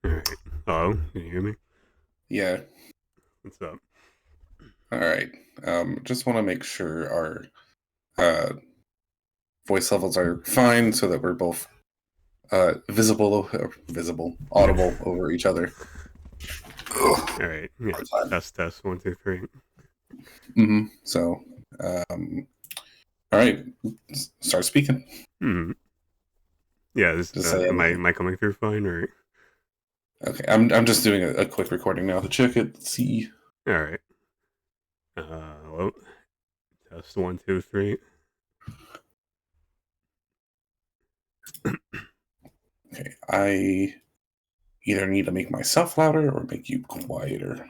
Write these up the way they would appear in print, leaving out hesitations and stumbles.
All right. Hello, can you hear me? Yeah. What's up? All right. Just want to make sure our uh, voice levels are fine so that we're both audible over each other. All right. Yeah. Hard time. Test. 1, 2, 3. So, all right. Start speaking. Hmm. Yeah. Just say Am anything. I coming through fine or? Okay. I'm just doing a quick recording now to check it. See. All right. Hello. Test 1, 2, 3. Okay. I either need to make myself louder or make you quieter.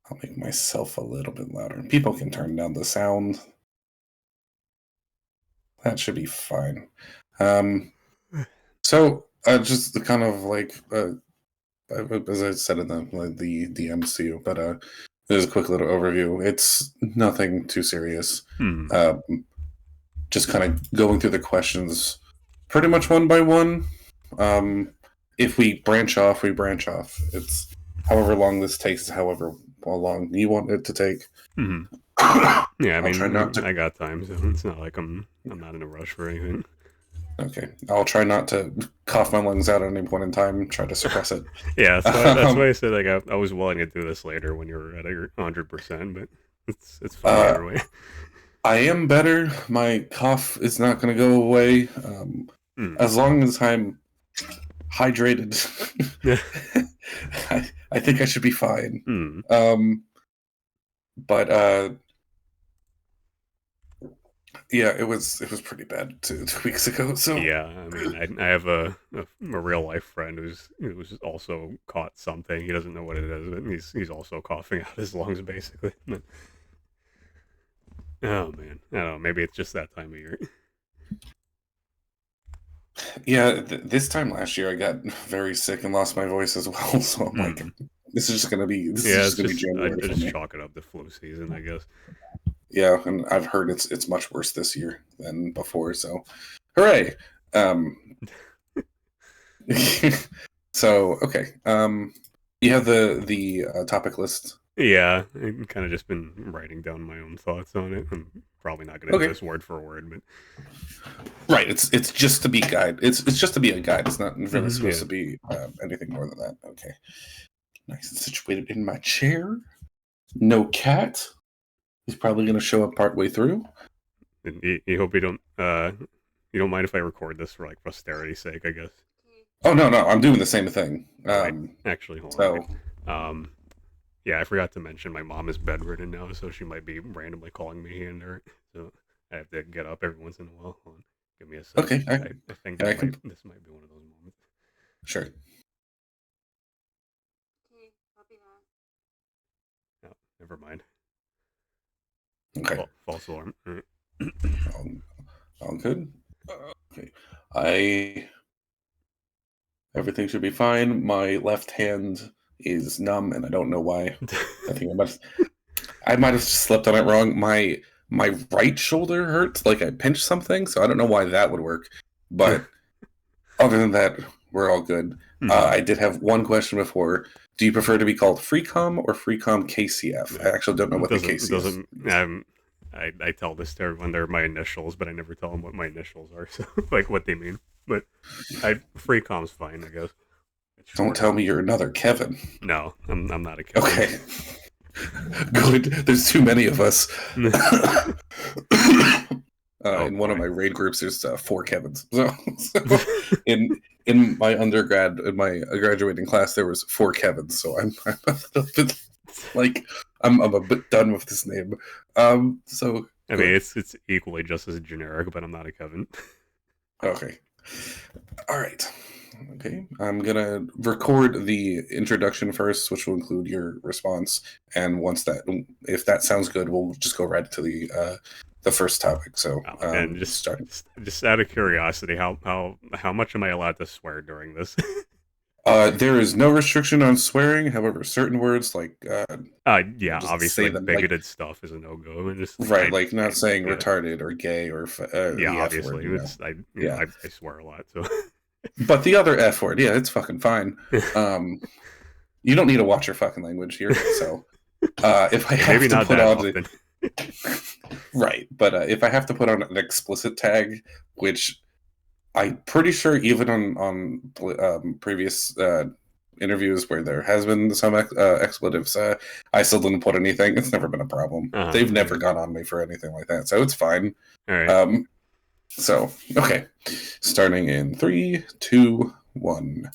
I'll make myself a little bit louder. People can turn down the sound. That should be fine. So just the kind of like as I said in the MCU, but there's a quick little overview. It's nothing too serious. Hmm. Um, just kind of going through the questions, pretty much one by one. If we branch off, we branch off. It's however long this takes, however long you want it to take. Hmm. Yeah. I I'll try not mean, to. I got time, so it's not like I'm not in a rush for anything. Okay, I'll try not to cough my lungs out at any point in time. Try to suppress it. Yeah. That's Um, why I said like I was willing to do this later when you're at your 100%, but it's fine uh, either way. I am better. My cough is not going to go away. Hmm. As long as I'm hydrated, Yeah. I think I should be fine. Hmm. But yeah, it was pretty bad 2 weeks ago. So Yeah, I mean, I have a real life friend who's also caught something. He doesn't know what it is, but he's also coughing out his lungs basically. But, oh man, I don't know. Maybe it's just that time of year. yeah, this time last year I got very sick and lost my voice as well. So I'm like, Hmm. this is Yeah, just it's gonna be just January I for just me. chalk it up to flu season, I guess. Yeah, and I've heard it's much worse this year than before. So, hooray! Um, so okay, you have the topic list. Yeah, I've kind of just been writing down my own thoughts on it. I'm probably not gonna do Okay, this word for word, but right. It's just to be guide. It's just to be a guide. It's not really supposed yeah, to be anything more than that. Okay, nice and situated in my chair. No cat. He's probably going to show up partway through. and you hope you don't mind if I record this for like posterity's sake, I guess. Oh no, I'm doing the same thing. Oh, I actually hold on. So Um, Yeah, I forgot to mention my mom is bedridden now, so she might be randomly calling me here and there. So I have to get up every once in a while. Hold on, give me a sec. okay, I think I can this might be one of those moments. sure. No, never mind. Okay, False alarm. All right. all, all good. Okay, I everything should be fine. My left hand is numb, and I don't know why. I think I might have slept on it wrong. My right shoulder hurts, like I pinched something, so I don't know why that would work. But other than that, we're all good. Hmm. I did have one question before. Do you prefer to be called FreeCom or FreeCom KCF? I actually don't know what the It KCF doesn't. is. I tell this to everyone. They're my initials, but I never tell them what my initials are. So like what they mean. But I free com's fine, I guess. It's Don't shorter. tell me you're another Kevin. No, I'm not a Kevin. Okay. Good. There's too many of us. Oh In one of boy. my raid groups, there's 4 Kevins. So in my undergrad, in my graduating class, there was 4 Kevins. So I'm a little bit like I'm a bit done with this name. So I mean, good. it's equally just as generic, but I'm not a Kevin. Okay. All right. Okay. I'm gonna record the introduction first, which will include your response. And once that, if that sounds good, we'll just go right to the first topic. So And starting. just out of curiosity, how much am I allowed to swear during this? There is no restriction on swearing. However, certain words like we'll Yeah, just obviously, say like them like bigoted stuff is a no go, and just right, like not saying yeah, retarded or gay or yeah, the F word. obviously, it's Yeah. I swear a lot, so But the other F word, yeah, it's fucking fine. You don't need to watch your fucking language here. So if I Yeah, have maybe to not put that on often. right, but if I have to put on an explicit tag, which I'm pretty sure even on previous interviews where there has been some expletives, I still didn't put anything. It's never been a problem. They've never Okay. gone on me for anything like that, so it's fine. All right. So okay, starting in 3, 2, 1.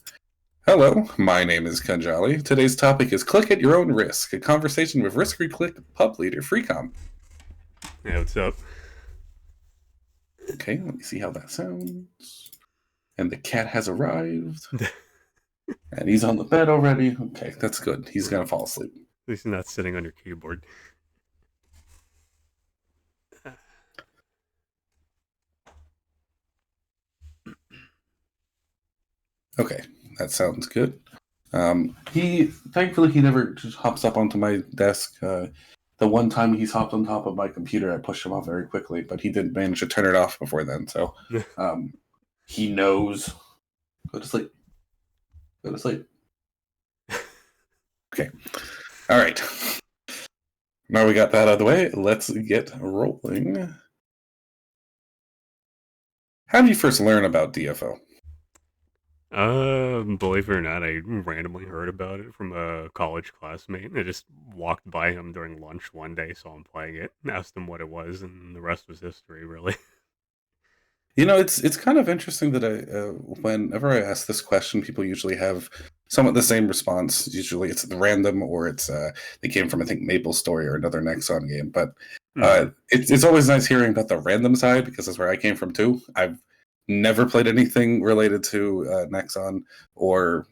Hello, my name is Khanjali. Today's topic is click at your own risk, a conversation with RiskyClickPub leader Freecom. Yeah, what's up? Okay, let me see how that sounds. And the cat has arrived. And he's on the bed already. Okay, that's good. He's going to fall asleep. At least you're not sitting on your keyboard. Okay, that sounds good. Thankfully he never just hops up onto my desk. The one time he's hopped on top of my computer, I pushed him off very quickly, but he did manage to turn it off before then. So he knows. Go to sleep. Go to sleep. Okay. All right. Now we got that out of the way. Let's get rolling. How did you first learn about DFO? Believe it or not, I randomly heard about it from a college classmate. I just walked by him during lunch one day, saw him playing it, asked him what it was, and the rest was history, really. You know, it's kind of interesting that whenever I ask this question, people usually have somewhat the same response. Usually, it's random or it's they came from I think Maple Story or another Nexon game. But it's always nice hearing about the random side because that's where I came from too. I've never played anything related to Nexon or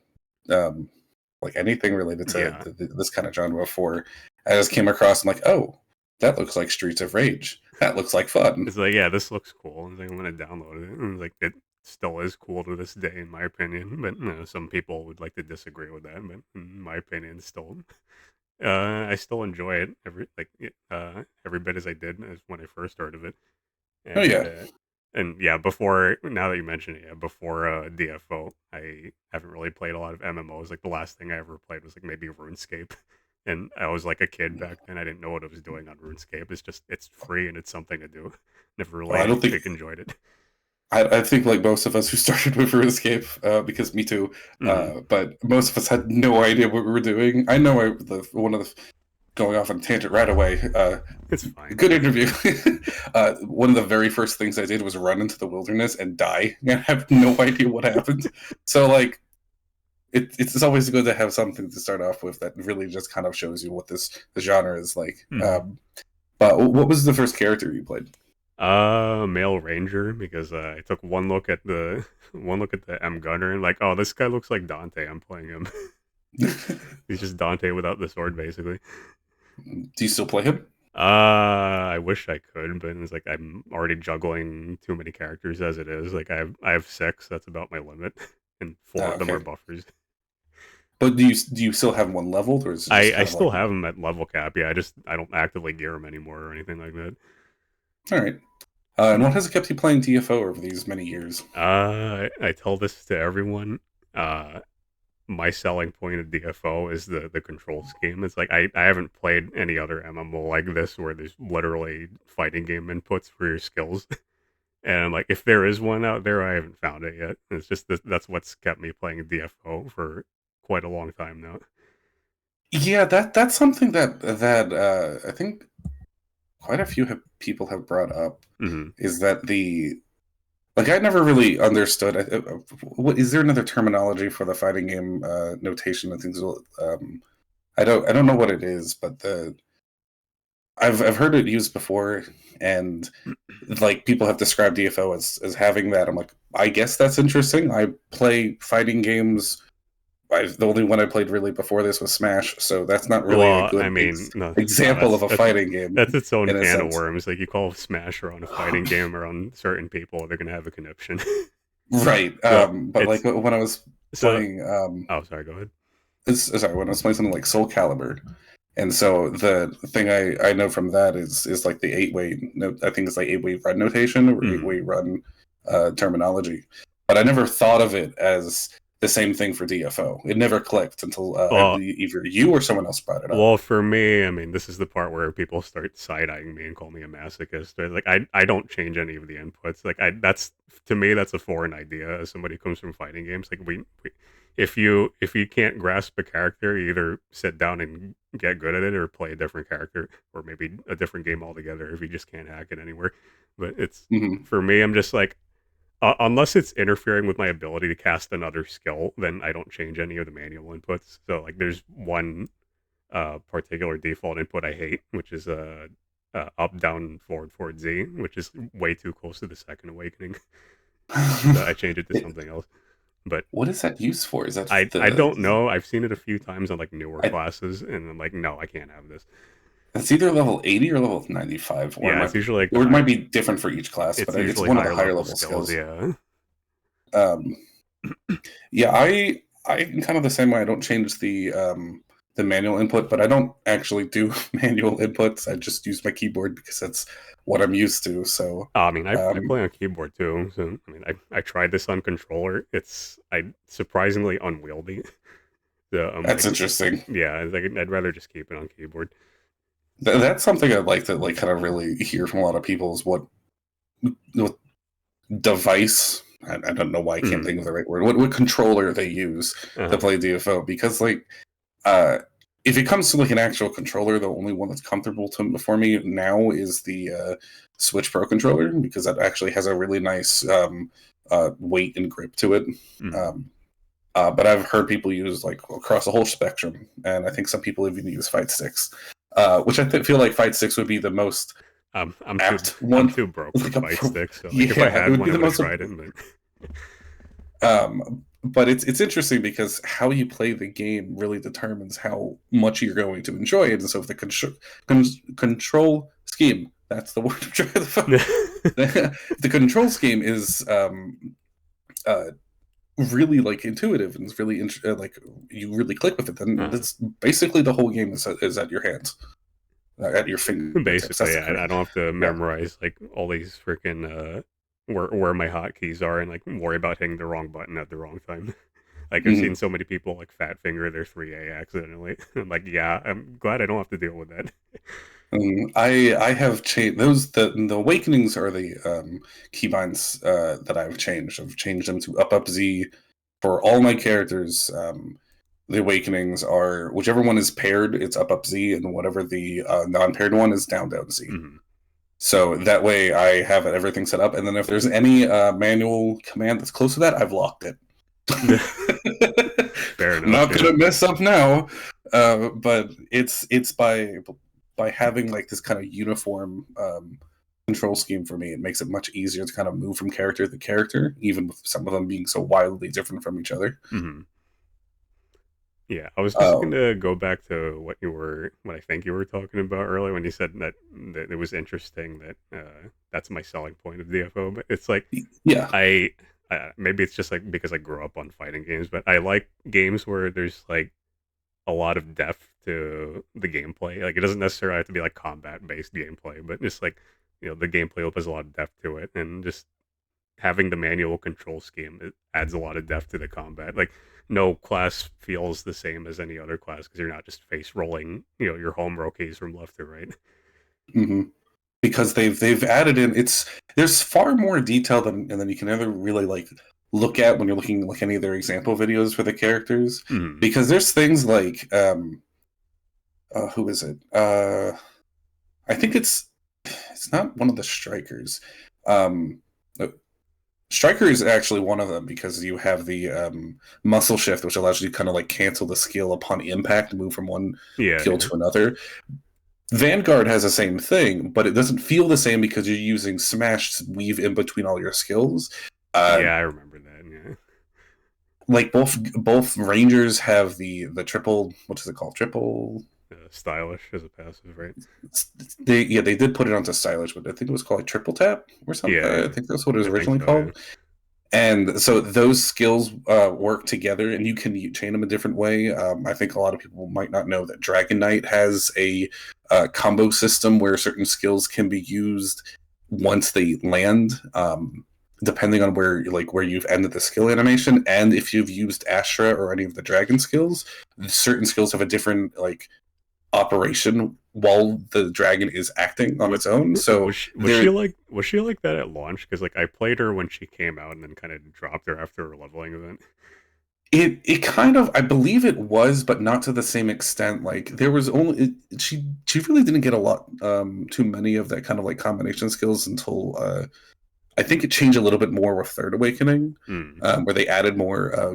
like anything related to this kind of genre before. I just came across, I'm like, oh, that looks like Streets of Rage. That looks like fun. It's like, yeah, this looks cool. And I'm going to download it. And like, it still is cool to this day, in my opinion. But some people would like to disagree with that. But in my opinion, still, I still enjoy it every bit as I did as when I first heard of it. Oh And yeah. yeah, before now that you mention it, yeah, before DFO, I haven't really played a lot of MMOs. Like the last thing I ever played was like maybe RuneScape, and I was like a kid back then. I didn't know what I was doing on RuneScape. It's free and it's something to do. Never Well, I really don't think enjoyed it. I think like most of us who started with RuneScape, because me too. But most of us had no idea what we were doing. I know one of the going off on a tangent right away. It's fine. Good interview. One of the very first things I did was run into the wilderness and die. I have no idea what happened. So like, it's always good to have something to start off with that really just kind of shows you what the genre is like. But what was the first character you played? Male Ranger, because I took one look at the M Gunner and like, oh, this guy looks like Dante. I'm playing him. He's just Dante without the sword, basically. Do you still play him? I wish I could, but it's like I'm already juggling too many characters as it is. Like I have 6. That's about my limit, and 4 of them are buffers. But do you still have one leveled, or is it just I kind of still like have them at level cap. Yeah, I don't actively gear them anymore or anything like that. all right? And what has kept you playing DFO over these many years? I tell this to everyone. My selling point of DFO is the control scheme. It's like I haven't played any other MMO like this where there's literally fighting game inputs for your skills. And I'm like, if there is one out there, I haven't found it yet. It's just that's what's kept me playing DFO for quite a long time now. Yeah, that's something that I think quite a few people have brought up. Is that like I never really understood. What is there another terminology for the fighting game notation and things? I don't know what it is, but I've heard it used before, and like people have described DFO as having that. I'm like, I guess that's interesting. I play fighting games. The only one I played really before this was Smash, so that's not really a Well, good I mean, no, example of a fighting game that's its own in a can of sense. worms. Like you call Smash around a fighting game around certain people, they're gonna have a conniption. Right. But like when I was playing, oh, sorry, go ahead. Sorry, when I was playing something like Soul Calibur, and so the thing I know from that is like the 8-way. I think it's like 8-way run notation or 8-way run terminology. but I never thought of it as the same thing for DFO. It never clicked until Well, either you or someone else brought it up. well, for me, I mean, this is the part where people start side-eyeing me and call me a masochist. They're like, I don't change any of the inputs. Like, that's to me, that's a foreign idea. As somebody who comes from fighting games, like if you can't grasp a character, you either sit down and get good at it, or play a different character, or maybe a different game altogether. If you just can't hack it anywhere, but it's Mm-hmm. for me, I'm just like, unless it's interfering with my ability to cast another skill, then I don't change any of the manual inputs. So like, there's one particular default input I hate, which is up, down, forward, forward, Z, which is way too close to the second awakening. So I change it to something else. But What is that used for? Is that I don't know. I've seen it a few times on like newer I, classes, and I'm like, no, I can't have this. it's either level 80 or level 95, Yeah, it's usually like or it might be different for each class, it's but it's usually one of the higher higher level level skills. skills. Yeah. Um, yeah, I'm kind of the same way. I don't change the manual input, but I don't actually do manual inputs. I just use my keyboard because that's what I'm used to. So I mean, I um, play on keyboard too. So I mean, I tried this on controller. It's surprisingly unwieldy. So I'm that's like, interesting. yeah, like I'd rather just keep it on keyboard. That's something I'd like to like kind of really hear from a lot of people is what device. I don't know why I can't Mm. think of the right word. What controller they use to Uh-huh. play DFO, because like uh, if it comes to like an actual controller, the only one that's comfortable for me now is the Switch Pro controller, because that actually has a really nice weight and grip to it. Mm. Um, but I've heard people use like across the whole spectrum, and I think some people even use fight sticks, which I feel like fight sticks would be the most I'm too apt I'm one. too broke for Like fight sticks. So like, if I yeah, it had would one, be I the would have most. tried it. But But it's interesting because how you play the game really determines how much you're going to enjoy it. And so if the control scheme, that's the word I'm trying to find. The control scheme is uh, really like intuitive and it's really like you really click with it, then uh, that's basically the whole game is at your hands, at your fingertips. That's basically, the yeah, I correct. don't have to Yeah. memorize like all these freaking where my hotkeys are and like worry about hitting the wrong button at the wrong time. Like I've seen Mhm. so many people like fat finger their 3A accidentally. I'm like, yeah, I'm glad I don't have to deal with that. I have changed those. The awakenings are the keybinds that I've changed. I've changed them to up Z for all my characters. The awakenings are whichever one is paired, it's up Z, and whatever the non-paired one is down Z. Mhm. So that way I have everything set up, and then if there's any manual command that's close to that, I've locked it. Fair enough. Not Yeah. gonna mess up now, but it's by having like this kind of uniform control scheme for me. It makes it much easier to kind of move from character to character, even with some of them being so wildly different from each other. Mhm. Yeah, I was just Uh, gonna go back to what I think you were talking about earlier when you said that it was interesting that that's my selling point of DFO. But it's like yeah. I maybe it's just like because I grew up on fighting games, but I like games where there's like a lot of depth to the gameplay. Like it doesn't necessarily have to be like combat based gameplay, but just like the gameplay has a lot of depth to it, and just having the manual control scheme, it adds a lot of depth to the combat. Like no class feels the same as any other class because you're not just face rolling, your home row keys from left to right. Hmm. Because they've added in there's far more detail than you can ever really like look at when you're looking like any of their example videos for the characters, Mm. because there's things like who is it? I think it's not one of the strikers. Um, uh, Striker is actually one of them because you have the muscle shift, which allows you to kind of like cancel the skill upon impact, move from one Yeah, skill yeah, to another. Vanguard has the same thing, but it doesn't feel the same because you're using smash to weave in between all your skills. Uh, yeah. I remember that. Yeah, like both Rangers have the triple. What is it called? Triple. stylish as a passive, right? They did put it onto stylish, but I think it was called like triple tap or something. Yeah, I think that's what it was I think originally so. Yeah. called. And so those skills work together, and you can chain them a different way. I think a lot of people might not know that Dragon Knight has a combo system where certain skills can be used once they land. depending on where you've ended the skill animation, and if you've used Astra or any of the dragon skills, certain skills have a different like operation while the dragon is acting on its own. So there, was she like that at launch? Because like I played her when she came out and then kind of dropped her after her leveling event. it kind of, I believe it was, but not to the same extent. Like there was only she really didn't get a lot too many of that kind of like combination skills until I think it changed a little bit more with Third Awakening, where they added more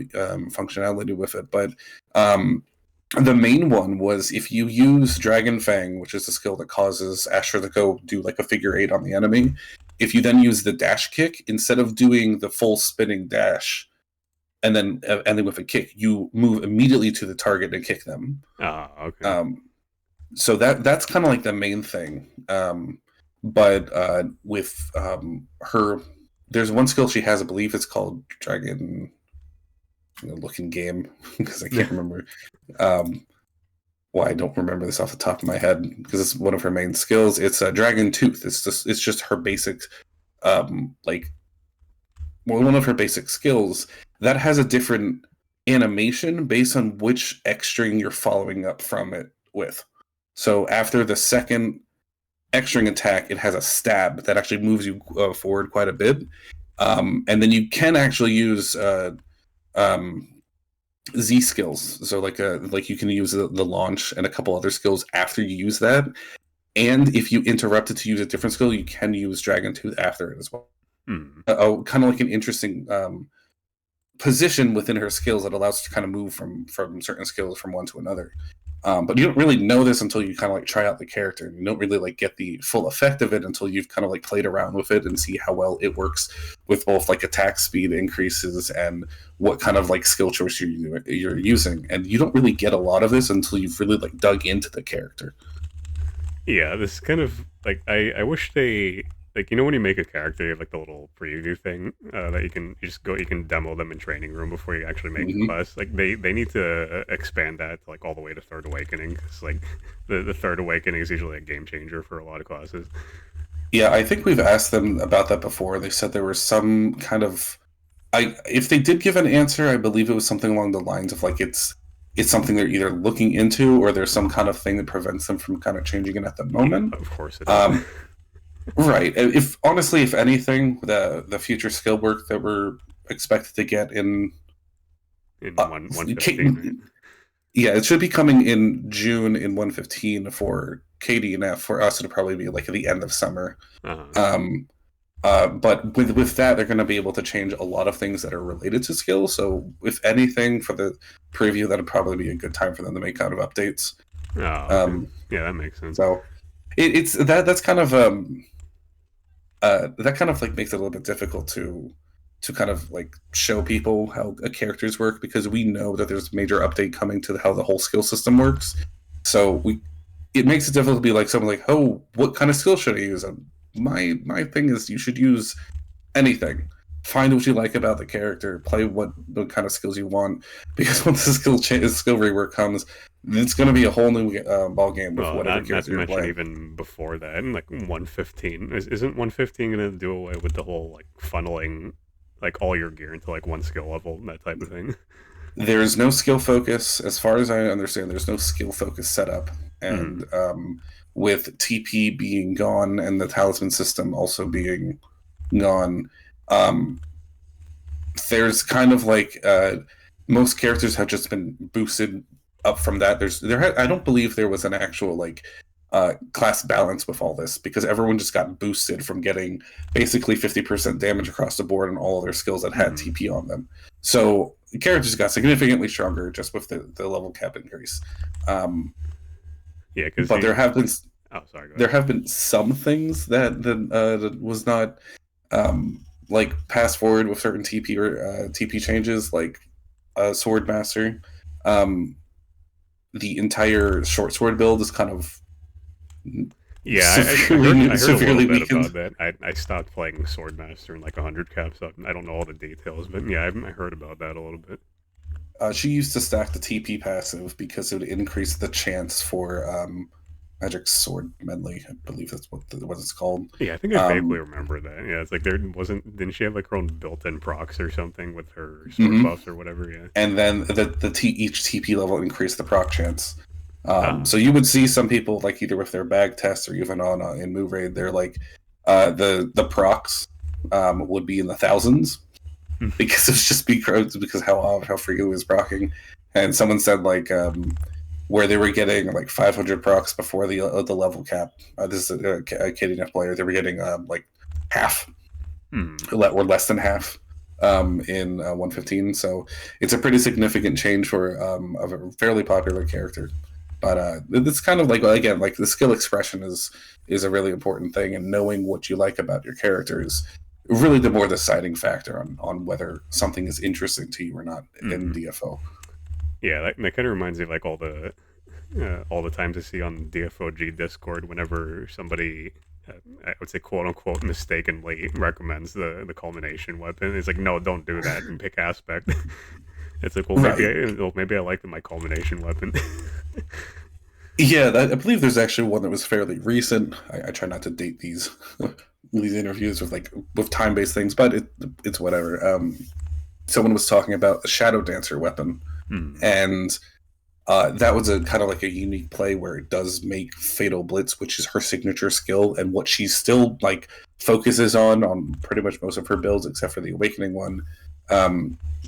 functionality with it. But the main one was if you use Dragon Fang, which is a skill that causes Asher to go do like a figure eight on the enemy. If you then use the dash kick, instead of doing the full spinning dash and then ending with a kick, you move immediately to the target and kick them. Okay. So that's kind of like the main thing. But with her, there's one skill she has. I believe it's called Dragon. Looking game because I can't remember. Well, I don't remember this off the top of my head because it's one of her main skills. It's a Dragon Tooth. It's just her basic, like, well, one of her basic skills that has a different animation based on which X string you're following up from it with. So after the second X string attack, it has a stab that actually moves you forward quite a bit, and then you can actually use Z skills. So like you can use the launch and a couple other skills after you use that. And if you interrupt it to use a different skill, you can use Dragon Tooth after it as well. Kind of like an interesting position within her skills that allows her to kind of move from certain skills from one to another. But you don't really know this until you kind of like try out the character. You don't really like get the full effect of it until you've kind of like played around with it and see how well it works with both like attack speed increases and what kind of like skill choice you're using. And you don't really get a lot of this until you've really like dug into the character. Yeah, this kind of like I wish they like when you make a character, you have like the little preview thing that you can demo them in training room before you actually make a class. Like they need to expand that to, like all the way to Third Awakening because like the Third Awakening is usually a game changer for a lot of classes. Yeah, I think we've asked them about that before. They said there was some kind of if they did give an answer, I believe it was something along the lines of like it's something they're either looking into or there's some kind of thing that prevents them from kind of changing it at the moment. Of course it is. Right. If honestly, if anything, the future skill work that we're expected to get in 115, right? Yeah, it should be coming in June in 115 for KDNF. For us, it'll probably be like at the end of summer. But with that, they're going to be able to change a lot of things that are related to skill. So, if anything, for the preview, that'd probably be a good time for them to make kind of updates. Okay. Yeah, that makes sense. So, it's that's kind of that kind of like makes it a little bit difficult to kind of like show people how characters work because we know that there's a major update coming to how the whole skill system works. So it makes it difficult to be like someone like, oh, what kind of skill should I use? And my thing is you should use anything. Find what you like about the character. Play what kind of skills you want. Because once the skill rework comes, it's going to be a whole new ball game with whatever character you're playing. Even before that, in like 115, isn't 115 going to do away with the whole like funneling like all your gear into like one skill level, that type of thing? There's no skill focus, as far as I understand. There's no skill focus setup, and with TP being gone and the talisman system also being gone, there's kind of like most characters have just been boosted up from that. I don't believe there was an actual like class balance with all this because everyone just got boosted from getting basically 50% damage across the board on all of their skills that had TP on them. So the characters got significantly stronger just with the level cap increase. Yeah, because but there have been there have been some things that was not like passed forward with certain TP or TP changes, like Sword Master. The entire short sword build is kind of severely I heard a little bit about that. I stopped playing Swordmaster in like 100 caps, so I don't know all the details, but yeah, I heard about that a little bit. She used to stack the TP passive because it would increase the chance for Magic Sword Medley. I believe that's what it's called. Yeah, I think I vaguely Um, remember that. Yeah, it's like there wasn't. Didn't she have like her own built-in procs or something with her sword mhm. buffs or whatever? Yeah. And then each TP level increased the proc chance. Ah. So you would see some people like either with their bag tests or even on in move raid, they're like the procs would be in the thousands because it's just because how freaking it was procking. And someone said like where they were getting like 500 procs before the level cap. This is a KDNF player. They were getting like half Hmm. or less than half in 115. So it's a pretty significant change for of a fairly popular character. But it's kind of like, again, like the skill expression is a really important thing, and knowing what you like about your character is really the more deciding factor on whether something is interesting to you or not in Hmm. DFO. Yeah, that kind of reminds me of like all the times I see on DFOG Discord whenever somebody, I would say quote unquote mistakenly recommends the culmination weapon. It's like, no, don't do that and pick aspect. It's like, Right. maybe I like my culmination weapon. Yeah, I believe there's actually one that was fairly recent. I try not to date these these interviews with time based things, but it's whatever. Someone was talking about the Shadow Dancer weapon, Hmm. and that was a kind of like a unique play where it does make Fatal Blitz, which is her signature skill and what she still like focuses on pretty much most of her builds, except for the Awakening one.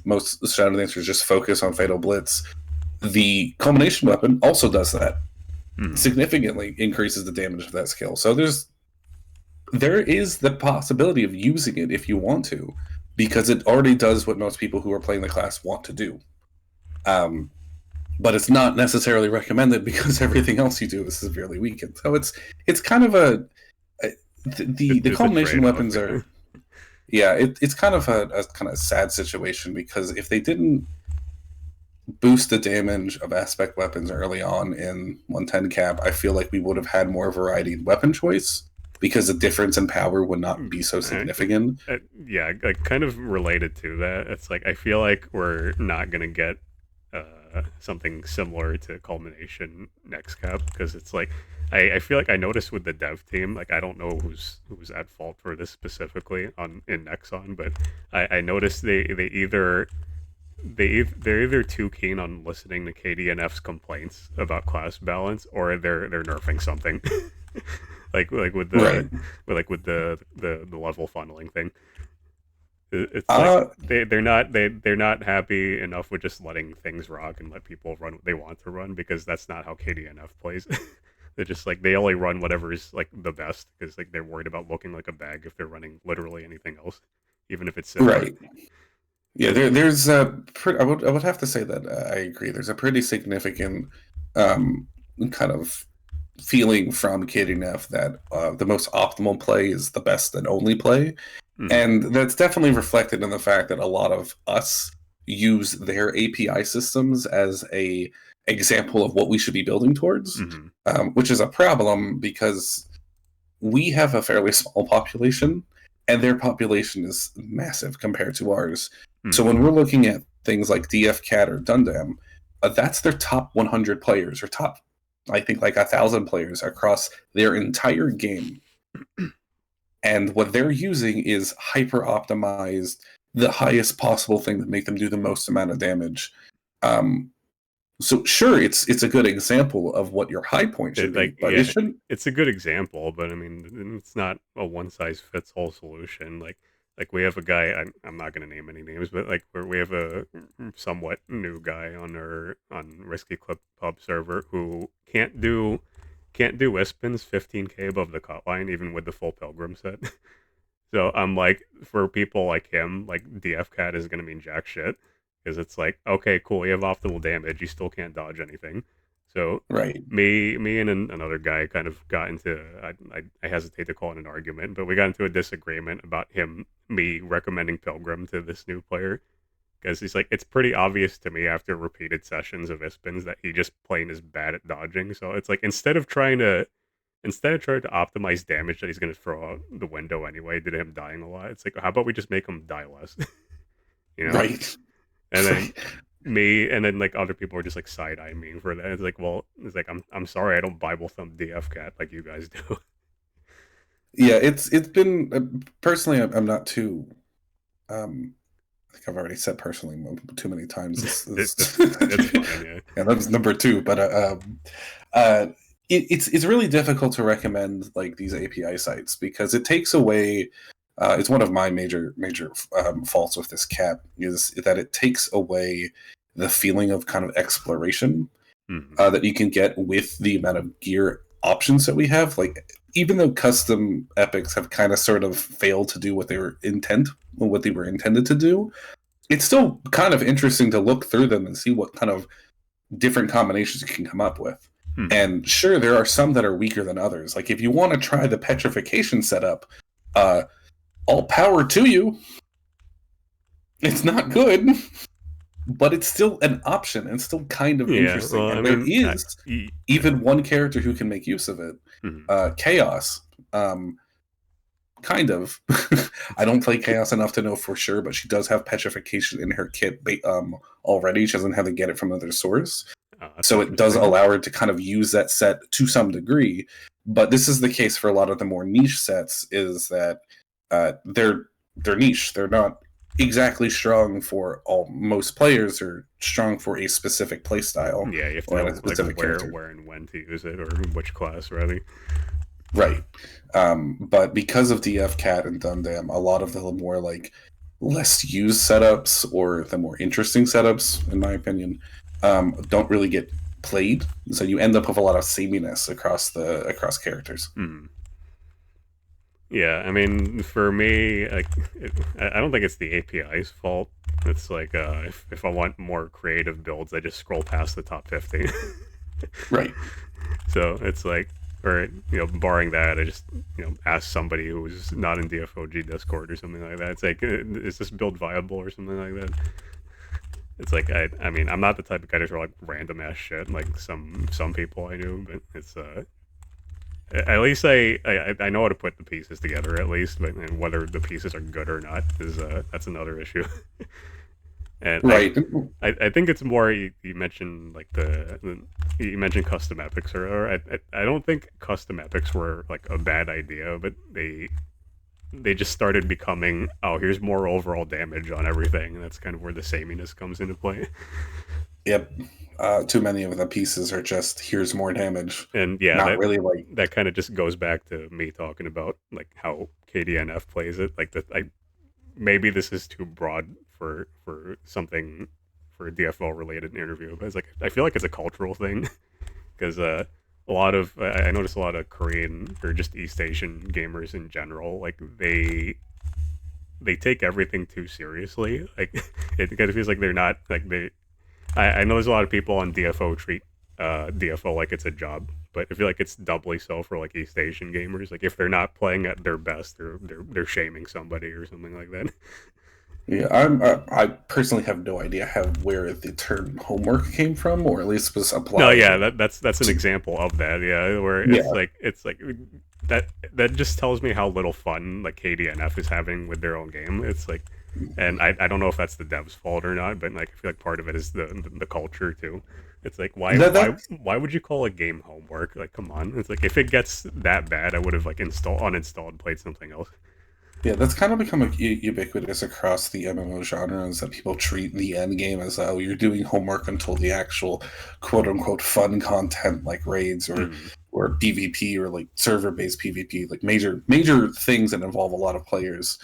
Most Shadow Dancers just focus on Fatal Blitz. The Culmination weapon also does that, Hmm. significantly increases the damage of that skill. So there is the possibility of using it if you want to, because it already does what most people who are playing the class want to do. Um, but it's not necessarily recommended because everything else you do is severely weakened. So it's kind of a the It's a culmination trade-off. weapons Yeah. are, yeah, it's kind of a kind of sad situation because if they didn't boost the damage of aspect weapons early on in 110 cap, I feel like we would have had more variety in weapon choice because the difference in power would not be so I, significant. yeah, like kind of related to that. It's like I feel like we're not gonna get something similar to culmination next cap because it's like I feel like I noticed with the dev team, like I don't know who's at fault for this specifically on in Nexon, but I noticed they're either too keen on listening to KDNF's complaints about class balance or they're nerfing something. like Right. with the level funneling thing. It's like Uh, they're not happy enough with just letting things rock and let people run what they want to run because that's not how KDNF plays. They're just like they only run whatever is like the best because like they're worried about looking like a bag if they're running literally anything else, even if it's similar. right. Yeah, there's I would have to say that I agree. There's a pretty significant um, kind of feeling from KDNF that the most optimal play is the best and only play, Mm-hmm. and that's definitely reflected in the fact that a lot of us use their API systems as a example of what we should be building towards, Mm-hmm. which is a problem because we have a fairly small population and their population is massive compared to ours. So Mm-hmm. when we're looking at things like DFCat or Dundam, that's their top 100 players or top, I think, like 1,000 players across their entire game. And what they're using is hyper optimized, the highest possible thing that make them do the most amount of damage. Um, so sure, it's a good example of what your high point should It, be, like but it yeah, shouldn't. it's a good example, but I mean it's not a one size fits all solution. Like we have a guy I'm not gonna name any names, but like we have a somewhat new guy on our on Risky Clip Pub server who can't do Ispins 15k above the cut line even with the full pilgrim set. So I'm like, for people like him, like DF Cat is gonna mean jack shit because it's like, okay, cool, you have optimal damage, you still can't dodge anything. So Right. me and another guy kind of got into I hesitate to call it an argument, but we got into a disagreement about me recommending Pilgrim to this new player because he's like, it's pretty obvious to me after repeated sessions of Ispins that he just plain is bad at dodging. So it's like instead of trying to optimize damage that he's going to throw out the window anyway due to him dying a lot, it's like, how about we just make him die less? you know? Right. And then me, and then like other people are just like side eyeing me for that. It's like, well, it's like I'm sorry, I don't Bible thumb DF cat like you guys do. Yeah, it's been personally, I'm not too. I think I've already said personally too many times. It's fine. It's fine. Yeah. Yeah, that was number two. But uh, it's really difficult to recommend like these API sites because it takes away. It's one of my major faults with this cap is that it takes away the feeling of kind of exploration Mm-hmm. that you can get with the amount of gear options that we have. Like even though custom epics have kind of sort of failed to do what they were intended to do, it's still kind of interesting to look through them and see what kind of different combinations you can come up with. Mm-hmm. And sure, there are some that are weaker than others. Like if you want to try the petrification setup, all power to you. It's not good, but it's still an option and still kind of Yeah. interesting. Well, I And there mean, is even one character who can make use of it. mhm. Chaos. Kind of. I don't play Chaos enough to know for sure, but she does have petrification in her kit already. She doesn't have to get it from another source. That's So it does interesting. allow her to kind of use that set to some degree. But this is the case for a lot of the more niche sets, is that they're niche. They're not exactly strong for most players, or strong for a specific playstyle Yeah, you have to or a know like specific character. where and when to use it, or which class, really. Right. But because of DF Cat and Dundam, a lot of the more like less used setups, or the more interesting setups, in my opinion, don't really get played. So you end up with a lot of sameness across characters. Mm. Yeah, I mean, for me, like, I don't think it's the API's fault. It's like, if I want more creative builds, I just scroll past the top 50. Right. So it's like, or barring that, I just ask somebody who's not in DFOG Discord or something like that. It's like, is this build viable or something like that? It's like I mean, I'm not the type of guy to throw like random ass shit like some people I do, but it's at least I know how to put the pieces together at least, but and whether the pieces are good or not is that's another issue. And Right. I think it's more you mentioned like you mentioned custom epics, or I don't think custom epics were like a bad idea, but they just started becoming, oh, here's more overall damage on everything, and that's kind of where the sameness comes into play. Yep. Too many of the pieces are just here's more damage. And yeah, Not really like that kind of just goes back to me talking about like how KDNF plays it. Like that, maybe this is too broad for something for a DFL related interview, but it's like I feel like it's a cultural thing because a lot of I notice a lot of Korean or just East Asian gamers in general, like they take everything too seriously. Like it kind of feels like they're not like they. I know there's a lot of people on DFO treat DFO like it's a job, but I feel like it's doubly so for like East Asian gamers. Like if they're not playing at their best, they're shaming somebody or something like that. yeah, I personally have no idea where the term homework came from, or at least was No, applied. yeah, that's an example of that. Yeah, where Yeah, it's like that just tells me how little fun like KDNF is having with their own game. It's like, and I don't know if that's the devs' fault or not, but like I feel like part of it is the culture too. It's like that why would you call a game homework? Like, come on. It's like if it gets that bad, I would have like uninstalled and played something else. yeah, that's kind of become ubiquitous across the MMO genres, that people treat the end game as, oh, you're doing homework until the actual quote unquote fun content like raids Mm. or PvP, or like server based PvP, like major things that involve a lot of players.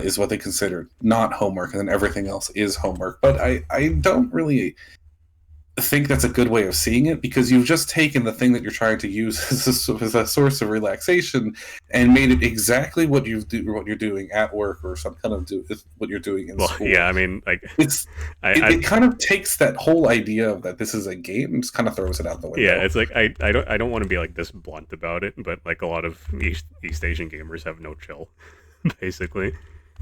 Is what they consider not homework, and then everything else is homework. But I don't really think that's a good way of seeing it, because you've just taken the thing that you're trying to use as a source of relaxation and made it exactly what what you're doing at work, or some kind of what you're doing in Well, yeah, school. I mean, like, It's I it kind of takes that whole idea of that this is a game and just kind of throws it out the yeah, window. it's like I don't want to be like this blunt about it, but like a lot of East Asian gamers have no chill, basically,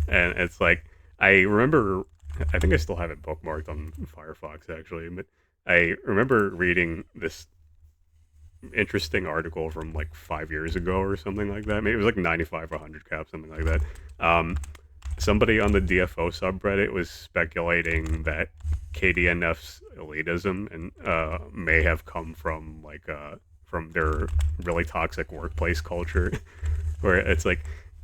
and it's like I remember, I think I still have it bookmarked on Firefox actually, but I remember reading this interesting article from like 5 years ago or something like that. Maybe it was like 95 or 100 cap, something like that. Um, somebody on the DFO subreddit was speculating that KDNF's elitism and may have come from their really toxic workplace culture, where it's like,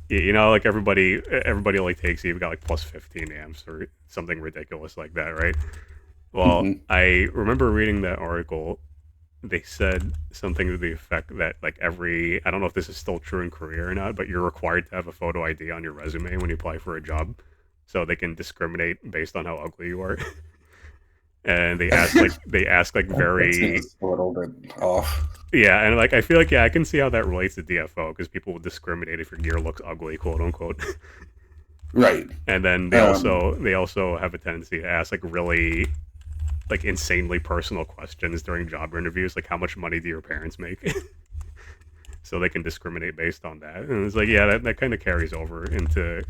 like everybody only takes you got like plus 15 amps or something ridiculous like that, right? Well, Hmm. I remember reading that article. They said something to the effect that like I don't know if this is still true in Korea or not, but you're required to have a photo ID on your resume when you apply for a job, so they can discriminate based on how ugly you are. And they ask like That very, seems a little bit off. yeah, and like I feel like, yeah, I can see how that relates to DFO because people will discriminate if your gear looks ugly, quote unquote. Right. And then they Um, also they also have a tendency to ask like really like insanely personal questions during job interviews, like how much money do your parents make? So they can discriminate based on that. And it's like, yeah, that kind of carries over into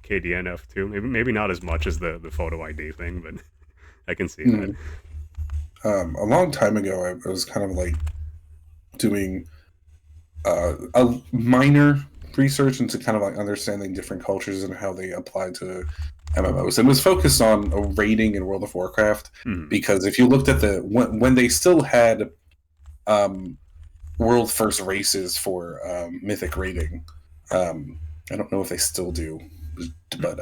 KDNF too. Maybe not as much as the photo ID thing, but I can see that. hmm. A long time ago, I was kind of like doing a minor research into kind of like understanding different cultures and how they apply to MMOs, and was focused on a raiding in World of Warcraft. Mm. Because if you looked at when they still had um, world first races for mythic raiding, I don't know if they still do, but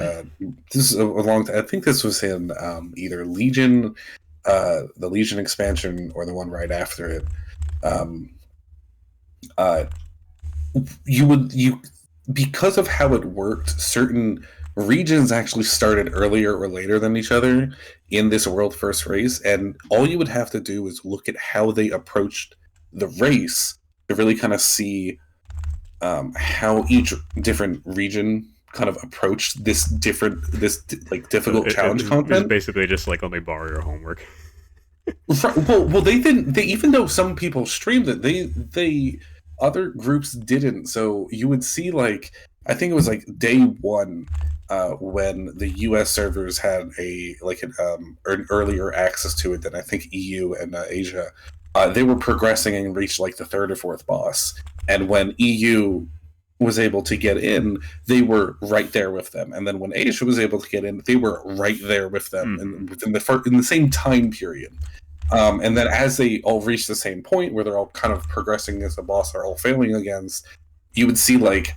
this is a long time. I think this was in either Legion, the Legion expansion, or the one right after it. Um, uh, you because of how it worked, certain regions actually started earlier or later than each other in this world first race, and all you would have to do is look at how they approached the race to really kind of see how each different region kind of approached this like So difficult challenge it's content. basically just like, let me borrow your homework. Well, they didn't. They even though some people streamed it, they other groups didn't. So you would see like I think it was like day one when the U.S. servers had an earlier access to it than I think EU and Asia. They were progressing and reached like the third or fourth boss, and when EU was able to get in, they were right there with them. And then when Asia was able to get in, they were right there with them Mm-hmm. in the same time period. And then as they all reach the same point where they're all kind of progressing as the boss are all failing against, you would see like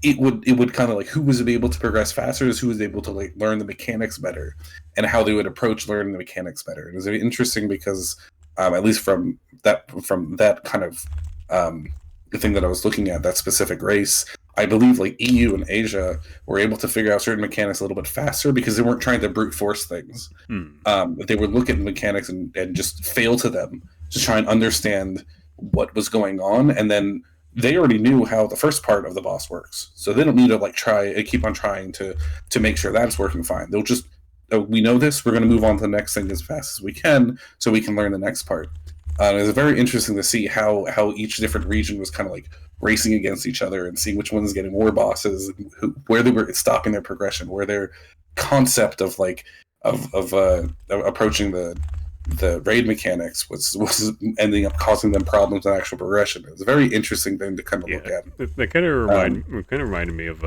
it would kind of like who was able to progress faster is who was able to like learn the mechanics better and how they would approach learning the mechanics better. And it's very interesting because at least from that kind of the thing that I was looking at, that specific race, I believe like EU and Asia were able to figure out certain mechanics a little bit faster because they weren't trying to brute force things. Mm. They would look at mechanics and just fail to them to try and understand what was going on, and then they already knew how the first part of the boss works, so they don't need to like try keep on trying to make sure that's working fine. They'll just we know this, we're going to move on to the next thing as fast as we can so we can learn the next part. It's very interesting to see how each different region was kind of like racing against each other and seeing which one's getting more bosses, where they were stopping their progression, where their concept of like of approaching the raid mechanics was ending up causing them problems in actual progression. It was a very interesting thing to kind of look Yeah, at. that kind of Um, reminded me of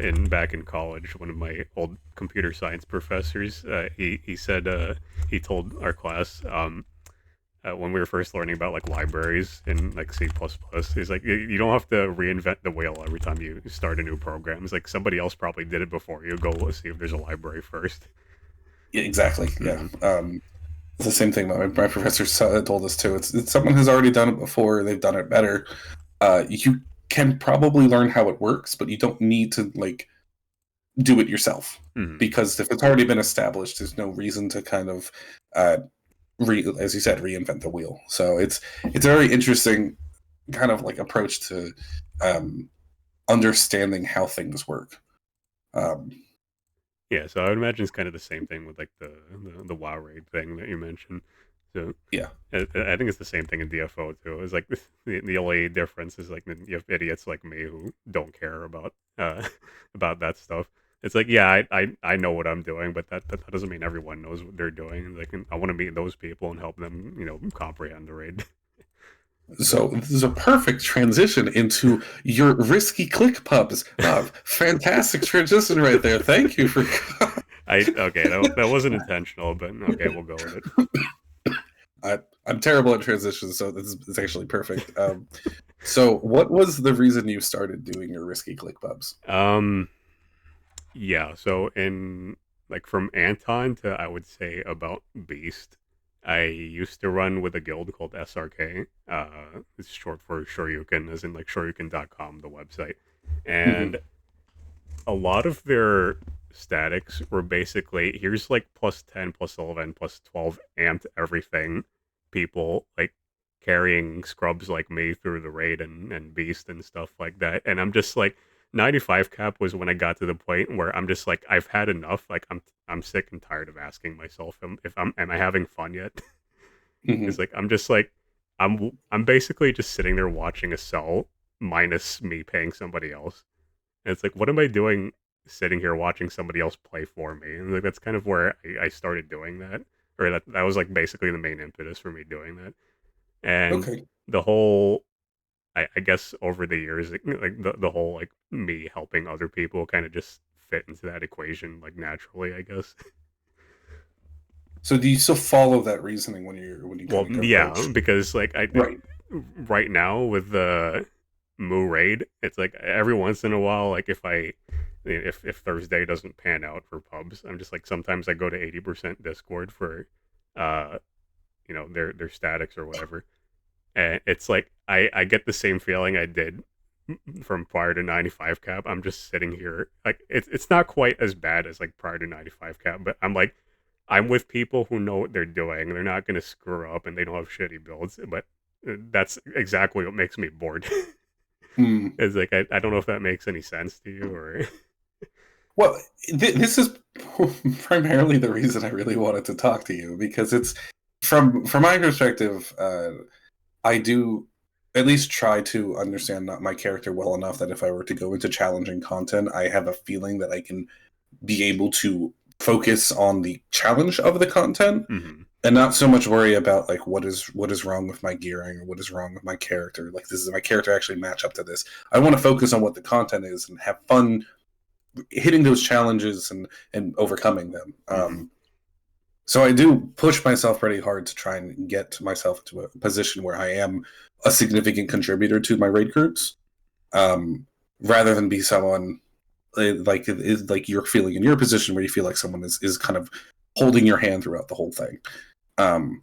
in back in college, one of my old computer science professors. He said he told our class when we were first learning about like libraries in like C++, he's like, you don't have to reinvent the wheel every time you start a new program. It's like somebody else probably did it before you. Go see if there's a library first. yeah, exactly. Yeah. Mm-hmm. It's the same thing that my professor told us too. It's someone has already done it before. They've done it better. You can probably learn how it works, but you don't need to like do it yourself Mm-hmm. because if it's already been established, there's no reason to kind of uh, as you said, reinvent the wheel. So it's a very interesting kind of like approach to um, understanding how things work. Um, Yeah, so I would imagine it's kind of the same thing with like the WoW raid thing that you mentioned. So yeah, I think it's the same thing in DFO too. It's like the only difference is like you have idiots like me who don't care about about that stuff. It's like, yeah, I know what I'm doing, but that doesn't mean everyone knows what they're doing. Like, I want to meet those people and help them, comprehend the raid. So this is a perfect transition into your risky click pubs. Fantastic transition right there. Thank you for. Okay, that wasn't intentional, but okay, we'll go with it. I'm terrible at transitions, so this is actually perfect. So what was the reason you started doing your risky click pubs? Yeah, so in like from Anton to I would say about Beast, I used to run with a guild called SRK. It's short for Shoryuken, as in like Shoryuken.com, the website. Mm-hmm. And a lot of their statics were basically here's like plus 10, plus 11, plus 12 amped everything. People like carrying scrubs like me through the raid and beast and stuff like that. And I'm just like 95 cap was when I got to the point where I'm just like I've had enough. Like I'm sick and tired of asking myself if I'm am I having fun yet? Mm-hmm. It's like I'm just like I'm basically just sitting there watching a cell minus me paying somebody else. And it's like, what am I doing sitting here watching somebody else play for me? And like that's kind of where I started doing that. Or that was like basically the main impetus for me doing that. And Okay. the whole I guess over the years like the whole like me helping other people kind of just fit into that equation like naturally, I guess. So do you still follow that reasoning when you Well, kind of yeah, approach? because like Right. right now with the Moo raid, it's like every once in a while, like if Thursday doesn't pan out for pubs, I'm just like sometimes I go to 80% Discord for uh their statics or whatever, and it's like I get the same feeling I did from prior to 95 cap. I'm just sitting here like it's not quite as bad as like prior to 95 cap, but I'm with people who know what they're doing. They're not going to screw up and they don't have shitty builds. But that's exactly what makes me bored. Hmm. It's like, I don't know if that makes any sense to you or. Well, this is primarily the reason I really wanted to talk to you because it's from my perspective. I do at least try to understand my character well enough that if I were to go into challenging content, I have a feeling that I can be able to focus on the challenge of the content Mm-hmm. and not so much worry about like what is wrong with my gearing or what is wrong with my character. Like, this is my character actually match up to this. I want to focus on what the content is and have fun hitting those challenges and overcoming them. Mm-hmm. So I do push myself pretty hard to try and get myself into a position where I am a significant contributor to my raid groups, um, rather than be someone like you're feeling in your position where you feel like someone is kind of holding your hand throughout the whole thing. Um,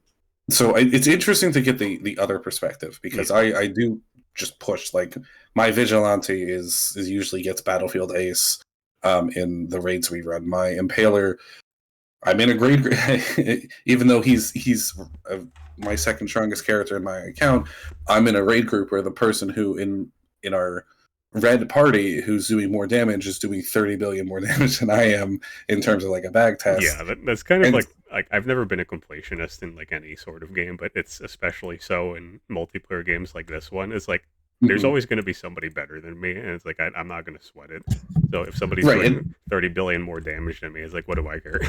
it's interesting to get the other perspective because Yeah. I do just push like my vigilante is usually gets battlefield ace in the raids we run. My impaler, I'm in a great even though he's my second strongest character in my account. I'm in a raid group where the person who in our red party who's doing more damage is doing 30 billion more damage than I am in terms of like a bag test. Yeah, that's kind of And like I've never been a completionist in like any sort of game, but it's especially so in multiplayer games like this one. It's like there's mhm. always going to be somebody better than me, and it's like I'm not going to sweat it. So if somebody's Right, doing and 30 billion more damage than me, it's like what do I care?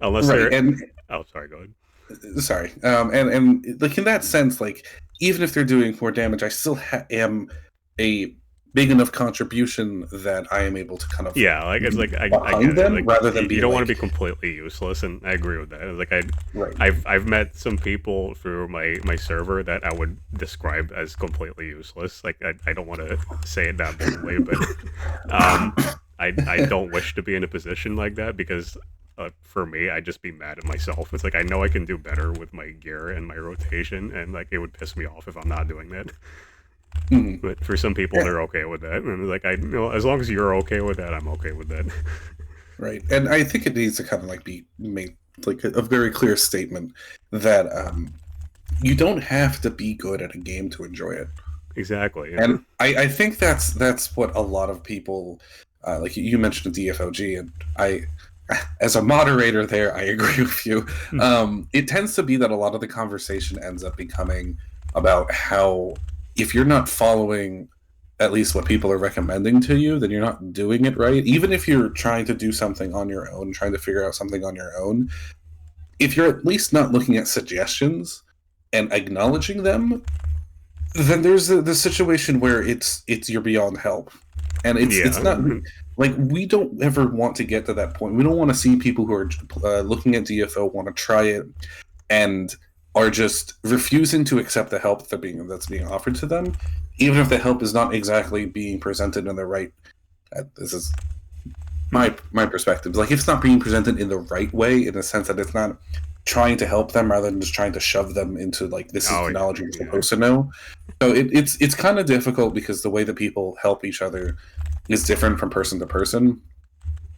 Unless right, they're and oh sorry, go ahead. sorry, and like in that sense, like even if they're doing more damage, I still am a big enough contribution that I am able to kind of Yeah, like it's be like I get behind it. them Like rather than you be don't want to like be completely useless, and I agree with that. It's like right. I've met some people through my server that I would describe as completely useless. Like I don't want to say it that boldly, but um, I don't wish to be in a position like that because for me, I'd just be mad at myself. It's like I know I can do better with my gear and my rotation, and like it would piss me off if I'm not doing that. Mhm. But for some people, Yeah, they're okay with that, and like as long as you're okay with that, I'm okay with that. right. And I think it needs to kind of like be made like a very clear statement that you don't have to be good at a game to enjoy it. Exactly. Yeah. And I think that's what a lot of people like you mentioned the DFOG, and I as a moderator there, I agree with you. It tends to be that a lot of the conversation ends up becoming about how if you're not following at least what people are recommending to you, then you're not doing it right. Even if you're trying to do something on your own, trying to figure out something on your own, if you're at least not looking at suggestions and acknowledging them, then there's the situation where it's you're beyond help, and it's not Yeah. like we don't ever want to get to that point. We don't want to see people who are looking at DFO want to try it and are just refusing to accept the help that's being offered to them, even if the help is not exactly being presented in the right. This is my perspective. Like, if it's not being presented in the right way, in the sense that it's not trying to help them rather than just trying to shove them into like, this is Oh the yeah, knowledge you're yeah. supposed to know. So it's kind of difficult because the way that people help each other is different from person to person.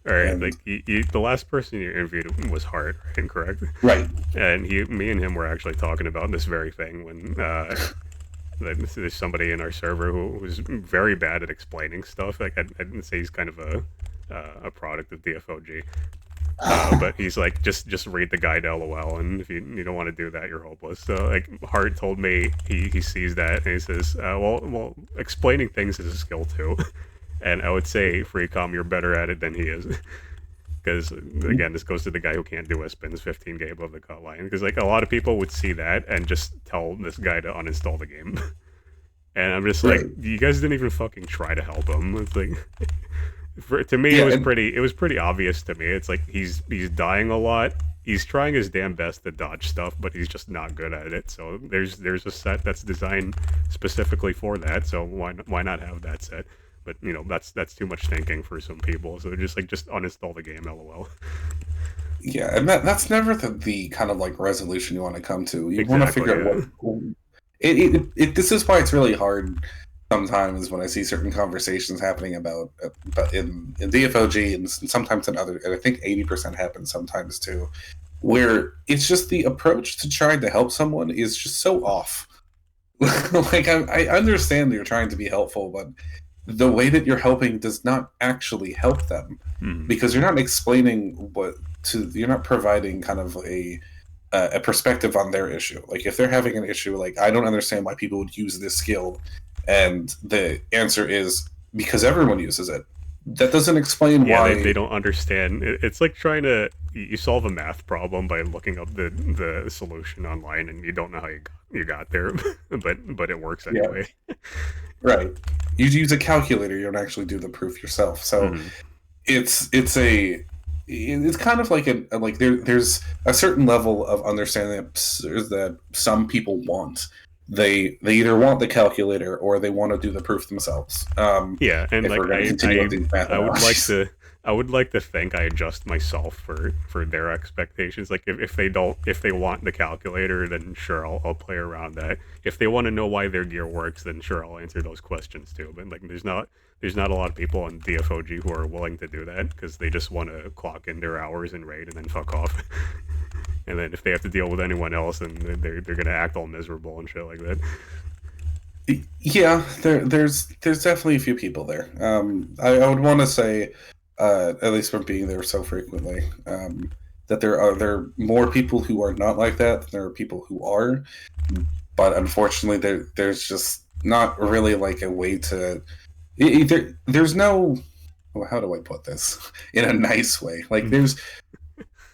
All right, And like the last person you interviewed was Hart, right? Correct. right, And me and him were actually talking about this very thing when there's somebody in our server who was very bad at explaining stuff. Like I didn't say he's kind of a product of DFOG, but he's like just read the guide LOL, and if you don't want to do that, you're hopeless. So like Hart told me he sees that and he says, well, explaining things is a skill too. And I would say, Freecom, you're better at it than he is. Because, again, this goes to the guy who can't do Ispins 15k above the cut line. Because, like, a lot of people would see that and just tell this guy to uninstall the game. And I'm just like, right, you guys didn't even fucking try to help him. It's like, to me, yeah, and it was pretty obvious to me. It's like he's dying a lot. He's trying his damn best to dodge stuff, but he's just not good at it. So there's a set that's designed specifically for that. So why not have that set? But that's too much thinking for some people. So they're just like, just uninstall the game, lol. yeah, and that's never the kind of like resolution you want to come to. You want to Exactly. figure out what Yeah. this is why it's really hard sometimes when I see certain conversations happening about in DFOG and sometimes in other, and I think 80% happens sometimes too, where it's just the approach to trying to help someone is just so off. Like, I understand that you're trying to be helpful, but the way that you're helping does not actually help them, Hmm. because you're not explaining you're not providing kind of a perspective on their issue. Like, if they're having an issue, like, I don't understand why people would use this skill, and the answer is because everyone uses it. That doesn't explain Yeah, they why. don't understand. It's like trying to you solve a math problem by looking up the solution online, and you don't know how you got there, but it works Yeah, anyway. right. You use a calculator. You don't actually do the proof yourself. So Hmm. it's kind of like like there's a certain level of understanding that some people want. They either want the calculator or they want to do the proof themselves. Yeah, and If like we're going to continue on these math I would like analogies. to I would like to think I adjust myself for their expectations. Like if they want the calculator, then sure I'll play around that. If they want to know why their gear works, then sure I'll answer those questions too. But like there's not a lot of people on DFOG who are willing to do that because they just want to clock in their hours and raid and then fuck off. And then if they have to deal with anyone else, then they're gonna act all miserable and shit like that. Yeah, there's definitely a few people there. I would want to say, at least from being there so frequently, that there are more people who are not like that than there are people who are. But unfortunately, there's just not really like a way to. There's no. Well, how do I put this in a nice way? Like,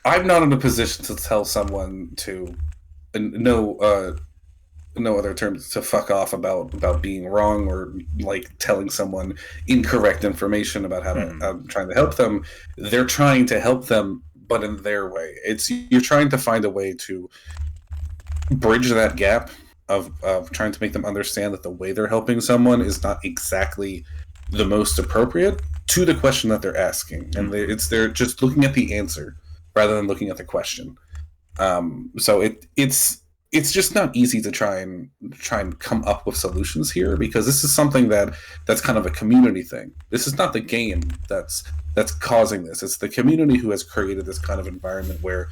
I'm not in a position to tell someone to no no other terms to fuck off about being wrong, or like telling someone incorrect information about how to Hmm. trying to help them. They're trying to help them, but in their way. It's You're trying to find a way to bridge that gap of trying to make them understand that the way they're helping someone is not exactly the most appropriate to the question that they're asking, and Hmm. they're just looking at the answer rather than looking at the question. So it's just not easy to try and come up with solutions here, because this is something that's kind of a community thing. This is not the game that's causing this. It's the community who has created this kind of environment where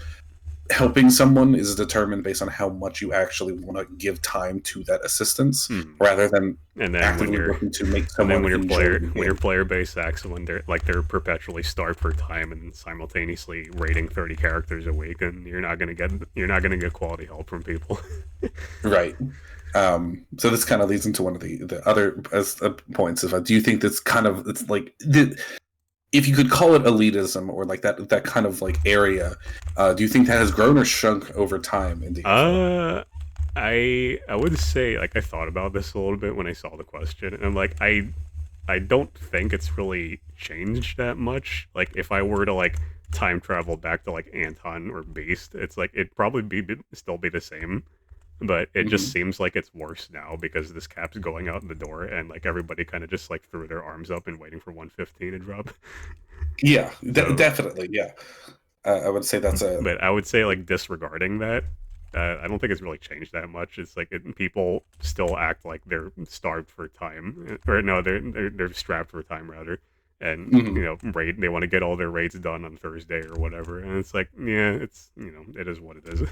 helping someone is determined based on how much you actually want to give time to that assistance, Hmm. rather than And then actively looking to make then someone enjoy the when your game. player base acts when they're perpetually starved for time and simultaneously rating 30 characters a week, and you're not gonna get quality help from people. Right. So this kind of leads into one of the other points of do you think that's kind of, it's like if you could call it elitism, or like that kind of like area, do you think that has grown or shrunk over time in DFO? uh I would say, like, I thought about this a little bit when I saw the question, and I'm like, I don't think it's really changed that much. Like, if I were to like time travel back to like Anton or Beast, it's like it'd probably still be the same, but it just Mhm. seems like it's worse now because this cap's going out the door, and like everybody kind of just like threw their arms up and waiting for 115 to drop. Yeah, So, definitely. Yeah, I would say that's a. but I would say like disregarding that, I don't think it's really changed that much. It's like people still act like they're starved for time, or no, they're strapped for time rather, and Mhm. raid. They want to get all their raids done on Thursday or whatever, and it's like, yeah, it's it is what it is.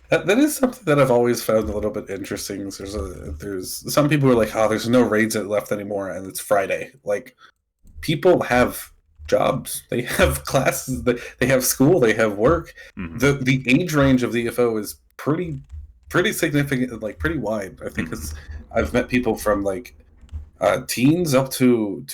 That is something that I've always found a little bit interesting. There's some people who are like, oh, there's no raids left anymore, and it's Friday. Like people have jobs, they have classes, they have school, they have work. Hmm. The age range of DFO is pretty significant, like pretty wide. I think Hmm. it's I've met people from like teens up to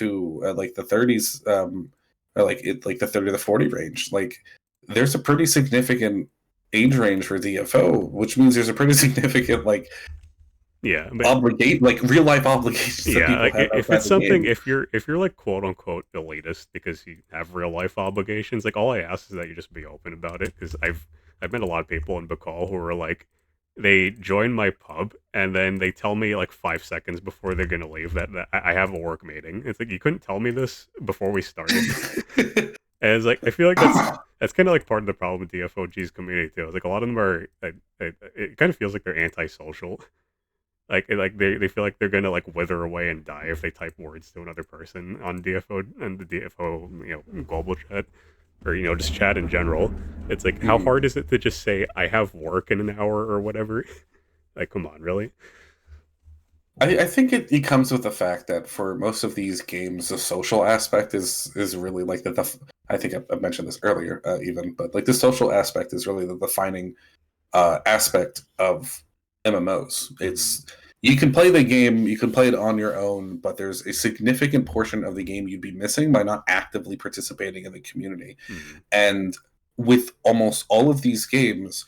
like the 30s, or like the 30 to 40 range. Like there's a pretty significant age range for DFO, which means there's a pretty significant like Yeah, but obligate like real life obligations that yeah, people like have if outside it's the something, game. if you're like quote unquote elitist because you have real life obligations, like all I ask is that you just be open about it. Because I've met a lot of people in Bacall who are like, they join my pub and then they tell me like 5 seconds before they're gonna leave that I have a work meeting. It's like you couldn't tell me this before we started. And it's like I feel like that's kind of like part of the problem with DFOG's community too. It's like a lot of them are, it kind of feels like they're antisocial. Like they feel like they're gonna like wither away and die if they type words to another person on DFO and the DFO global chat, or just chat in general. It's like, how Mhm. hard is it to just say I have work in an hour or whatever? Like, come on, really? I think it comes with the fact that for most of these games, the social aspect is really like I think I mentioned this earlier, even, but like the social aspect is really the defining aspect of MMOs. Hmm. It's you can play the game, you can play it on your own, but there's a significant portion of the game you'd be missing by not actively participating in the community. Hmm. And with almost all of these games,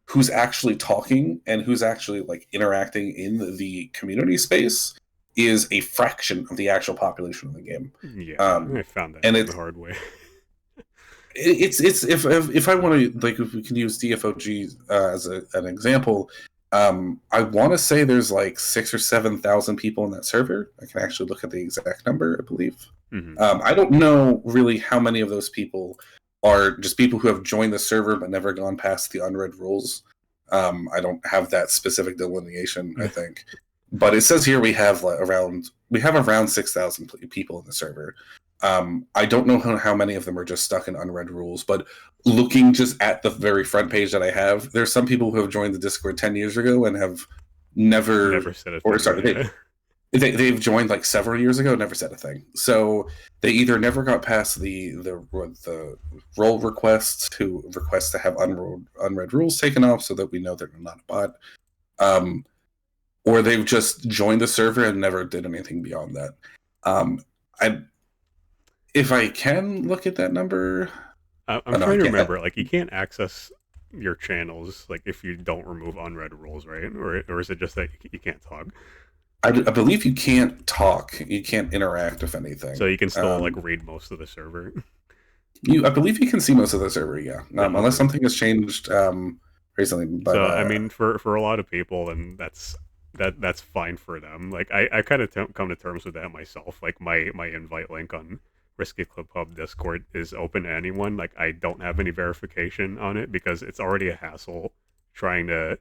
who's actually talking and who's actually like interacting in the community space is a fraction of the actual population of the game. Yeah, Um, I found that and the it's hard way. it's if I want to like if we can use DFOG as an example, I want to say there's like 6 or 7 thousand people in that server. I can actually look at the exact number, I believe. Hmm. I don't know really how many of those people are just people who have joined the server but never gone past the unread rules. I don't have that specific delineation, I think, but it says here we have around 6,000 people in the server. I don't know how many of them are just stuck in unread rules, but looking just at the very front page that I have, there's some people who have joined the Discord 10 years ago and have Never never, said a or thing. sorry, Yeah. they've joined like several years ago, never said a thing. So they either never got past the role requests to request to have unread rules taken off, so that we know they're not a bot, um, or they've just joined the server and never did anything beyond that. Um, I if I can look at that number, I'm oh no, I trying to can't. remember. Like, you can't access your channels like if you don't remove unread rules, right? Or is it just that you can't talk? I believe you can't talk, you can't interact with So anything. you can still like read most of the server. I believe you can see most of the server, yeah, No, unless okay. something has changed recently. But So I mean, for a lot of people, then that's fine for them. Like I kind of come to terms with that myself. Like my invite link on RiskyClickPub Discord is open to anyone. Like I don't have any verification on it because it's already a hassle trying to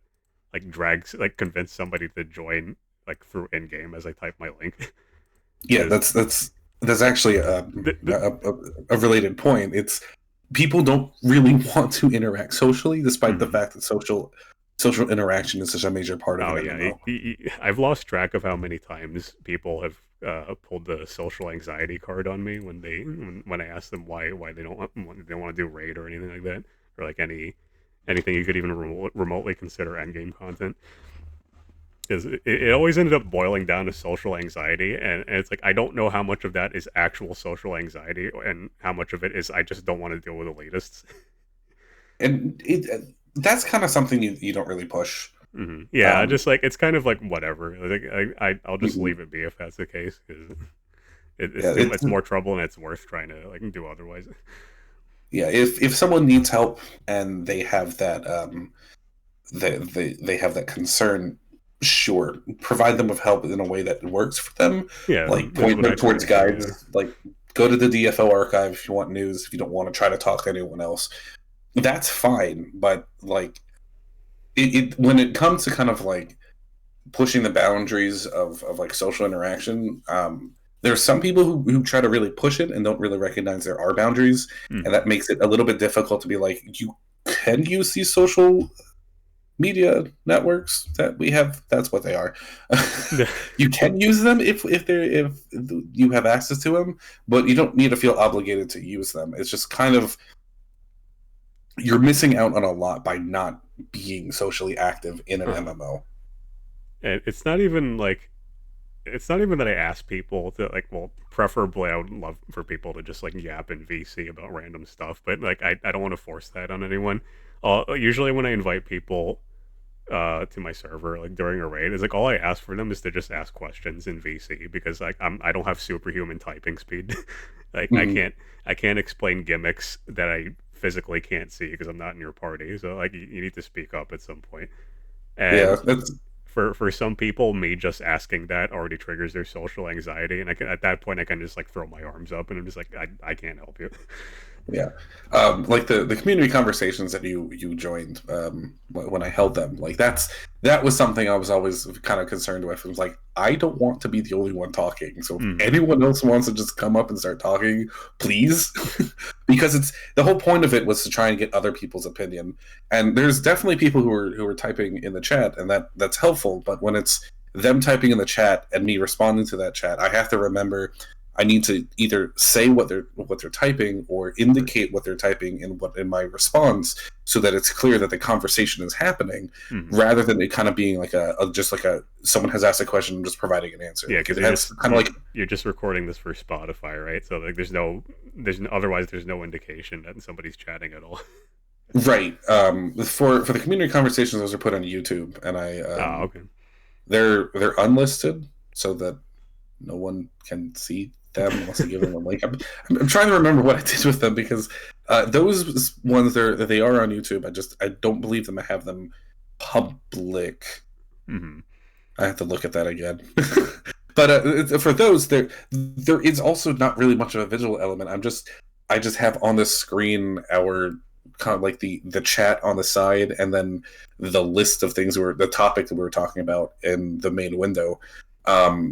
like convince somebody to join like through in game as I type my link. yeah, Because that's actually a related point. It's people don't really want to interact socially, despite the fact that social interaction is such a major part of Oh an yeah, MMO. I've lost track of how many times people have pulled the social anxiety card on me when when I ask them why they don't want to do raid or anything like that, or like anything you could even remotely consider endgame content. Because it always ended up boiling down to social anxiety, and it's like I don't know how much of that is actual social anxiety and how much of it is I just don't want to deal with elitists. And that's kind of something you don't really push. Yeah, I Um, just like it's kind of like whatever. Like I'll just mhm. leave it be if that's the case because Yeah, it's it's more trouble and it's worth trying to like do otherwise. yeah. If someone needs help and they have that they have that concern, sure, provide them with help in a way that works for them. Yeah, Like that's point what I them try towards to do. Yeah. guides. Like go to the DFO archive if you want news. If you don't want to try to talk to anyone else, that's fine. But like when it comes to kind of like pushing the boundaries of like social interaction, there's some people who try to really push it and don't really recognize there are boundaries, and that hmm makes it a little bit difficult to be like you can use these social media networks that we have. That's what they are. You can use them if you have access to them, but you don't need to feel obligated to use them. It's just kind of you're missing out on a lot by not being socially active in an uh-huh. MMO. And it's not even that I ask people to like. Well, preferably I would love for people to just like yap in VC about random stuff, but like I don't want to force that on anyone. Usually when I invite people to my server like during a raid is like all I ask for them is to just ask questions in VC because like I don't have superhuman typing speed. Like Mhm. I can't explain gimmicks that I physically can't see because I'm not in your party. So like you need to speak up at some point. Yeah, And that's for some people, me just asking that already triggers their social anxiety, and I can at that point I can just like throw my arms up and I'm just like I can't help you. yeah. Like the community conversations that you joined when I held them, like that was something I was always kind of concerned with. It was like I don't want to be the only one talking, so if hmm anyone else wants to just come up and start talking, please, because it's the whole point of it was to try and get other people's opinion. And there's definitely people who are typing in the chat, and that's helpful. But when it's them typing in the chat and me responding to that chat, I have to remember I need to either say what they're typing or Right. indicate what they're typing in my response so that it's clear that the conversation is happening hmm rather than it kind of being like a just like a someone has asked a question and just providing an answer. Yeah, Like because it has kind of like you're just recording this for Spotify, right? So like otherwise there's no indication that somebody's chatting at all. right for the community conversations those are put on YouTube and I Oh, okay. they're unlisted so that no one can see them unless I give them a link. I'm trying to remember what I did with them because those ones they are on YouTube. I don't believe them. I have them public. hmm I have to look at that again. But for those, there is also not really much of a visual element. I just have on the screen our kind of like the chat on the side, and then the list of things the topic that we were talking about in the main window.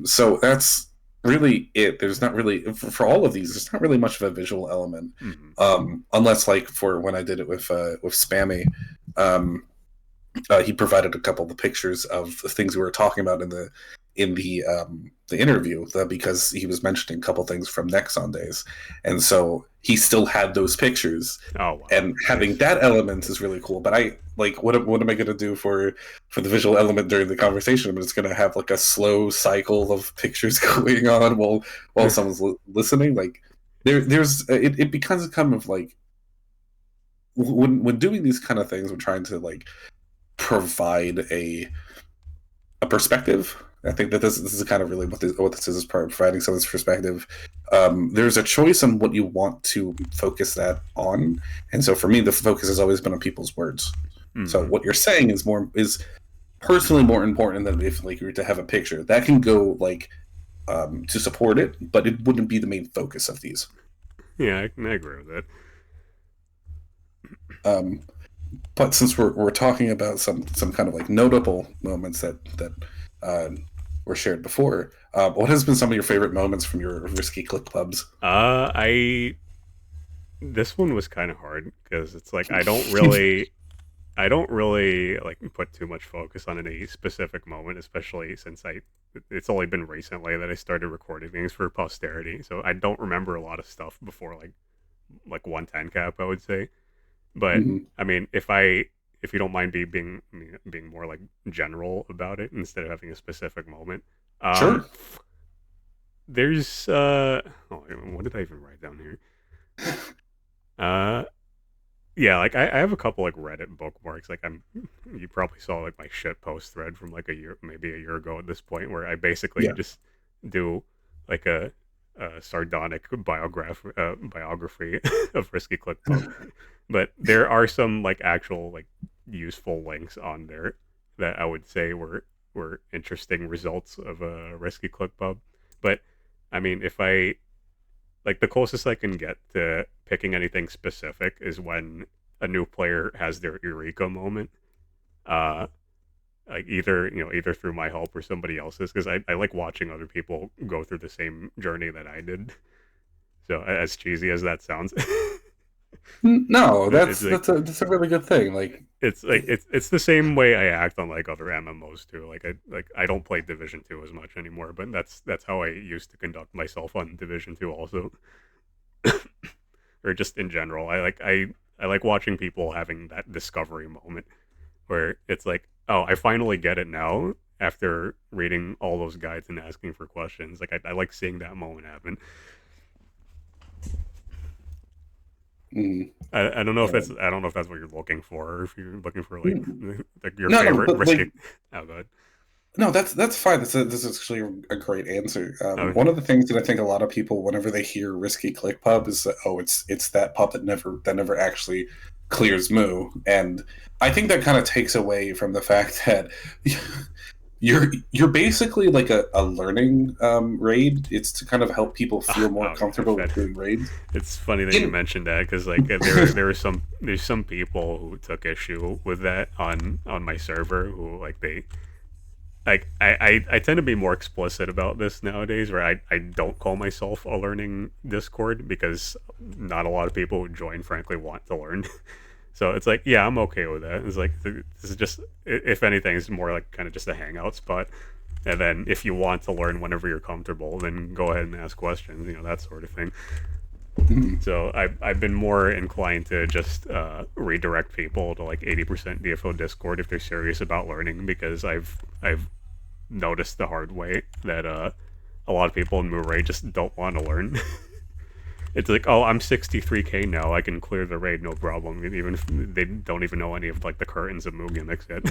So that's really it. There's not really for all of these. There's not really much of a visual element, hmm unless like for when I did it with Spammy. Um, he provided a couple of the pictures of the things we were talking about in the interview because he was mentioning a couple things from Nexon days, and so he still had those pictures. Oh wow, And having nice. that element is really cool. But I like what am I going to do for the visual element during the conversation? I'm just going to have like a slow cycle of pictures going on while someone's listening. Like it becomes kind of like when doing these kind of things, we're trying to like provide a perspective. I think that this is kind of really what this is providing someone's perspective. There's a choice on what you want to focus that on, and so for me, the focus has always been on people's words. So hmm what you're saying is personally more important than if like you were to have a picture that can go like to support it, but it wouldn't be the main focus of these. Yeah, I agree with that. Um, but since we're talking about some kind of like notable moments that uh, were shared before, what has been some of your favorite moments from your risky click pubs? I this one was kind of hard because it's like I don't really like put too much focus on any specific moment, especially since it's only been recently that I started recording things for posterity. So I don't remember a lot of stuff before like 110 cap, I would say. But Mhm. I mean, if you don't mind being more like general about it instead of having a specific moment. Um Sure. there's what did I even write down here? Uh Yeah, like I have a couple like Reddit bookmarks. Like you probably saw like my shit post thread from like a year, maybe a year ago at this point, where I basically Yeah. just do like a sardonic biography of RiskyClickPub. But there are some like actual like useful links on there that I would say were interesting results of a RiskyClickPub. But I mean, if I like the closest I can get to picking anything specific is when a new player has their eureka moment. Uh, like either through my help or somebody else's, because I like watching other people go through the same journey that I did. So as cheesy as that sounds, No, it's like that's a really good thing. Like, it's the same way I act on like other MMOs too. I don't play Division 2 as much anymore, but that's how I used to conduct myself on Division 2 also. Or just in general. I like watching people having that discovery moment where it's like, oh, I finally get it now after reading all those guides and asking for questions. Like I like seeing that moment happen. mm, I don't know if yeah. that's what you're looking for, or if you're looking for Mm, like your no, no, favorite but risky. like, Oh god. no, that's fine. This is actually a great answer. Oh One of the things that I think a lot of people, whenever they hear risky click pub, is that, oh, it's that pub that never actually clears moo, and I think that kind of takes away from the fact that you're basically like a learning raid. It's to kind of help people feel more okay. comfortable with doing raids. It's funny that you In mentioned that because like there's some people who took issue with that on my server who like they like I tend to be more explicit about this nowadays where I don't call myself a learning Discord because not a lot of people who join frankly want to learn. So it's like, yeah, I'm okay with that. It's like this is just if anything, it's more like kind of just a hangout spot. And then if you want to learn whenever you're comfortable, then go ahead and ask questions, that sort of thing. So I've been more inclined to just redirect people to like 80% DFO Discord if they're serious about learning because I've noticed the hard way that a lot of people in Murray just don't want to learn. It's like, oh, I'm 63k now. I can clear the raid, no problem. Even if they don't even know any of like the curtains of Moo gimmicks yet.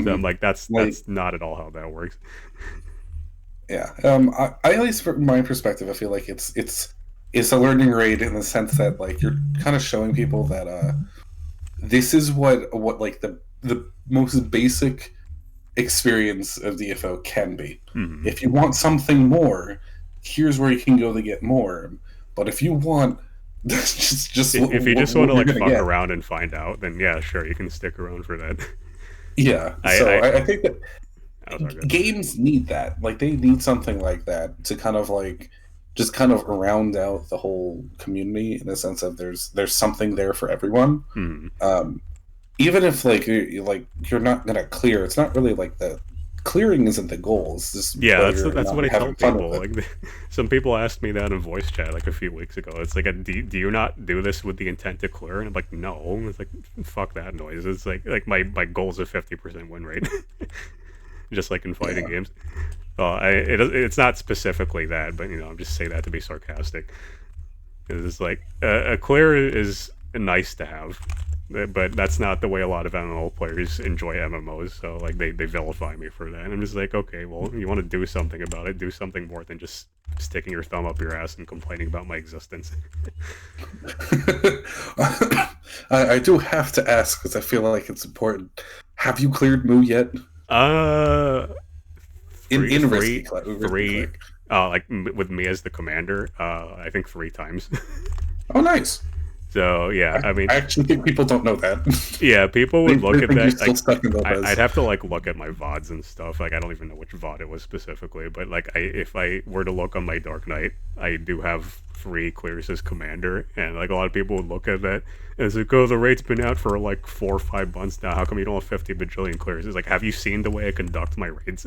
So I'm Mhm. like, that's Like, that's not at all how that works. yeah, I at least from my perspective, I feel like it's a learning raid in the sense that like you're kind of showing people that this is what like the most basic experience of DFO can be. Hmm. If you want something more, here's where you can go to get more. But if you want just If you just want what to you're like gonna fuck get, around and find out, then yeah, sure, you can stick around for that. yeah. I So I I think that I was all good. games need that. Like they need something like that to kind of like just kind of round out the whole community in the sense of there's something there for everyone. Hmm. Um, Even if like you're not gonna clear, it's not really like the clearing isn't the goal. It's just Yeah, whether or that's not what I you're tell having fun with people. it. Like, some people asked me that in voice chat like a few weeks ago. It's like, do you not do this with the intent to clear? And I'm like, no. It's like, fuck that noise. It's like my goal is a 50% win rate, just like in fighting Yeah. games. Well, it's not specifically that, but I'm just saying that to be sarcastic. It's like a clear is nice to have, but that's not the way a lot of MMO players enjoy MMOs. So like they vilify me for that. And I'm just like, okay, well, you want to do something about it, do something more than just sticking your thumb up your ass and complaining about my existence. I do have to ask because I feel like it's important. Have you cleared Moo yet? uh, three, In Risky three, Click? Risky three. Click. Like with me as the commander, I think 3 times. Oh, nice. So yeah, I mean, I actually think people don't know that. yeah, people would They look at think you're that still like stuck in I'd Lopez. have to like look at my VODs and stuff. Like I don't even know which VOD it was specifically, but like if I were to look on my Dark Knight, I do have 3 clears as commander, and like a lot of people would look at that as like, oh, the rate's been out for like 4 or 5 months now. How come you don't have 50 bajillion clears? It's like, have you seen the way I conduct my raids?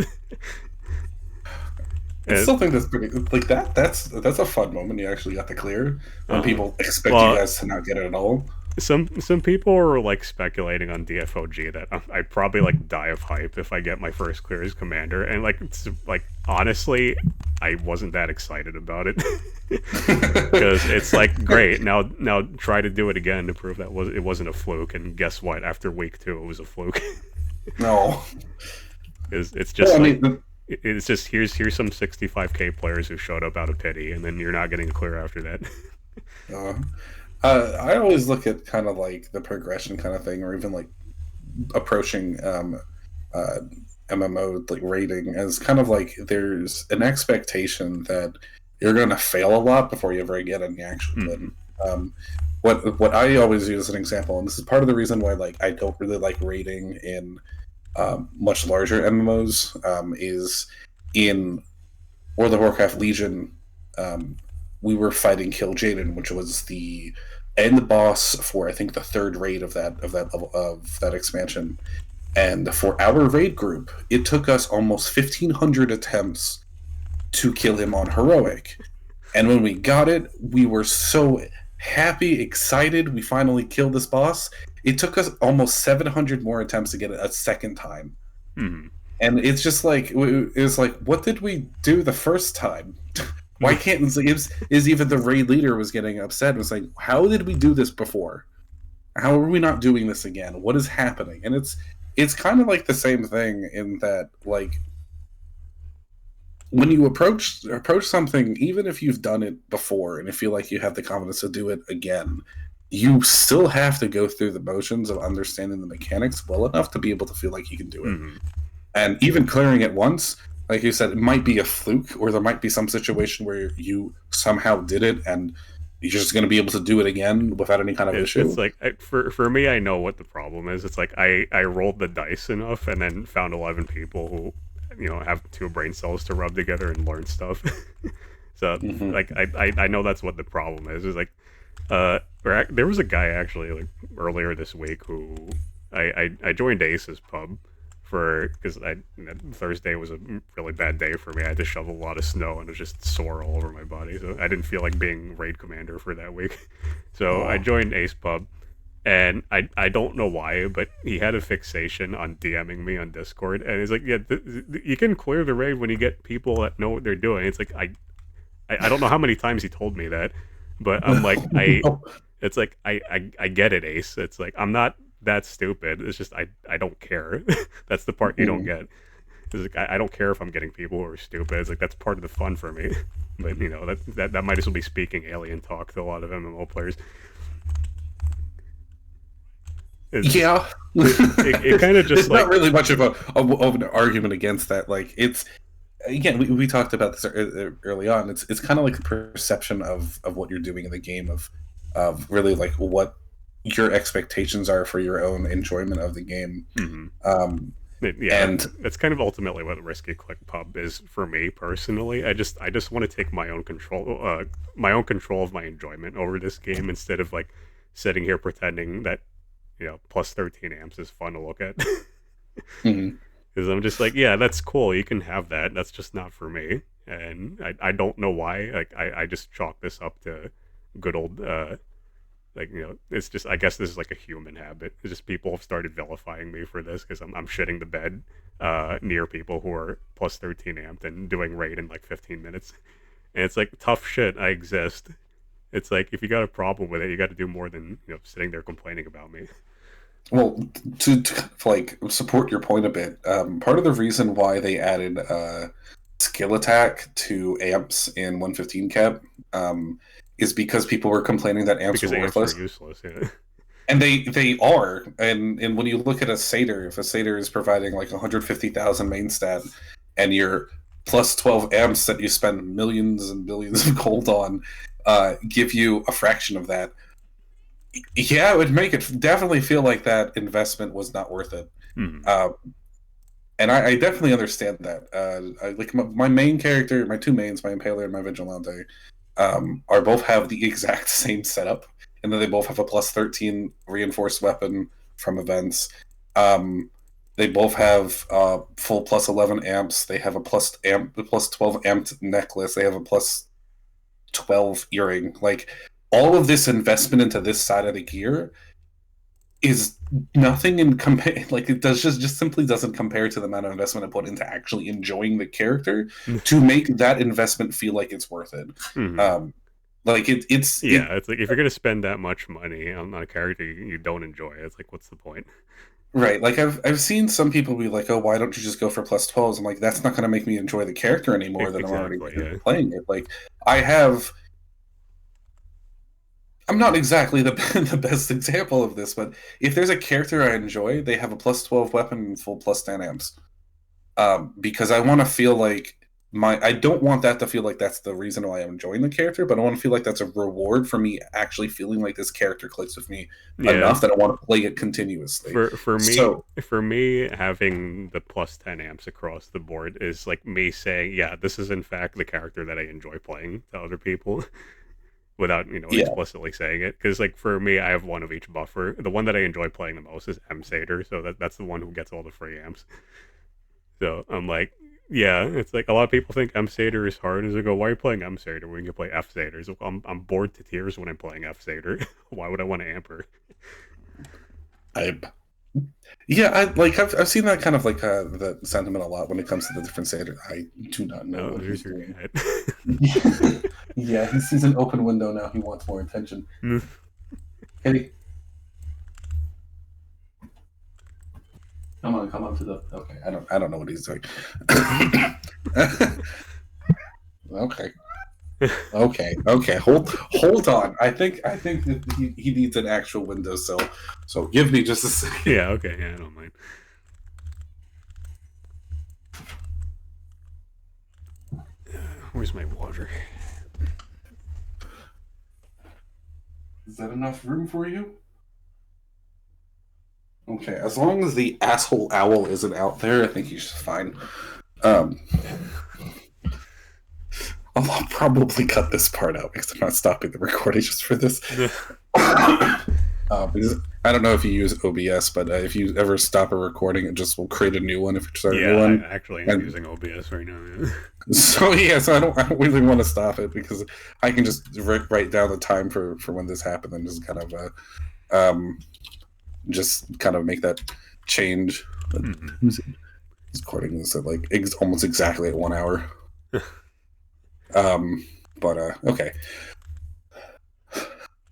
I And, still think that's pretty like that. That's a fun moment. You actually got to clear when uh, people expect you well, guys to not get it at all. some people are like speculating on DFOG that I'd probably like die of hype if I get my first clear as commander, and like honestly, I wasn't that excited about it because it's like great now try to do it again to prove that it wasn't a fluke, and guess what? After week 2, it was a fluke. No. It's Well, just I like mean, it's just here's some 65k players who showed up out of pity, and then you're not getting a clear after that. uh, I always look at kind of like the progression kind of thing, or even like approaching uh, MMO like rating as kind of like there's an expectation that you're going to fail a lot before you ever get any actual win. Um, what I always use as an example, and this is part of the reason why like I don't really like rating in much larger MMOs, is in World of Warcraft Legion. Um, we were fighting Kill Jaden, which was the end boss for I think the third raid of that expansion. And for our raid group, it took us almost 1,500 attempts to kill him on heroic. And when we got it, we were so happy, excited. We finally killed this boss. It took us almost 700 more attempts to get it a second time. Mm-hmm. And it's just like, it's like, what did we do the first time? Why can't is even the raid leader was getting upset? It was like, how did we do this before? How are we not doing this again? What is happening? And it's kind of like the same thing in that like when you approach something, even if you've done it before and you feel like you have the confidence to do it again, you still have to go through the motions of understanding the mechanics well enough to be able to feel like you can do it. Mm-hmm. And even clearing it once, like you said, it might be a fluke, or there might be some situation where you somehow did it and you're just going to be able to do it again without any kind of It's issue. like for me, I know what the problem is. It's like I rolled the dice enough and then found 11 people who have 2 brain cells to rub together and learn stuff. So Mm-hmm. like I know that's what the problem is. It's like there was a guy actually like earlier this week who I joined Ace's pub for because Thursday was a really bad day for me. I had to shovel a lot of snow and it was just sore all over my body, so I didn't feel like being raid commander for that week. So I Oh. joined Ace Pub, and I don't know why, but he had a fixation on DMing me on Discord, and he's like, yeah, you can clear the raid when you get people that know what they're doing. It's like I don't know how many times he told me that, but I'm like it's like I get it, Ace. It's like I'm not that stupid. It's just I don't care. That's the part you don't Mhm. get. It's like I don't care if I'm getting people who are stupid. It's like that's part of the fun for me. But that might as well be speaking alien talk to a lot of MMO players. It's just Yeah. it kind of just There's not like really much of an argument against that. Like it's again, we talked about this early on. It's kind of like the perception of what you're doing in the game of really like what your expectations are for your own enjoyment of the game. mm-hmm. Um, Yeah, and that's kind of ultimately what RiskyClickPub is for me personally. I just want to take my own control of my enjoyment over this game instead of like sitting here pretending that plus 13 amps is fun to look at. mhm. Because I'm just like, yeah, that's cool. You can have that. That's just not for me. And I don't know why. Like I just chalk this up to good old like it's just I guess this is like a human habit. It's just people have started vilifying me for this because I'm shitting the bed near people who are plus 13 amped and doing raid in like 15 minutes. And it's like tough shit. I exist. It's like if you got a problem with it, you got to do more than sitting there complaining about me. Well, to like support your point a bit, part of the reason why they added skill attack to amps in 115 cap is because people were complaining that amps Because were amps are worthless. useless. Yeah. And they are, and when you look at a satyr, if a satyr is providing like 150,000 main stat, and your plus 12 amps that you spend millions and billions of gold on, give you a fraction of that, yeah, it would make it definitely feel like that investment was not worth it. Hmm. Uh, and I definitely understand that. Like my main character, my two mains, my Impaler and my Vigilante, are both have the exact same setup, and then they both have a plus 13 reinforced weapon from events. Um, they both have full plus 11 amps. They have a plus 12 amped necklace. They have a plus 12 earring. Like all of this investment into this side of the gear is nothing in compare. Like it does just simply doesn't compare to the amount of investment I put into actually enjoying the character to make that investment feel like it's worth it. Mm-hmm. Like Yeah, it's like if you're gonna spend that much money on a character you don't enjoy, it's like what's the point? right. Like I've seen some people be like, oh, why don't you just go for plus 12s? I'm like, that's not going to make me enjoy the character anymore that I'm already Exactly. Yeah. playing it. Like I have. I'm not exactly the the best example of this, but if there's a character I enjoy, they have a plus 12 weapon and full plus 10 amps. Because I want to feel like I don't want that to feel like that's the reason why I'm enjoying the character, but I want to feel like that's a reward for me actually feeling like this character clicks with me Yeah. enough that I want to play it continuously. For me So for me having the plus 10 amps across the board is like me saying, yeah, this is in fact the character that I enjoy playing to other people without, yeah, explicitly saying it. Because like for me, I have one of each buffer. The one that I enjoy playing the most is M Satyr, so that's the one who gets all the free amps. So I'm like, yeah, it's like a lot of people think M Satyr is hard. As I go, why are you playing M Satyr when you can play F Satyr? So I'm bored to tears when I'm playing F Satyr. Why would I want to amp her? I yeah, I've seen that kind of like the sentiment a lot when it comes to the different satyrs. I do not know Oh, what there's he's your doing. cat. Yeah, he sees an open window now. He wants more attention. Hey, come on to the. Okay, I don't know what he's doing. Okay, okay. Hold on. I think that he needs an actual windowsill. So give me just a second. Yeah, okay, yeah, I don't mind. Where's my water? Is that enough room for you? Okay, as long as the asshole owl isn't out there, I think he's fine. Um, I'll probably cut this part out because I'm not stopping the recording just for this. Because I don't know if you use OBS, but if you ever stop a recording, it just will create a new one if you start a new I one. actually am using OBS right now. Yeah. So yeah, so I don't really want to stop it because I can just write down the time for when this happened and just kind of make that change. Mm-hmm. He's recording this at like almost exactly at 1 hour. But okay.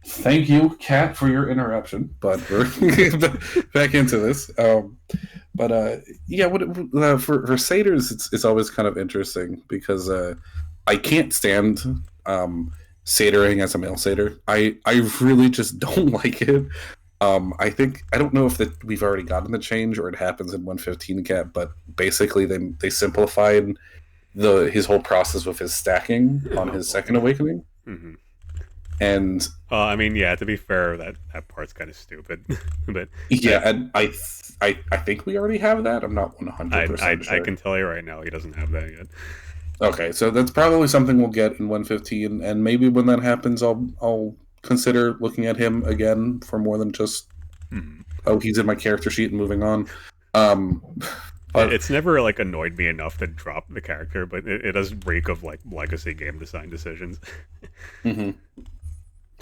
Thank you, Kat, for your interruption. But we're back into this. Yeah, for satyrs, it's always kind of interesting because I can't stand satyring as a male satyr. I really just don't like it. I don't know if that we've already gotten the change or it happens in 115 Cat, but basically they simplified his whole process with his stacking on his second Okay. awakening. Mm-hmm. And I mean, yeah. To be fair, that part's kind of stupid, but yeah, and I think we already have that. I'm not 100% I sure. can tell you right now, he doesn't have that yet. Okay, so that's probably something we'll get in 115, and maybe when that happens, I'll consider looking at him again for more than just he's in my character sheet and moving on. But it's never like annoyed me enough to drop the character, but it does reek of like legacy game design decisions. mm-hmm.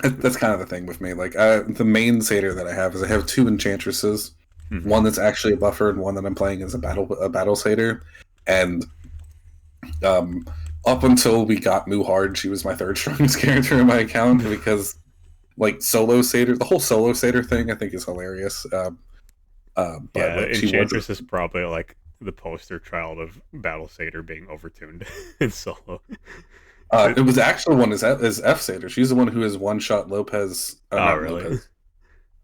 That's kind of the thing with me. Like the main satyr that I have is I have two enchantresses, one that's actually a buffer and one that I'm playing as a battle satyr, and up until we got Muhard, she was my third strongest character in my account because like solo satyr, the whole solo satyr thing I think is hilarious. But yeah, like Enchantress is probably like the poster child of Battle Satyr being overtuned in solo. It was actually one is F satyr. She's the one who has one shot Lopez. Not really?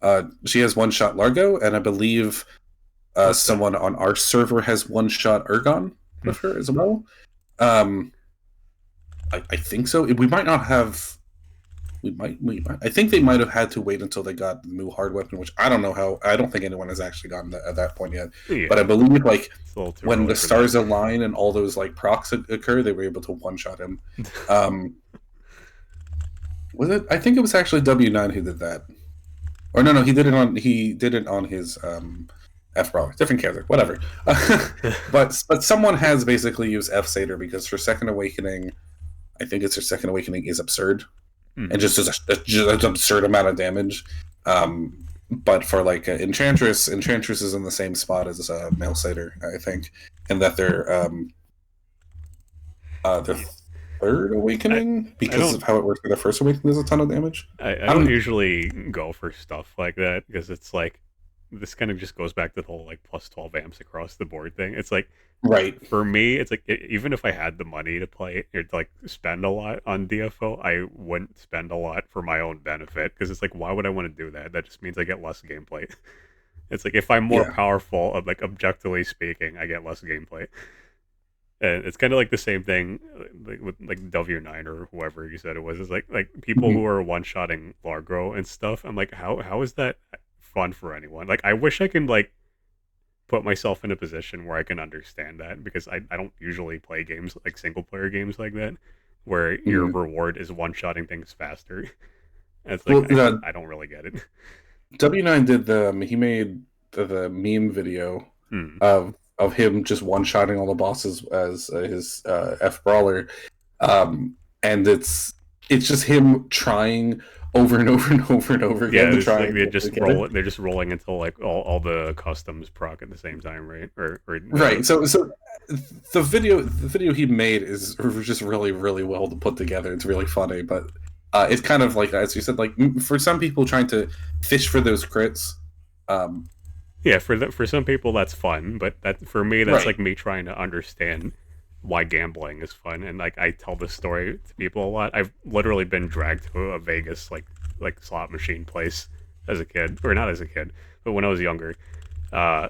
Lopez. She has one shot Largo, and I believe someone on our server has one shot Ergon with her as well. I think so. We might not have. We might. I think they might have had to wait until they got the new hard weapon, which I don't know how. I don't think anyone has actually gotten that at that point yet. Yeah, but I believe like when the for stars that. align and all those like procs occur, they were able to one shot him. Was it? I think it was actually W9 who did that. Or no, he did it on his F brawler, different character, whatever. but someone has basically used F Satyr because her second awakening, I think it's her second awakening is absurd. and Mhm. just does just an absurd amount of damage. But for like Enchantress, Enchantress is in the same spot as Mailsighter, I think, and that their Yeah. third I awakening, I because don't of how it works for their first awakening, does a ton of damage. I I don't don't usually go for stuff like that because it's like this kind of just goes back to the whole like plus 12 amps across the board thing. It's like right. for me, it's like even if I had the money to play or to like spend a lot on DFO, I wouldn't spend a lot for my own benefit because it's like why would I want to do that? That just means I get less gameplay. It's like if I'm more Yeah. powerful, like objectively speaking, I get less gameplay. And it's kind of like the same thing like, with like W9 or whoever you said it was. It's like people who Mhm. are one shotting Largo and stuff. I'm like, how is that fun for anyone? Like, I wish I can like put myself in a position where I can understand that because I don't usually play games like single player games like that where your Mhm. reward is one shotting things faster. And it's like Well, I don't really get it. W9 did he made the meme video Hmm. of him just one shotting all the bosses as his F brawler, and it's just him trying over and over and over and over Yeah, again to it's try like and get it. they're just rolling until like all the customs proc at the same time, right? Or the Right. So the video he made is just really really well put together. It's really funny, but it's kind of like, as you said, like for some people trying to fish for those crits. Um, Yeah, for some people that's fun, but that for me that's right. like me trying to understand why gambling is fun. And like I tell this story to people a lot. I've literally been dragged to a Vegas like slot machine place as a kid, or not as a kid, but when I was younger. Uh,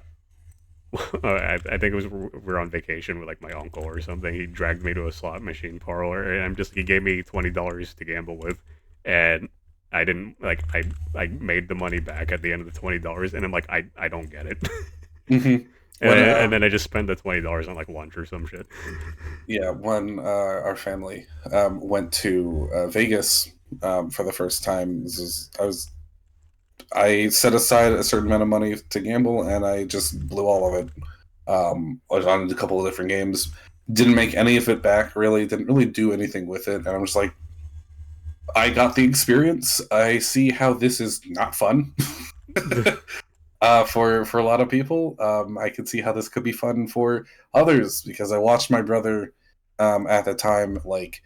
I think it was we were on vacation with like my uncle or something. He dragged me to a slot machine parlor, and he gave me $20 to gamble with, and I didn't like I made the money back at the end of the $20, and I'm like I don't get it, Hmm. When and then I just spent the $20 on like lunch or some shit. Yeah, when our family went to Vegas for the first time, I set aside a certain amount of money to gamble, and I just blew all of it. I was on a couple of different games, didn't make any of it back. Really, didn't really do anything with it, and I'm just like, I got the experience. I see how this is not fun. For a lot of people, I could see how this could be fun for others because I watched my brother at the time like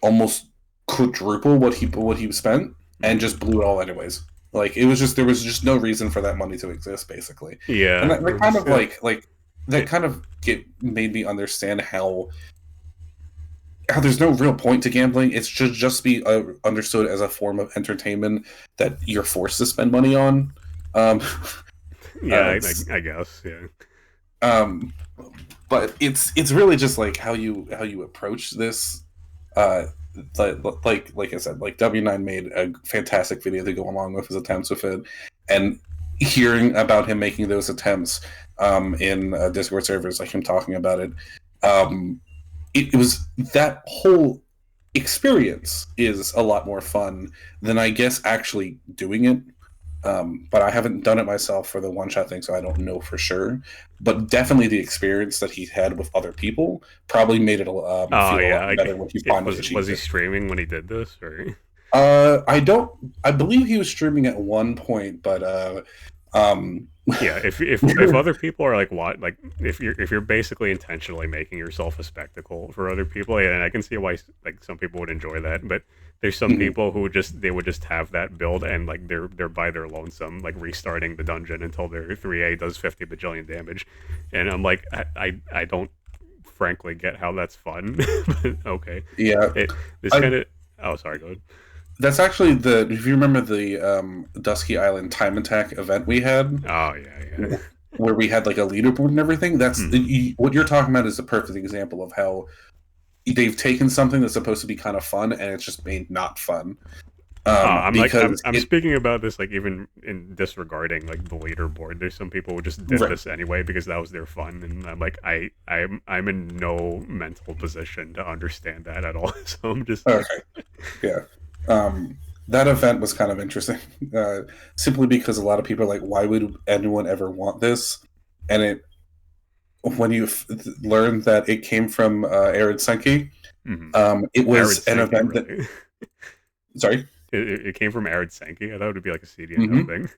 almost quadruple what he spent and Mm. just blew it all anyways. Like it was just, there was just no reason for that money to exist basically, and Yeah, that I'm kind just of that it, kind of made me understand how there's no real point to gambling. It should just be understood as a form of entertainment that you're forced to spend money on. Um, yeah, it's I guess yeah. um, but it's really just like how you approach this. Uh, like I said, like W9 made a fantastic video to go along with his attempts with it, and hearing about him making those attempts in Discord servers, like him talking about it, um, it was that whole experience is a lot more fun than I guess actually doing it. But I haven't done it myself for the one shot thing, so I don't know for sure. But definitely the experience that he had with other people probably made it Oh feel a yeah, lot better when he it finally was achieved he it. streaming when he did this or? I don't. I believe he was streaming at one point, but um, Yeah, if other people are like what like if you're basically intentionally making yourself a spectacle for other people, yeah, and I can see why like some people would enjoy that, but there's some mhm. people who just they would just have that build and like they're by their lonesome like restarting the dungeon until their 3A does 50 bajillion damage, and I'm like I don't frankly get how that's fun, but okay, Yeah, it this I kind of oh sorry go ahead. that's actually the, if you remember the Dusky Island time attack event we had, Oh yeah yeah. where we had like a leaderboard and everything. That's Hmm. what you're talking about is the perfect example of how they've taken something that's supposed to be kind of fun and it's just made not fun. Because I'm it speaking about this like even in disregarding like the leaderboard. There's some people who just did right. this anyway because that was their fun, and I'm like I'm in no mental position to understand that at all. So I'm just like Okay. Yeah. Um, that event was kind of interesting, uh, simply because a lot of people are like, "Why would anyone ever want this?" And it, when you learn that it came from Arad Supporters, mm, it Arad was an Sinky event that really. Sorry. It came from Arad Sankey. I thought it would be like a CDNF Mm-hmm. thing.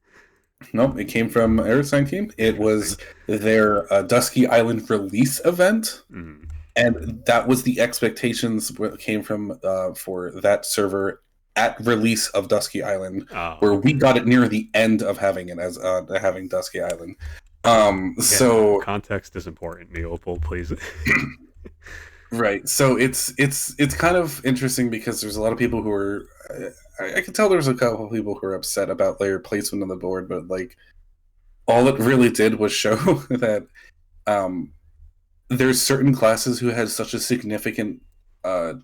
Nope, it came from Aerosine Team. It Interesting. was their Dusky Island release event, Mm. and that was the expectations came from for that server at release of Dusky Island, Oh, where we okay. got it near the end of having it as having Dusky Island. Yeah, So context is important, Neopol, please. right, so it's kind of interesting because there's a lot of people who are. I can tell there's a couple of people who are upset about layer placement on the board, but like all it really did was show that um, there's certain classes who had such a significant uh,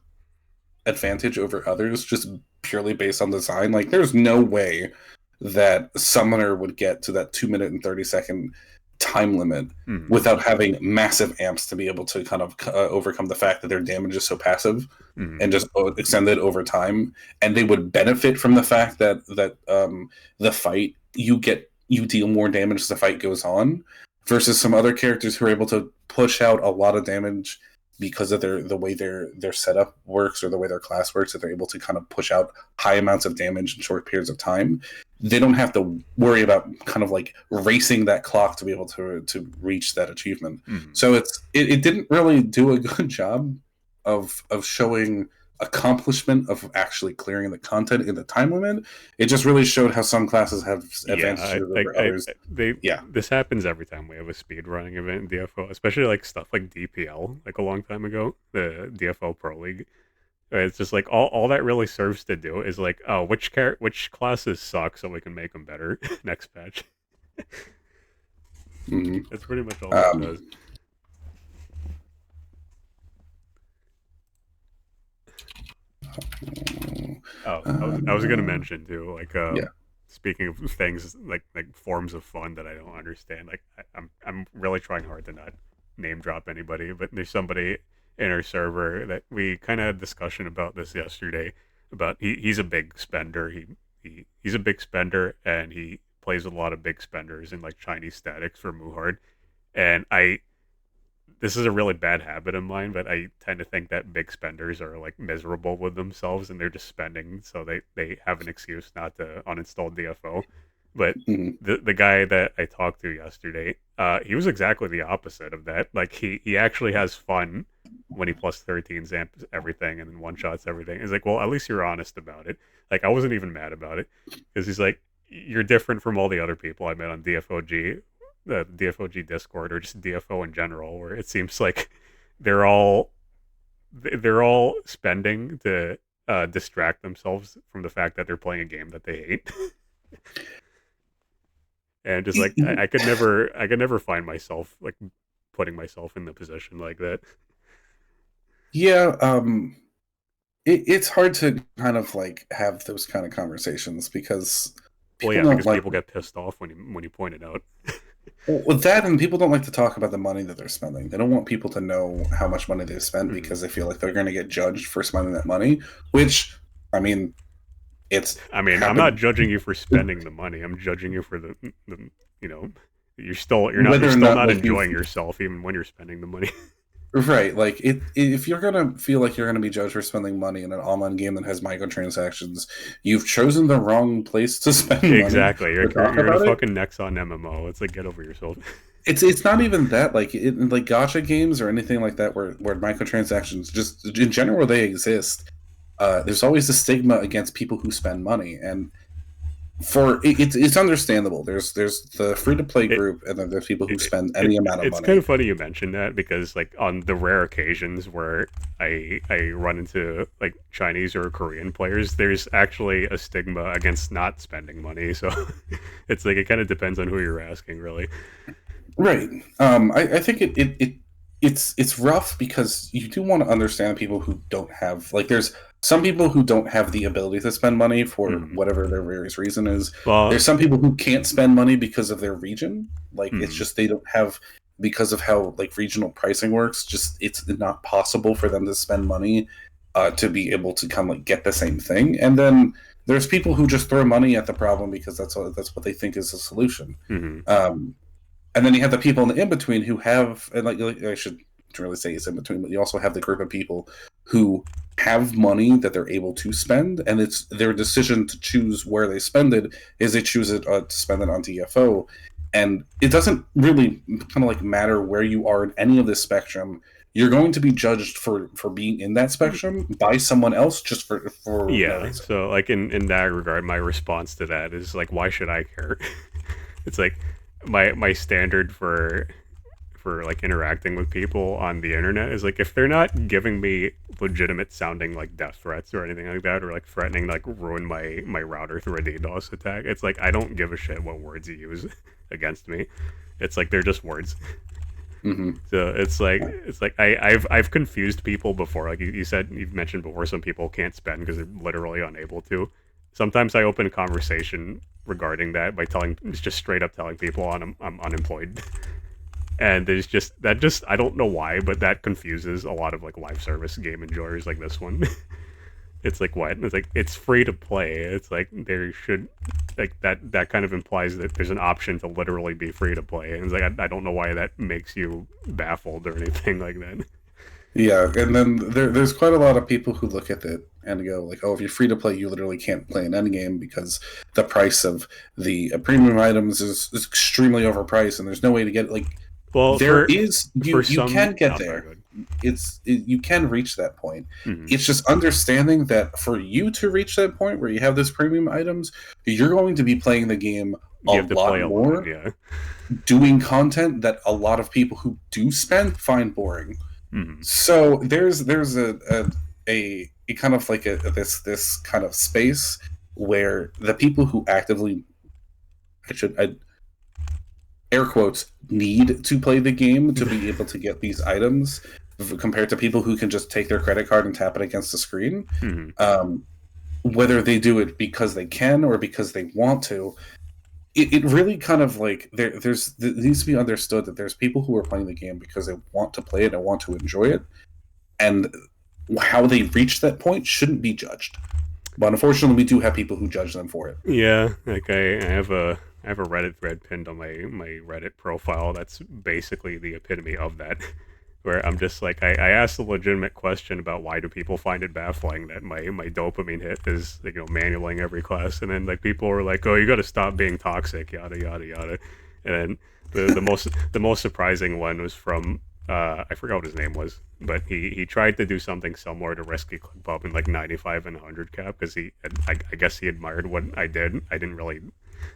advantage over others just purely based on design. Like, there's no way that Summoner would get to that 2 minute and 30-second time limit Mm. without having massive amps to be able to kind of overcome the fact that their damage is so passive Mm. and just extend it over time. And they would benefit from the fact that the fight you deal more damage as the fight goes on, versus some other characters who are able to push out a lot of damage because of the way their setup works or the way their class works, that they're able to kind of push out high amounts of damage in short periods of time. They don't have to worry about kind of like racing that clock to be able to reach that achievement. Mm. So it didn't really do a good job of showing accomplishment of actually clearing the content in the time limit. It just really showed how some classes have Yeah, advantages over others. they Yeah. this happens every time we have a speed running event in DFO, especially like stuff like DPL, like a long time ago, the DFO Pro League. It's just like all that really serves to do is like, oh, which classes suck, so we can make them better next patch. Hmm. That's pretty much all that does. Um, Oh, I was gonna mention too, like yeah. speaking of things like forms of fun that I don't understand. Like I'm really trying hard to not name drop anybody, but there's somebody in our server that we kind of had a discussion about this yesterday. About he's a big spender. He's a big spender, and he plays with a lot of big spenders in like Chinese statics for Muhard. And I this is a really bad habit of mine, but I tend to think that big spenders are like miserable with themselves and they're just spending, so they have an excuse not to uninstall DFO. But Mhm. the guy that I talked to yesterday, he was exactly the opposite of that. Like he actually has fun when he plus 13 amps everything and then one shots everything. He's like, well, at least you're honest about it. Like I wasn't even mad about it because he's like, you're different from all the other people I met on DFOG, the DFOG Discord, or just DFO in general, where it seems like they're all they're all spending to distract themselves from the fact that they're playing a game that they hate. And just like I could never find myself like putting myself in the position like that. Yeah, it's hard to kind of like have those kind of conversations because Well, people yeah, don't because like people get pissed off when you point it out. with that, and people don't like to talk about the money that they're spending. They don't want people to know how much money they've spent Mhm. because they feel like they're going to get judged for spending that money. Which, I mean, it's I mean, I'm not happened judging you for spending the money. I'm judging you for the you know, you're whether or still not not like you've enjoying yourself even when you're spending the money. right. Like if you're gonna feel like you're gonna be judged for spending money in an online game that has microtransactions, you've chosen the wrong place to spend money Exactly. You're to you're, talk you're in a about it. fucking Nexon MMO. It's like get over yourself. It's not even that like like gotcha games or anything like that where microtransactions just in general they exist. There's always a stigma against people who spend money, and it's understandable. There's the free to play It, group, and then there's people who it, spend it any amount of it's kind money. of funny you mentioned that because like on the rare occasions where I run into like Chinese or Korean players, there's actually a stigma against not spending money. So it's like it kind of depends on who you're asking, really. Right. I think it's rough because you do want to understand people who don't have like there's some people who don't have the ability to spend money for Hmm. whatever their various reason is. Well, There's some people who can't spend money because of their region. Like it's hmm. just they don't have because of how like regional pricing works, just it's not possible for them to spend money to be able to kind of like get the same thing. And then there's people who just throw money at the problem because that's what they think is a solution. Hmm. Um, and then you have the people in the in between who have, and like I should really say it's in between, but you also have the group of people who have money that they're able to spend, and it's their decision to choose where they spend it is they choose it to spend it on DFO. And it doesn't really kind of like matter where you are in any of this spectrum. You're going to be judged for being in that spectrum by someone else just for no Yeah. reason. So like in that regard, my response to that is like, why should I care? It's like my standard for like interacting with people on the internet is like if they're not giving me legitimate sounding like death threats or anything like that, or like threatening to like ruin my router through a DDoS attack, it's like I don't give a shit what words you use against me. It's like they're just words. Mm-hmm. So it's like I've confused people before. Like you said, you've mentioned before, some people can't spend because they're literally unable to. Sometimes I open a conversation regarding that by telling, just straight up telling people I'm unemployed. And there's just that, just I don't know why, but that confuses a lot of like live service game enjoyers like this one. It's like, what? It's like it's free to play. It's like there should, like that kind of implies that there's an option to literally be free to play. And it's like I don't know why that makes you baffled or anything like that. Yeah, and then there's quite a lot of people who look at it and go like, "Oh, if you're free to play, you literally can't play an endgame because the price of the premium items is extremely overpriced, and there's no way to get it." Like, Well, there is for you some, can get oh, sorry, there. good. You can reach that point. Mm-hmm. It's just understanding that for you to reach that point where you have those premium items, you're going to be playing the game a You have to play lot a lot, more, yeah. doing content that a lot of people who do spend find boring. Mm-hmm. So there's a kind of like this kind of space where the people who actively, I air quotes, need to play the game to be able to get these items compared to people who can just take their credit card and tap it against the screen. Mm-hmm. Whether they do it because they can or because they want to, it really kind of like it needs to be understood that there's people who are playing the game because they want to play it and want to enjoy it, and how they reach that point shouldn't be judged. But unfortunately, we do have people who judge them for it. Yeah, like I have a Reddit thread pinned on my Reddit profile that's basically the epitome of that. Where I'm just like, I asked a legitimate question about why do people find it baffling that my dopamine hit is, you know, manualing every class, and then like people were like, oh, you got to stop being toxic, yada yada yada, and then the most surprising one was from I forgot what his name was, but he tried to do something similar to RiskyClickPub in like 95 and 100 cap because I guess he admired what I did. I didn't really,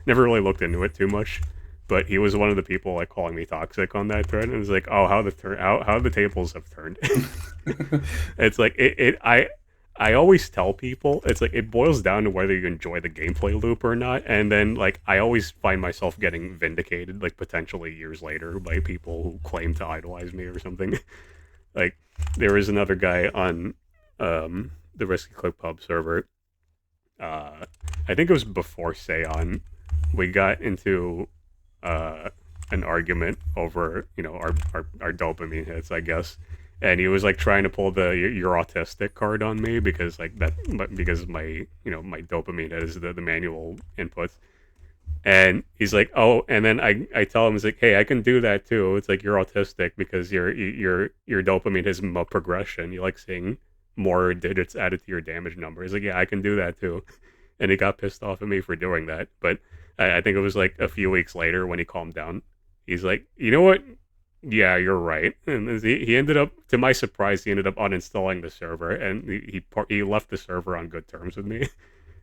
never really looked into it too much, but he was one of the people like calling me toxic on that thread, and it was like, oh, how the tables have turned. It's like I always tell people it's like it boils down to whether you enjoy the gameplay loop or not, and then like I always find myself getting vindicated like potentially years later by people who claim to idolize me or something. Like there was another guy on the Risky Click Pub server. I think it was before Seon. We got into uh, an argument over, you know, our dopamine hits, I guess. And he was like trying to pull the "you're autistic" card on me because like that, because my, you know, my dopamine hit is the manual inputs. And he's like, oh, and then I tell him, he's like, hey, I can do that too. It's like you're autistic because your dopamine has a progression. You like seeing more digits added to your damage number. He's like, yeah, I can do that too. And he got pissed off at me for doing that. But I think it was like a few weeks later when he calmed down. He's like, you know what? Yeah, you're right. And he ended up, to my surprise, he ended up uninstalling the server, and he left the server on good terms with me.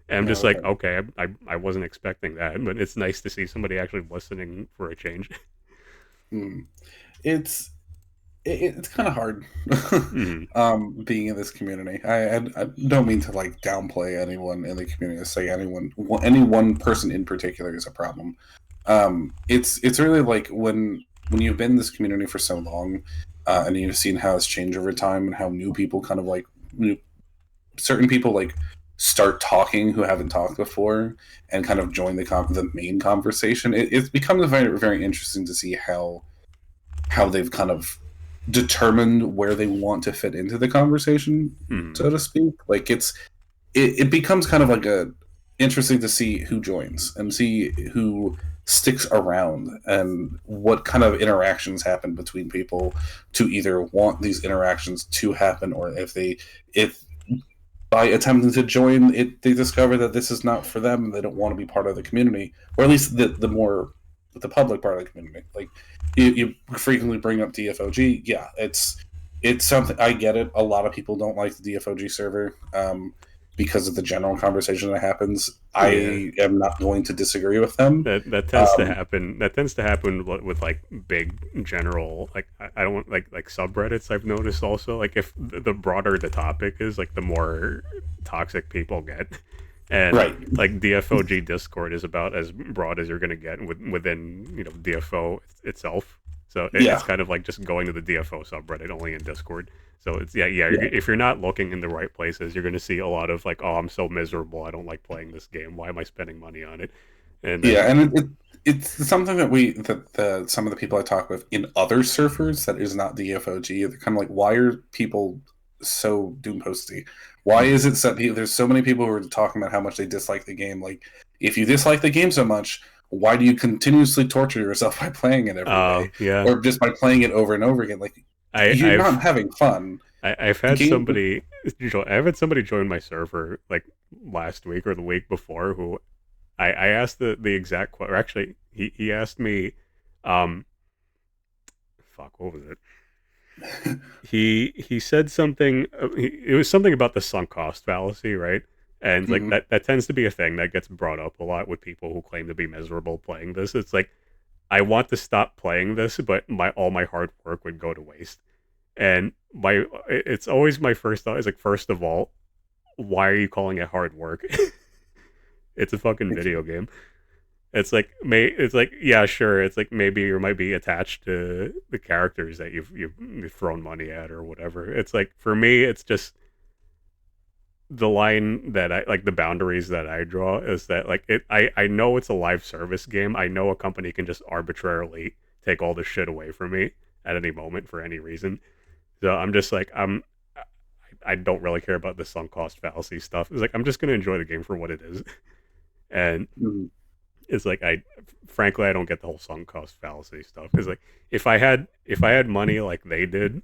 And I'm Oh, just like, okay. okay, I wasn't expecting that, but it's nice to see somebody actually listening for a change. Hmm. It's it's kind of hard Mm-hmm. being in this community. I don't mean to like downplay anyone in the community, say any one person in particular is a problem. It's really like when you've been in this community for so long, and you've seen how it's changed over time and how new people kind of like certain people like start talking who haven't talked before and kind of join the main conversation. It becomes very very interesting to see how they've kind of determined where they want to fit into the conversation, Mm-hmm. so to speak. Like it becomes kind of like a interesting to see who joins and see who sticks around and what kind of interactions happen between people to either want these interactions to happen or if by attempting to join it, they discover that this is not for them and they don't want to be part of the community, or at least the public part of the community. Like you frequently bring up DFOG. Yeah, it's something. I get it. A lot of people don't like the DFOG server because of the general conversation that happens. Yeah. I am not going to disagree with them. That tends to Um, happen. That tends to happen with like big general like I don't want like subreddits. I've noticed also like if the broader the topic is, like the more toxic people get, and right. like DFOG Discord is about as broad as you're gonna get within DFO itself. So it's Yeah. kind of like just going to the DFO subreddit only in Discord. So it's yeah. Yeah. If you're not looking in the right places, you're gonna see a lot of like, oh, I'm so miserable. I don't like playing this game. Why am I spending money on it? And Yeah, then and it's something that some of the people I talk with in other surfers that is not DFOG, they're kind of like, why are people so doom posty? Why mm, is it that there's so many people who are talking about how much they dislike the game? Like, if you dislike the game so much, why do you continuously torture yourself by playing it every day, yeah, or just by playing it over and over again? Like, I you're I've not having fun. I've The had game, somebody I've had somebody join my server like last week or the week before who I asked the exact question. Or actually, he asked me, um, fuck, what was it? He said something. It was something about the sunk cost fallacy, right? And like Mhm. that tends to be a thing that gets brought up a lot with people who claim to be miserable playing this. It's like I want to stop playing this, but my all my hard work would go to waste. And it's always my first thought is like, first of all, why are you calling it hard work? It's a fucking video game. It's like yeah, sure. It's like maybe you might be attached to the characters that you've thrown money at or whatever. It's like for me, it's just the line that I like, the boundaries that I draw is that like I know it's a live service game. I know a company can just arbitrarily take all this shit away from me at any moment for any reason. So I'm just like I don't really care about the sunk cost fallacy stuff. It's like I'm just gonna enjoy the game for what it is. And Mhm. it's like frankly I don't get the whole sunk cost fallacy stuff. It's like if I had money like they did,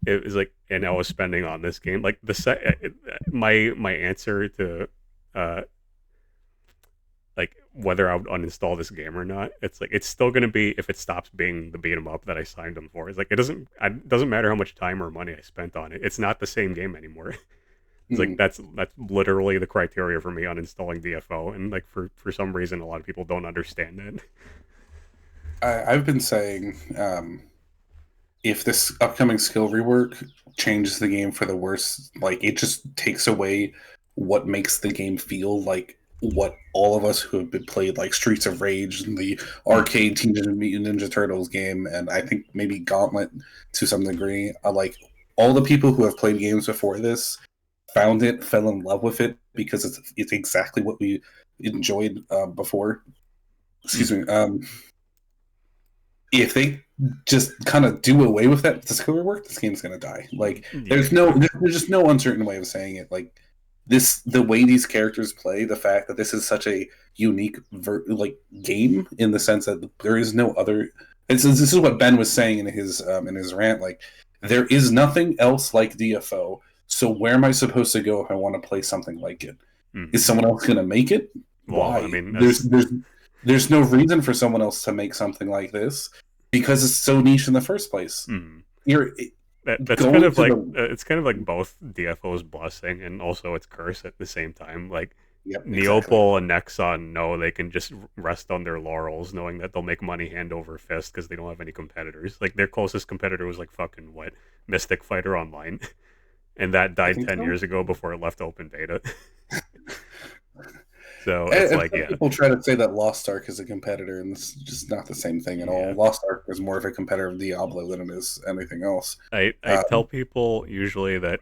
it was like, and I was spending on this game, like my answer to uh like whether I would uninstall this game or not, it's like it's still gonna be if it stops being the beat 'em up that I signed them for. It's like it doesn't matter how much time or money I spent on it. It's not the same game anymore. It's like Mhm. that's literally the criteria for me uninstalling DFO, and like for some reason a lot of people don't understand that. I've been saying, if this upcoming skill rework changes the game for the worse, like it just takes away what makes the game feel like what all of us who have been played like Streets of Rage and the Mm. arcade Teenage Mutant Ninja Turtles game, and I think maybe Gauntlet to some degree. Like all the people who have played games before this found it, fell in love with it because it's exactly what we enjoyed before. Excuse Mm. me. If they just kind of do away with that skill work, this game's gonna die. Like Yeah. there's just no uncertain way of saying it. Like the way these characters play, the fact that this is such a unique like game in the sense that there is no other. This is what Ben was saying in his rant. Like there is nothing else like DFO. So where am I supposed to go if I want to play something like it? Is Mm. someone else gonna make it? Well, I Why? mean that's There's no reason for someone else to make something like this because it's so niche in the first place. mm. You're That's kind going of to like the it's kind of like both DFO's blessing and also its curse at the same time. Like yep, exactly. Neopol and Nexon know they can just rest on their laurels, knowing that they'll make money hand over fist because they don't have any competitors. Like their closest competitor was like fucking what, Mystic Fighter Online, and that I died think 10 so. years ago before it left open beta. So it's And like some yeah, people try to say that Lost Ark is a competitor, and it's just not the same thing at all. yeah. Lost Ark is more of a competitor of Diablo than it is anything else. I Uh, tell people usually that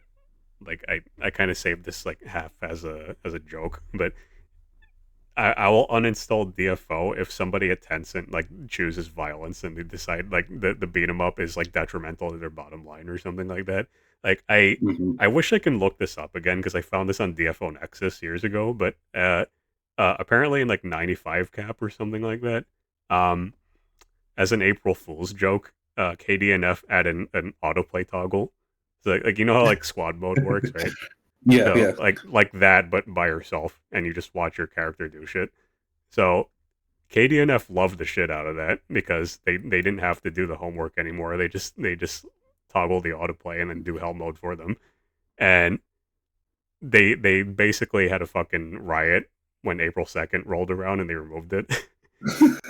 like I kind of save this like half as a joke, but I will uninstall DFO if somebody at Tencent like chooses violence and they decide like the beat 'em up is like detrimental to their bottom line or something like that. Like mhm. I wish I can look this up again because I found this on DFO Nexus years ago, but apparently in like 95 cap or something like that, um, as an April Fool's joke, KDNF added an autoplay toggle. So like you know how like squad mode works, right? Yeah, So yeah. like that, but by yourself, and you just watch your character do shit. So KDNF loved the shit out of that because they didn't have to do the homework anymore. They just toggle the autoplay and then do hell mode for them. And they basically had a fucking riot when April 2nd rolled around and they removed it.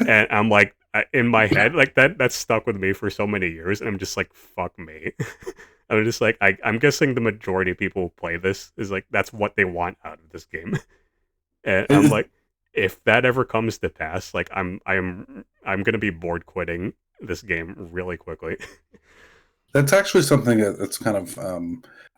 And I'm like, in my head, like that stuck with me for so many years, and I'm just like, fuck me. I'm just like, I'm guessing the majority of people who play this is like that's what they want out of this game. And I'm It- like, if that ever comes to pass, like I'm gonna be bored quitting this game really quickly. That's actually something that's kind of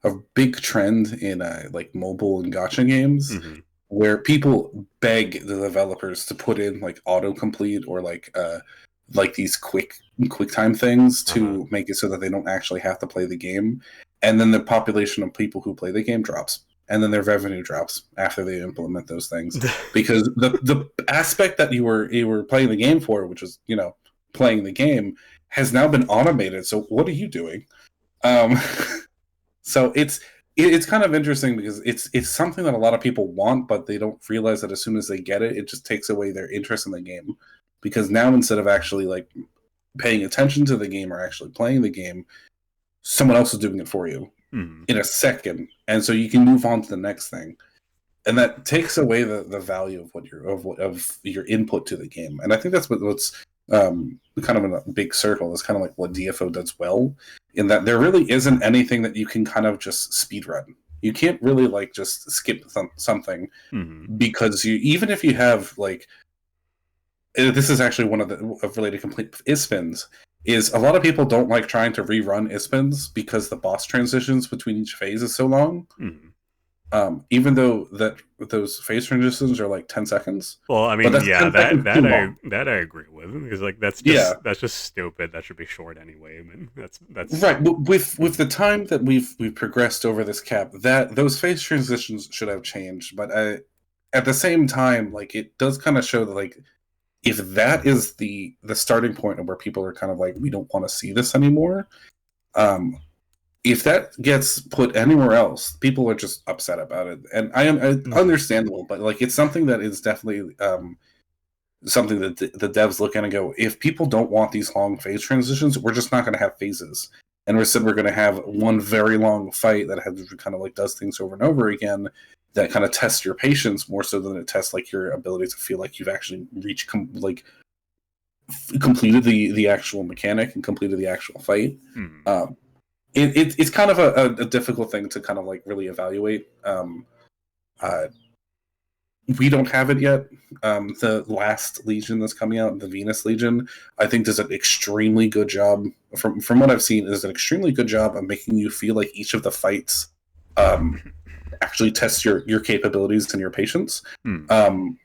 a big trend in like mobile and gotcha games, Hmm. where people beg the developers to put in like autocomplete or like these quick time things Uh-huh. to make it so that they don't actually have to play the game, and then the population of people who play the game drops, and then their revenue drops after they implement those things, because the aspect that you were playing the game for, which is playing the game, has now been automated. So what are you doing? Um, so it's kind of interesting because it's something that a lot of people want, but they don't realize that as soon as they get it, it just takes away their interest in the game. Because now instead of actually like paying attention to the game or actually playing the game, someone else is doing it for you Hmm. in a second, and so you can move on to the next thing, and that takes away the value of of your input to the game. And I think that's what's kind of in a big circle is kind of like what DFO does well, in that there really isn't anything that you can kind of just speed run. You can't really like just skip something, Hmm. because you, even if you have like, this is actually one of the of related complete Ispins, is a lot of people don't like trying to rerun Ispins because the boss transitions between each phase is so long. Hmm. Even though that those phase transitions are like 10 seconds, Well, I but mean, that's yeah, 10 seconds too long. that I agree with because like Yeah, that's just stupid. That should be short anyway. I mean, that's right. With the time that we've progressed over this cap, that those phase transitions should have changed. But at the same time, like it does kind of show that like if that is the starting point of where people are kind of like we don't want to see this anymore. Um, if that gets put anywhere else, people are just upset about it, and I am understandable. But like it's something that is definitely something that the devs look at and go, if people don't want these long phase transitions, we're just not going to have phases. And we said we're going to have one very long fight that has kind of like does things over and over again, that kind of tests your patience more so than it tests like your ability to feel like you've actually reached completed the actual mechanic and completed the actual fight. Mhm. Um, it's kind of a difficult thing to kind of like really evaluate. Uh, we don't have it yet. The last Legion that's coming out, the Venus Legion, I think does an extremely good job. From what I've seen, is an extremely good job of making you feel like each of the fights um, actually tests your capabilities and your patience. Mhm. Um,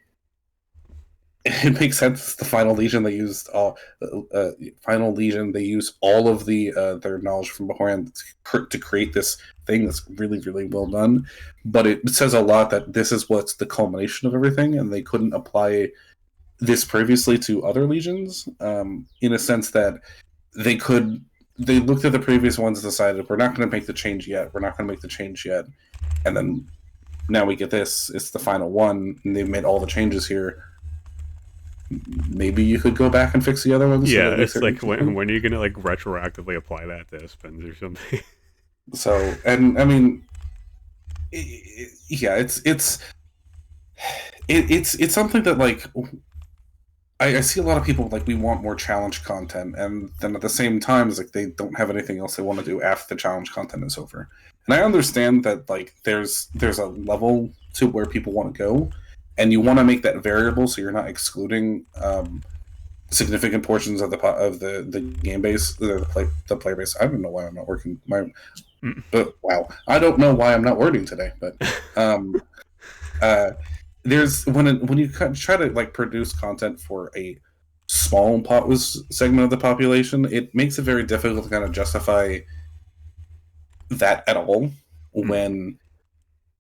it makes sense. The Final Legion they used Final Legion they use all of their knowledge from beforehand to create this thing that's really really well done. But it says a lot that this is what's the culmination of everything, and they couldn't apply this previously to other legions. In a sense that they looked at the previous ones and decided we're not going to make the change yet. We're not going to make the change yet, and then now we get this. It's the final one, and they've made all the changes here. Maybe you could go back and fix the other ones so Yeah, that makes it's it like reasonable. when are you gonna like retroactively apply that to Ispins or something? So, and I mean, yeah, it's something that like I see a lot of people like we want more challenge content, and then at the same time, it's like they don't have anything else they want to do after the challenge content is over. And I understand that like there's a level to where people want to go, and you want to make that variable so you're not excluding significant portions of the game base, the player base. I don't know why I'm not working my. Mm. Wow, I don't know why I'm not wording today, but um, uh, there's when you try to like produce content for a small segment of the population, it makes it very difficult to kind of justify that at all Mhm. when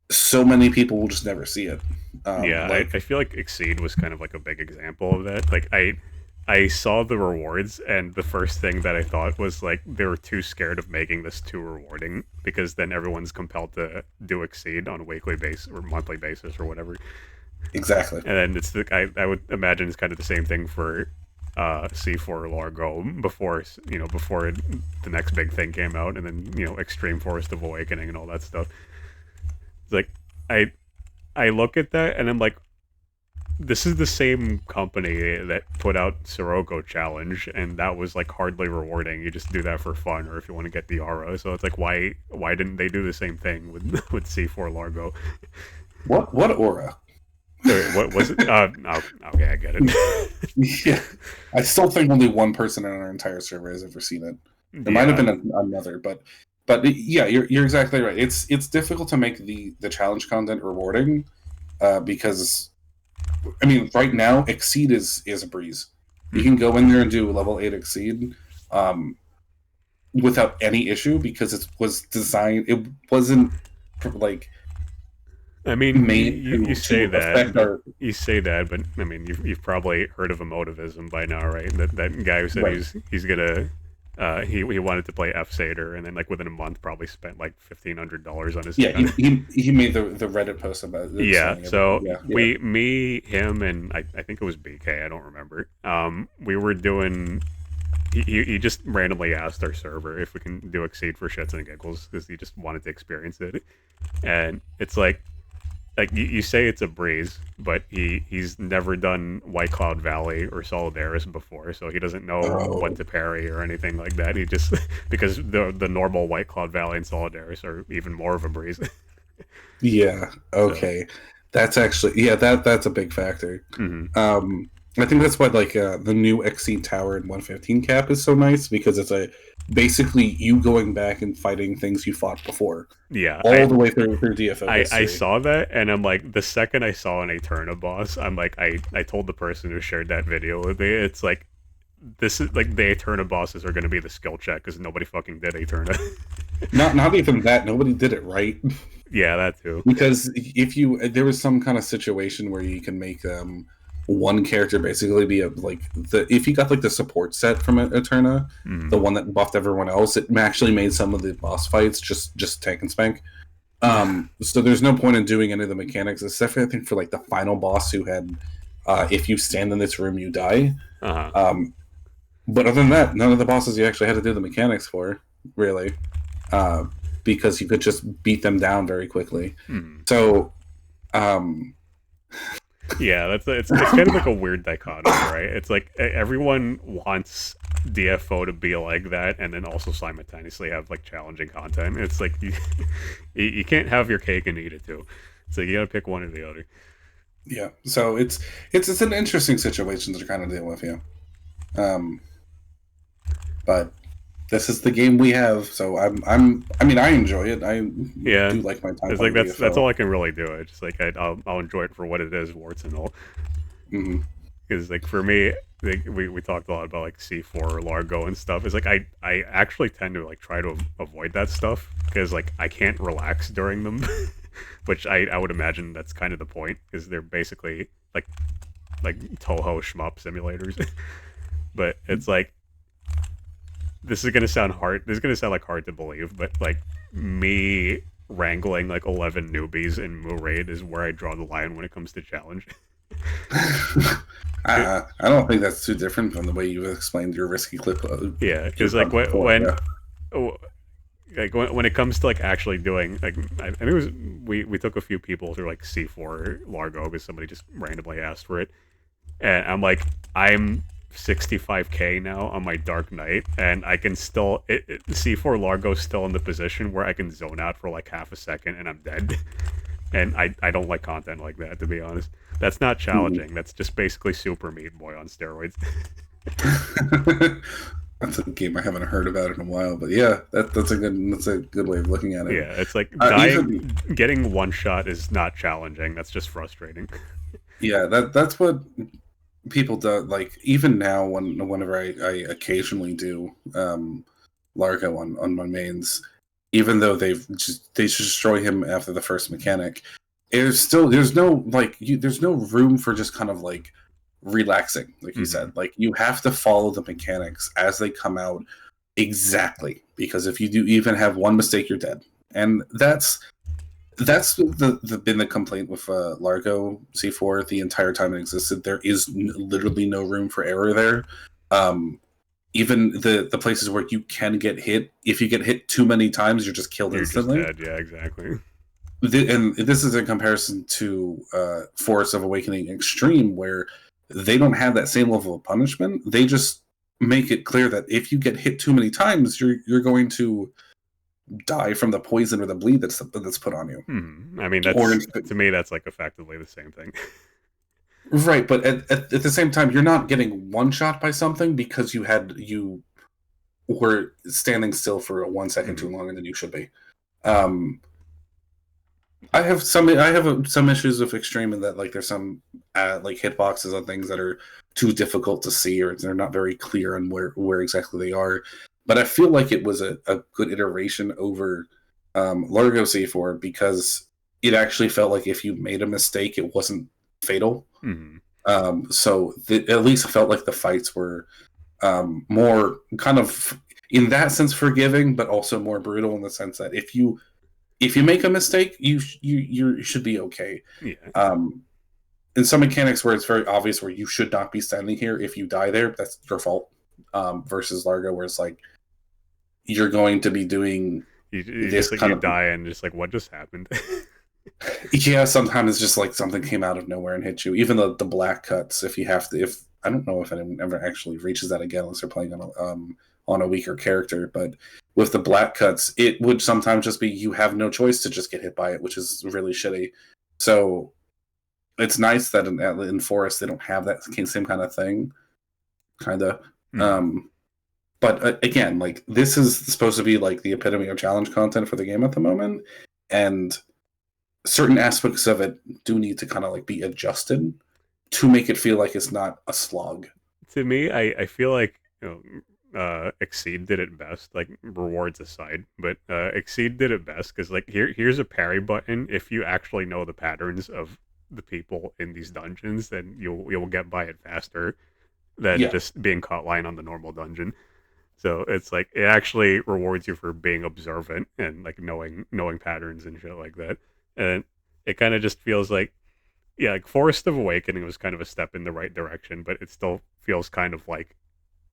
so many people will just never see it. Yeah, Like I feel like Exceed was kind of like a big example of that. Like I saw the rewards, and the first thing that I thought was like they were too scared of making this too rewarding because then everyone's compelled to do exceed on a weekly basis or monthly basis or whatever. Exactly. And then it's I would imagine it's kind of the same thing for C4 Largo before the next big thing came out, and then Extreme Forest of Awakening and all that stuff. It's like I look at that and I'm like, this is the same company that put out Sirocco Challenge, and that was like hardly rewarding. You just do that for fun, or if you want to get the aura. So it's like, why didn't they do the same thing with with C4 Largo? What aura? Wait, what was it? Oh, okay, I get it. Yeah, I still think only one person in our entire server has ever seen it. There might have Yeah, been another, but yeah, you're exactly right. It's difficult to make the challenge content rewarding, because I mean, right now Exceed is a breeze. You can go in there and do level 8 Exceed, without any issue because it was designed. It wasn't like I mean, made you say to that, affect but our I mean, you've probably heard of emotivism by now, right? That guy who said right. he's gonna he wanted to play F Satyr, and then like within a month probably spent like $1,500 on his Yeah, gun. he made the Reddit post about it Yeah, explaining everything. so Yeah, yeah. him, and I think it was BK. I don't remember. We were doing. He just randomly asked our server if we can do Exceed for shits and giggles because he just wanted to experience it, and it's like you say it's a breeze, but he's never done White Cloud Valley or Solidaris before, so he doesn't know what Oh, to parry or anything like that. He just because the normal White Cloud Valley and Solidaris are even more of a breeze. yeah. So, Okay, that's actually that's a big factor. mhm. Um, I think that's why like the new Exceed Tower and 115 cap is so nice because it's a basically you going back and fighting things you fought before Yeah, all the way through DFO I history. saw that, and I'm like, the second I saw an Eterna boss, I'm like, I told the person who shared that video with me, it's like, this is like the Eterna bosses are going to be the skill check because nobody fucking did Eterna. Not even that. Nobody did it right. Yeah, that too. Because if you there was some kind of situation where you can make one character basically be a like the if you got like the support set from Eterna, Mm. the one that buffed everyone else, it actually made some of the boss fights just tank and spank. So there's no point in doing any of the mechanics, except I think for like the final boss who had if you stand in this room you die. Uh-huh. But other than that, none of the bosses you actually had to do the mechanics for, really. Uh, because you could just beat them down very quickly. Mm. So um Yeah, it's kind of like a weird dichotomy, right? It's like everyone wants DFO to be like that, and then also simultaneously have like challenging content. It's like you can't have your cake and eat it too. So you gotta pick one or the other. yeah, so it's an interesting situation to kind of deal with, yeah. But this is the game we have, so I mean I enjoy it. I Yeah, do like my time it's like playing that's DFO. all I can really do. It's just like I'll enjoy it for what it is, warts and all. Hmm. Because like for me, like, we talked a lot about like C4 or Largo and stuff. It's like I actually tend to like try to avoid that stuff because like I can't relax during them, which I would imagine that's kind of the point because they're basically like Toho shmup simulators. But it's like this is gonna sound hard. This is gonna sound like hard to believe, but like me wrangling like 11 newbies in Moo Raid is where I draw the line when it comes to challenge. I don't think that's too different from the way you explained your risky clip Yeah, because like clip before. Yeah. oh, like when it comes to like actually doing like I think it was we took a few people through like C4 Largo because somebody just randomly asked for it, and I'm 65k now on my Dark Knight, and I can still C4 Largo's still in the position where I can zone out for like half a second and I'm dead, and I don't like content like that, to be honest. That's not challenging. That's just basically Super Meat Boy on steroids. That's a game I haven't heard about in a while, but yeah, that's a good way of looking at it. Yeah, it's like Even getting one shot is not challenging. That's just frustrating. yeah, that's what people do. Like even now, whenever I occasionally do Largo on my mains, even though they just destroy him after the first mechanic, there's no like there's no room for just kind of like relaxing, like you Hmm. said. Like you have to follow the mechanics as they come out exactly, because if you do even have one mistake, you're dead. And that's been the complaint with Largo C4 the entire time it existed. There is literally no room for error there. Um, Even the places where you can get hit, if you get hit too many times, you're just killed You're just instantly. dead. Yeah, exactly. And this is in comparison to Forest of Awakening Extreme, where they don't have that same level of punishment. They just make it clear that if you get hit too many times, you're going to die from the poison or the bleed that's put on you. I mean, Or that's to me, that's like effectively the same thing. right, but at the same time, you're not getting one shot by something because you were standing still for 1 second Hmm. too longer than you should be. Um, I have some issues with Extreme in that like there's some like hitboxes on things that are too difficult to see, or they're not very clear on where exactly they are. But I feel like it was a good iteration over Largo C4 because it actually felt like if you made a mistake, it wasn't fatal. Hmm. At least felt like the fights were more kind of in that sense forgiving, but also more brutal in the sense that if you make a mistake, you should be okay. Yeah. Um, in some mechanics where it's very obvious where you should not be standing here, if you die there, that's your fault. Versus Largo, where it's like you're going to be doing You this just like you kind of die and just like what just happened. yeah. Sometimes it's just like something came out of nowhere and hit you. Even the black cuts, if you have to, if I don't know if anyone ever actually reaches that again unless they're playing on a weaker character, but with the black cuts, it would sometimes just be you have no choice to just get hit by it, which is really shitty. So it's nice that in Forest they don't have that same kind of thing, kind of. Hmm. Um, but again, like this is supposed to be like the epitome of challenge content for the game at the moment, and certain aspects of it do need to kind of like be adjusted to make it feel like it's not a slog. To me, I feel like Exceed did it best, like rewards aside, but Exceed did it best because like here's a parry button. If you actually know the patterns of the people in these dungeons, then you'll get by it faster than Yeah. just being caught line on the normal dungeon. So it's like it actually rewards you for being observant and like knowing patterns and shit like that. And it kind of just feels like yeah, like Forest of Awakening was kind of a step in the right direction, but it still feels kind of like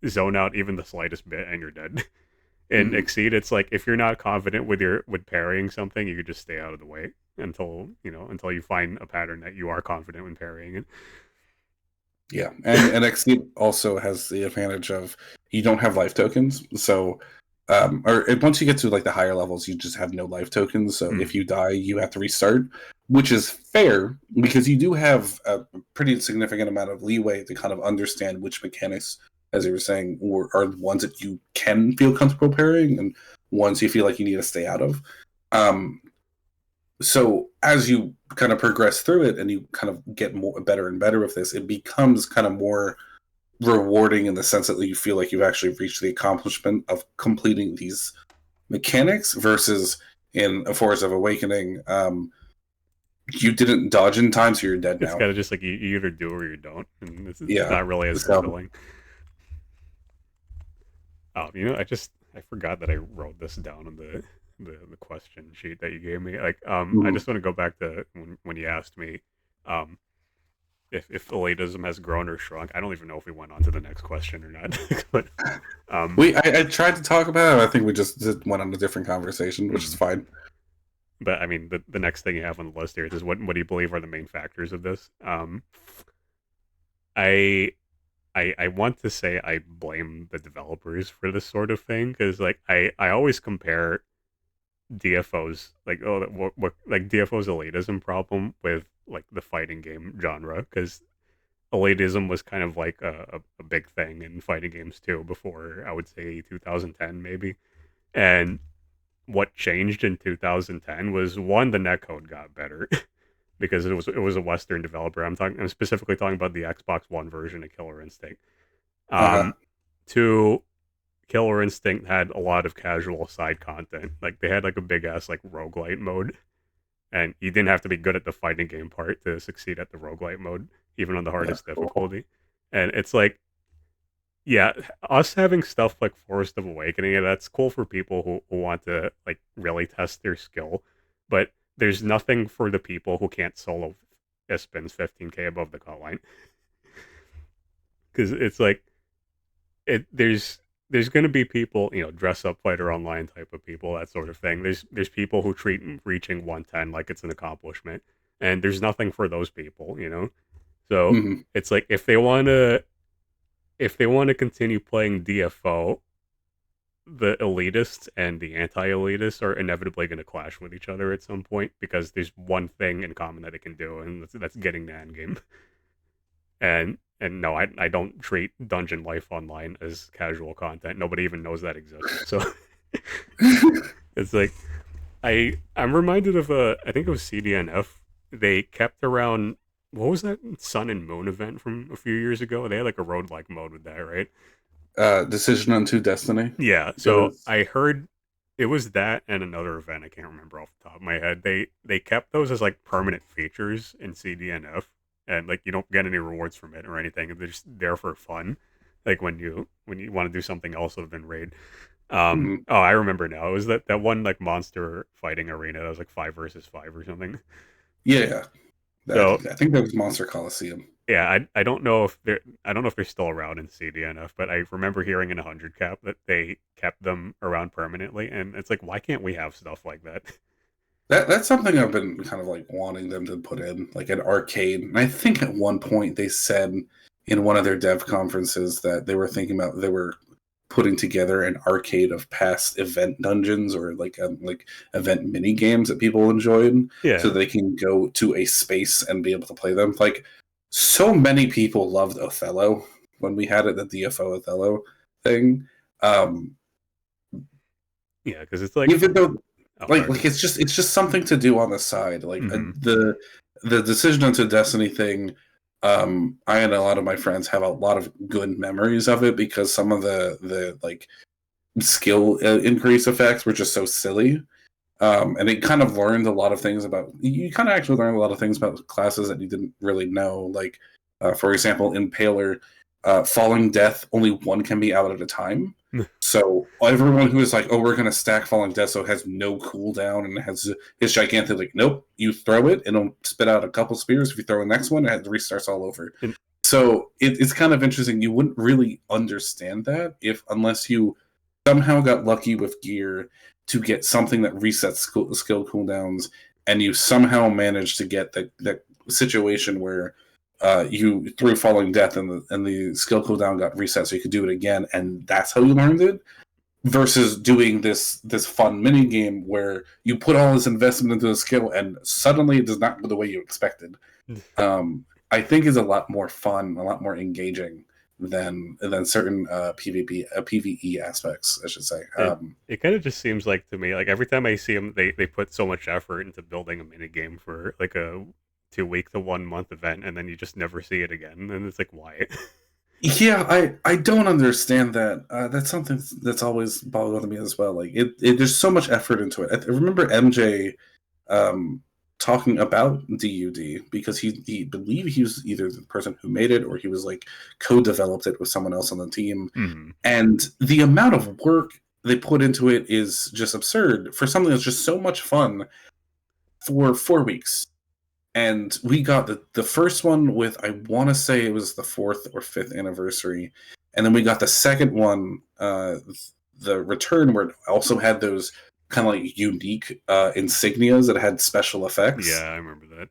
zone out even the slightest bit and you're dead. And Mhm. Exceed, it's like if you're not confident with your with parrying something, you could just stay out of the way until you find a pattern that you are confident when parrying it. Yeah, and Exceed also has the advantage of you don't have life tokens, so or once you get to like the higher levels, you just have no life tokens. So if Mm. you die, you have to restart, which is fair because you do have a pretty significant amount of leeway to kind of understand which mechanics, as you were saying, are the ones that you can feel comfortable parrying and ones you feel like you need to stay out of. Um, so as you kind of progress through it and you kind of get more better and better with this, it becomes kind of more rewarding in the sense that you feel like you've actually reached the accomplishment of completing these mechanics versus in a Forest of Awakening, you didn't dodge in time, so you're dead It's now. kind of just like you either do or you don't, and it's Yeah. not really as So fulfilling. I forgot that I wrote this down in the question sheet that you gave me. Like, I mhm. just want to go back to when you asked me, um, if elitism has grown or shrunk. I don't even know if we went on to the next question or not. But, um, I tried to talk about it. I think we just went on a different conversation, which is mhm. fine. But I mean, the next thing you have on the list here is what do you believe are the main factors of this? I I want to say I blame the developers for this sort of thing because like I always compare DFO's like what like DFO's elitism problem with like the fighting game genre because elitism was kind of like a big thing in fighting games too before I would say 2010 maybe. And what changed in 2010 was one, the netcode got better because it was a Western developer. I'm specifically talking about the Xbox One version of Killer Instinct. Uh huh. Um, Two, Killer Instinct had a lot of casual side content. Like they had like a big ass like roguelite mode, and you didn't have to be good at the fighting game part to succeed at the roguelite mode, even on the That's hardest cool. difficulty. And it's like, yeah, us having stuff like Forest of Awakening, that's cool for people who want to like really test their skill, but there's nothing for the people who can't solo Ispins 15k above the cut line. Because it's like there's going to be people, dress up fighter online type of people, that sort of thing. There's people who treat reaching 110 like it's an accomplishment, and there's nothing for those people. So Hmm. it's like if they want to continue playing DFO, the elitists and the anti-elitists are inevitably going to clash with each other at some point because there's one thing in common that it can do, and that's getting the end game. And no, I don't treat Dungeon Life Online as casual content. Nobody even knows that exists. So it's like I'm reminded of I think it was CDNF. They kept around, what was that Sun and Moon event from a few years ago? They had like a roguelike mode with that, right? Decision unto Destiny. Yeah. It So was. I heard it was that and another event I can't remember off the top of my head. They kept those as like permanent features in CDNF, and like you don't get any rewards from it or anything. They're just there for fun. Like when you want to do something else other than raid. Mhm. Oh, I remember now. It was that one like monster fighting arena that was like 5 versus 5 or something. Yeah, So I think that was Monster Coliseum. yeah, I don't know if they're still around in CDNF, but I remember hearing in 100 cap that they kept them around permanently, and it's like, why can't we have stuff like that? That's something I've been kind of like wanting them to put in, like an arcade. And I think at one point they said in one of their dev conferences that they were putting together an arcade of past event dungeons or like event mini games that people enjoyed, so Yeah, they can go to a space and be able to play them. Like so many people loved Othello when we had it, the DFO Othello thing. Um, yeah, because it's like, Even though oh, sorry. it's just something to do on the side, like Hmm. the decision into Destiny thing. I and a lot of my friends have a lot of good memories of it because some of the like skill increase effects were just so silly. And it kind of learned a lot of things about you kind of actually learned a lot of things about classes that you didn't really know. Like, for example, in Paler, Falling Death, only one can be out at a time. So everyone who is like, "Oh, we're gonna stack Falling Death," so it has no cooldown and it has his gigantic like, nope, you throw it and it'll spit out a couple spears. If you throw the next one, it restarts all over. And So it's kind of interesting. You wouldn't really understand that if unless you somehow got lucky with gear to get something that resets skill cooldowns, and you somehow managed to get that situation where you threw Falling Death and the skill cooldown got reset, so you could do it again, and that's how you learned it. Versus doing this fun mini game where you put all this investment into the skill and suddenly it does not go the way you expected. I think is a lot more fun, a lot more engaging than certain PVE aspects, I should say. it it kind of just seems like to me, like every time I see them, they put so much effort into building a mini game for like a 2 week to 1 month event, and then you just never see it again, and it's like, why? Yeah, I don't understand that. That's something that's always bothered me as well. Like there's so much effort into it. I remember MJ um, talking about DUD because he believed he was either the person who made it or he was like co-developed it with someone else on the team. Hmm. And the amount of work they put into it is just absurd for something that's just so much fun for 4 weeks. And we got the first one with, I want to say it was the fourth or fifth anniversary, and then we got the second one, the return, where it also had those kind of like unique insignias that had special Yeah, effects. I remember that.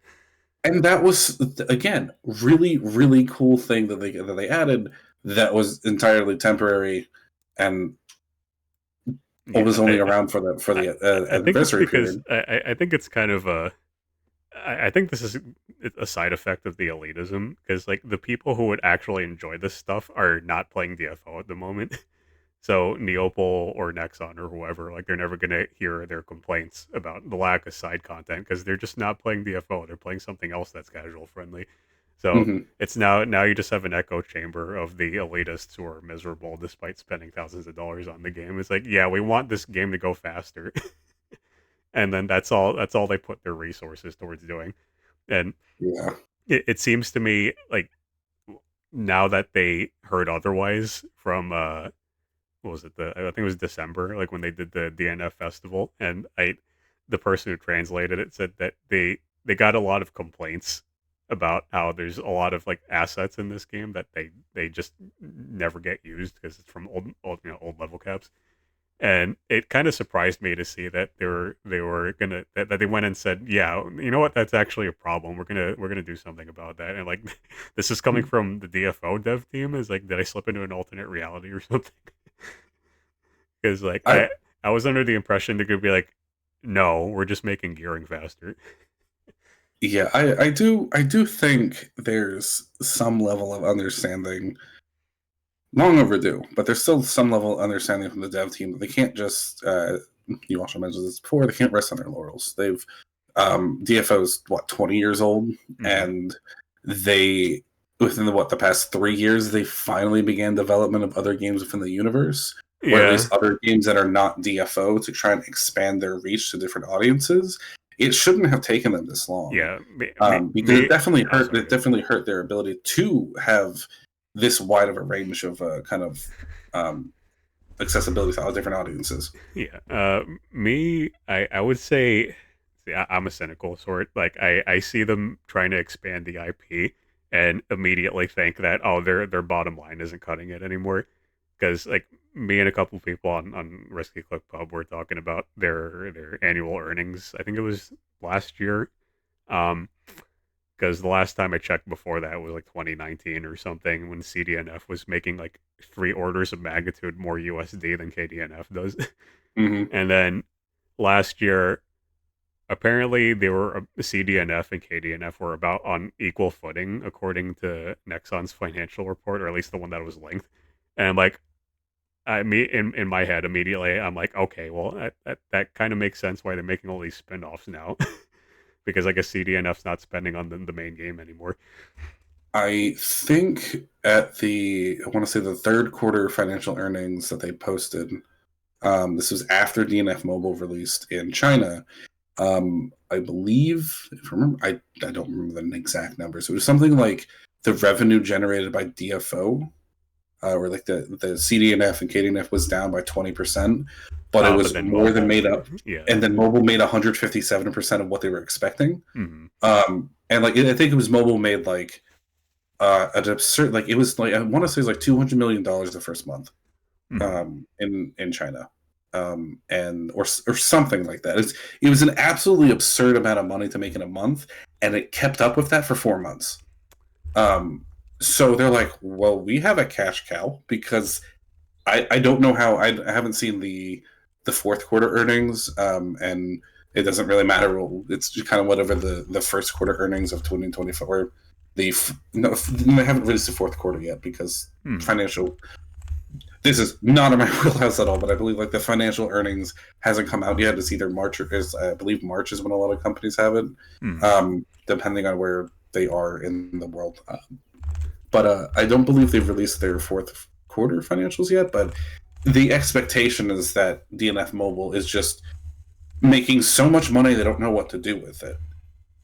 And that was again really really cool thing that they added that was entirely temporary and was Yeah, only around for I, the I think it's anniversary because period. I think it's kind of I think this is a side effect of the elitism because like the people who would actually enjoy this stuff are not playing DFO at the moment. So Neopol or Nexon or whoever, like they're never gonna hear their complaints about the lack of side content because they're just not playing DFO. They're playing something else that's casual friendly. So Hmm. it's now you just have an echo chamber of the elitists who are miserable despite spending thousands of dollars on the game. It's like, yeah, we want this game to go faster, and then that's all they put their resources towards doing. And Yeah. it seems to me like now that they heard otherwise from what was it? I think it was December, like when they did the DNF festival, and the person who translated it said that they got a lot of complaints about how there's a lot of like assets in this game that they just never get used because it's from old level caps. And it kind of surprised me to see that they were gonna that they went and said, yeah, you know what, that's actually a problem. We're gonna do something about that. And like, this is coming from the DFO dev team. Is like, did I slip into an alternate reality or something? Because like I I was under the impression they could be like, no, we're just making gearing faster. Yeah, I do think there's some level of understanding, long overdue, but there's still some level of understanding from the dev team that they can't just. You also mentioned this before. They can't rest on their laurels. They've DFO's what 20 years old, Hmm. and they within the past 3 years they finally began development of other games within the universe, or at Yeah, least other games that are not DFO to try and expand their reach to different audiences. It shouldn't have taken them this long, yeah. because it definitely Oh, hurt. It sorry. definitely hurt their ability to have this wide of a range of kind of um, accessibility to all different audiences. Yeah. I would say, see, I'm a cynical sort. Like, I see them trying to expand the IP and immediately think that, oh, their bottom line isn't cutting it anymore. Because like, me and a couple people on Risky Click Pub were talking about their annual earnings. I think it was last year. Um, because the last time I checked before that was like 2019 or something, when CDNF was making like 3 orders of magnitude more USD than KDNF does. Hmm. And then last year, apparently they were CDNF and KDNF were about on equal footing according to Nexon's financial report, or at least the one that was linked. And I'm like, in my head immediately, I'm like, okay, well that kind of makes sense why they're making all these spin-offs now. Because I guess CDNF's not spending on the main game anymore. I think at I want to say the third quarter financial earnings that they posted. This was after DNF Mobile released in China. I believe, if I remember, I don't remember the exact numbers. It was something like the revenue generated by DFO, or like the CDNF and KDNF was down by 20%, but it But was then more than made mobile, up. yeah. And then mobile made 157% of what they were expecting. Mm-hmm. And like I think it was mobile made like an absurd, like it was like I want to say it was like $200 million the first month, Mm-hmm. in China, and or something like that. It was an absolutely absurd amount of money to make in a month, and it kept up with that for 4 months. Um, so they're like, well, we have a cash cow because I don't know how I haven't seen the fourth quarter earnings, and it doesn't really matter. It's just kind of whatever the first quarter earnings of 2024. No, they haven't released the fourth quarter yet because Mm-hmm. financial. This is not in my wheelhouse at all, but I believe like the financial earnings hasn't come out yet. It's either March or is I believe March is when a lot of companies have it, Mm-hmm. depending on where they are in the world. But I don't believe they've released their fourth quarter financials yet. But the expectation is that DNF Mobile is just making so much money they don't know what to do with it.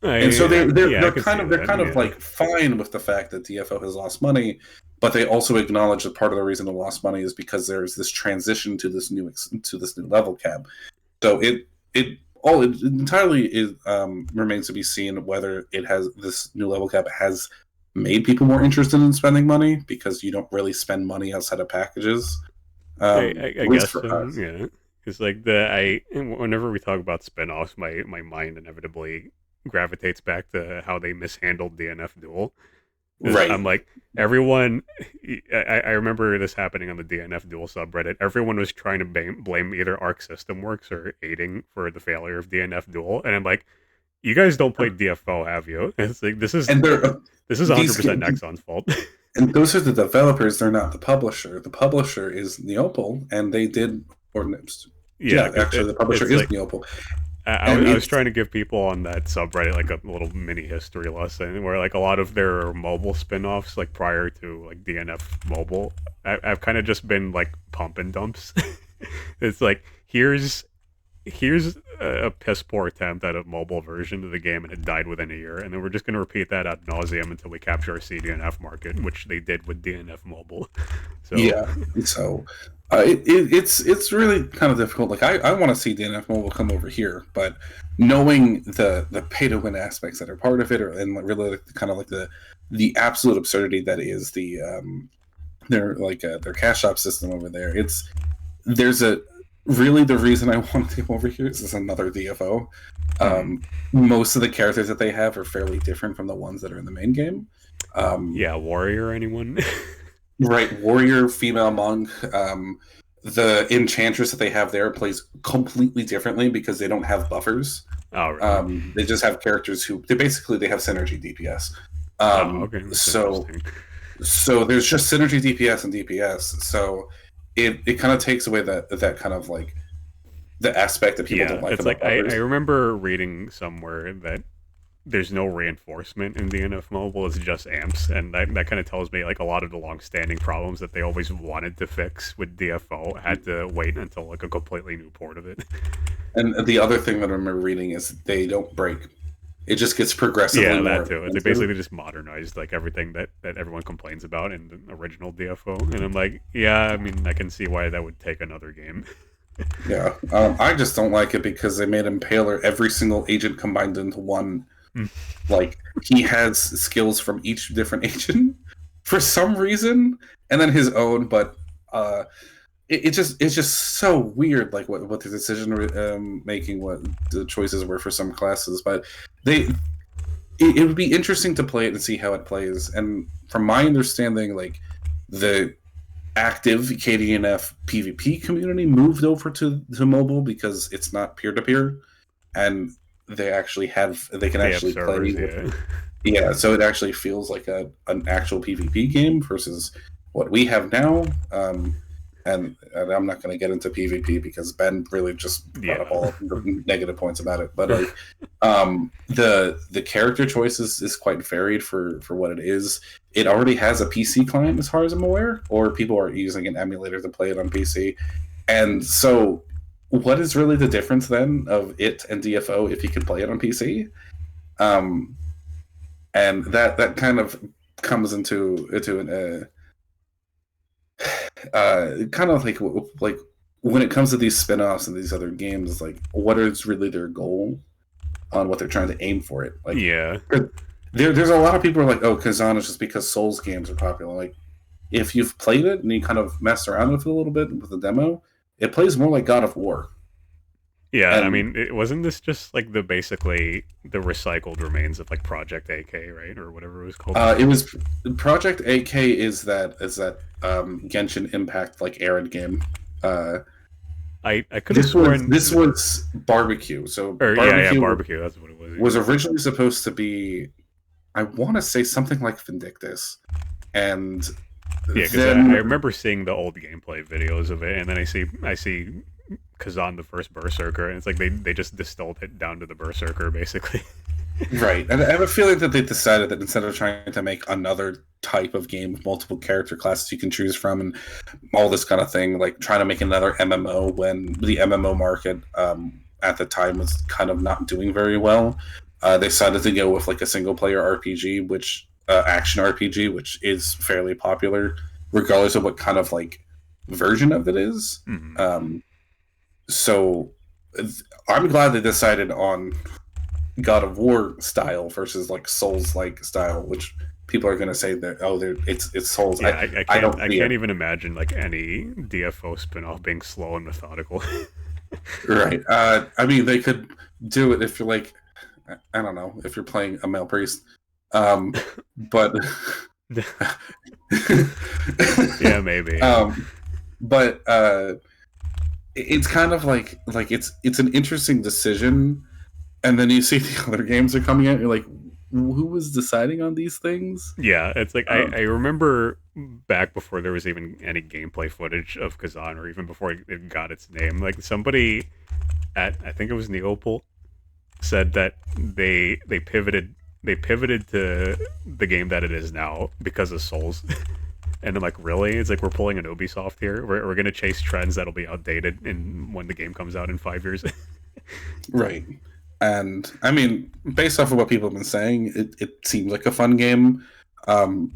And so Yeah, I could see they're that. kind of Yeah. like fine with the fact that DFO has lost money, but they also acknowledge that part of the reason they lost money is because there's this transition to this new level cap. So it entirely remains to be seen whether it has this new level cap has made people more interested in spending money, because you don't really spend money outside of packages, I at least guess for so. us. Yeah, because like whenever we talk about spinoffs, my mind inevitably gravitates back to how they mishandled DNF Duel. Because Right. I'm like, everyone, I remember this happening on the DNF Duel subreddit. Everyone was trying to blame either Arc System Works or aiding for the failure of DNF Duel, and I'm like, you guys don't play DFO, have you? It's like, And they're this is these 100% Nexon's fault. and those are the developers. They're not the publisher. The publisher is Neopol, and they did or Yeah, yeah, because actually, the publisher it's is like, Neopol, I and I was it's trying to give people on that subreddit like a little mini history lesson where like a lot of their mobile spin-offs like prior to like DNF Mobile, I've kind of just been like pump and dumps. It's like, here's a piss poor attempt at a mobile version of the game, and it died within a year. And then we're just going to repeat that ad nauseum until we capture our CDNF market, which they did with DNF Mobile. So Yeah. So it's really kind of difficult. Like I want to see DNF Mobile come over here, but knowing the pay to win aspects that are part of it, and really like, kind of like the absolute absurdity that is their cash shop system over there. There's a really the reason I want to come over here is another DFO. Most of the characters that they have are fairly different from the ones that are in the main game. yeah, warrior, anyone? Right, warrior, female monk. The enchantress that they have there plays completely differently because they don't have buffers. Oh, really? They just have characters who they have synergy DPS. Okay, that's So interesting. so there's just synergy DPS and DPS. So it kind of takes away that kind of like the aspect that people don't like it's about like I buffers. remember reading somewhere that there's no reinforcement in DNF Mobile. It's just amps, and that kind of tells me like a lot of the long-standing problems that they always wanted to fix with DFO had to wait until like a completely new port of it. And the other thing that I remember reading is they don't break. It just gets progressively Yeah, more that too. It's like expensive. basically just modernized like everything that everyone complains about in the original DFO, and I'm like, yeah, I mean, I can see why that would take another game. Yeah, I just don't like it because they made Impaler every single agent combined into one. Like he has skills from each different agent for some reason, and then his own. But it's just so weird, like what the decision making, what the choices were for some classes. But it would be interesting to play it and see how it plays. And from my understanding, like the active KDNF PvP community moved over to mobile because it's not peer to peer, and they can They have actually play servers, with. yeah. Yeah, so it actually feels like an actual PvP game versus what we have now. And I'm not going to get into PvP because Ben really just brought up Yeah. all the negative points about it. But like, the character choice is quite varied for what it is. It already has a PC client, as far as I'm aware, or people are using an emulator to play it on PC. And so, what is really the difference then of it and DFO if you can play it on PC? Um, and that kind of comes into an kind of like when it comes to these spin-offs and these other games, like what is really their goal on what they're trying to aim for it? Like Yeah. there's a lot of people who are like, oh, Kazan is just because Souls games are popular. Like if you've played it and you kind of mess around with it a little bit with the demo, it plays more like God of War. Yeah, I And mean, wasn't this just like the basically the recycled remains of like Project AK, right, or whatever it was called? it was Project AK is that Genshin Impact like Arad game. I could have sworn, This was Barbecue. So or yeah, Barbecue barbecue. That's what it was. was originally supposed to be, I want to say something like Vindictus, and Yeah, because I then remember seeing the old gameplay videos of it, and then I see Kazan the first Berserker, and it's like they just distilled it down to the Berserker basically. right, and I have a feeling that they decided that instead of trying to make another type of game with multiple character classes you can choose from and all this kind of thing, like trying to make another MMO when the MMO market at the time was kind of not doing very well. They decided to go with like a single player RPG, which action RPG, which is fairly popular, regardless of what kind of like version of it is. So I'm glad they decided on God of War style versus like Souls like style, which people are going to say that it's Souls. Yeah, I don't I see can't it. even imagine like any DFO spinoff being slow and methodical. Right. I mean, they could do it if you're like, I don't know, if you're playing a male priest. But Yeah, maybe. but it's kind of like it's an interesting decision, and then you see the other games are coming out. You're like, who was deciding on these things? Yeah, it's like Um, I remember back before there was even any gameplay footage of Kazan, or even before it got its name. Like somebody at I think it was Neopol said that they pivoted to the game that it is now because of Souls. And I'm like, really? It's like we're pulling an Ubisoft here. We're gonna chase trends that'll be outdated in when the game comes out in 5 years. Right. And I mean, based off of what people have been saying, it seems like a fun game. Um,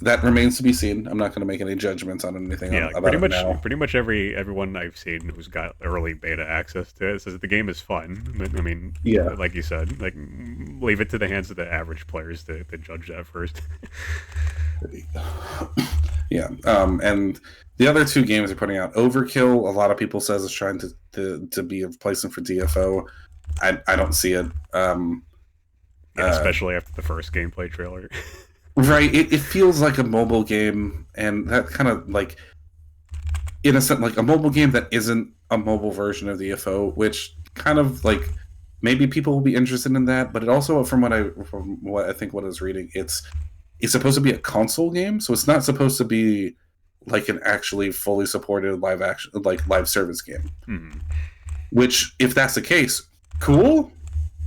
that remains to be seen. I'm not going to make any judgments on anything Yeah, like about it now. pretty much everyone I've seen who's got early beta access to it says the game is fun. But I mean, Yeah. like you said, like leave it to the hands of the average players to judge that first. Yeah. And the other two games they're putting out, Overkill, a lot of people says is trying to be a replacement for DFO. I don't see it. Yeah, Uh, especially after the first gameplay trailer. right. It feels like a mobile game, and that kind of like, in a sense, like a mobile game that isn't a mobile version of DFO, which kind of like maybe people will be interested in that. But it also, from what I think what I was reading, it's supposed to be a console game, so it's not supposed to be like an actually fully supported live action like live service game. Hmm. Which, if that's the case, cool.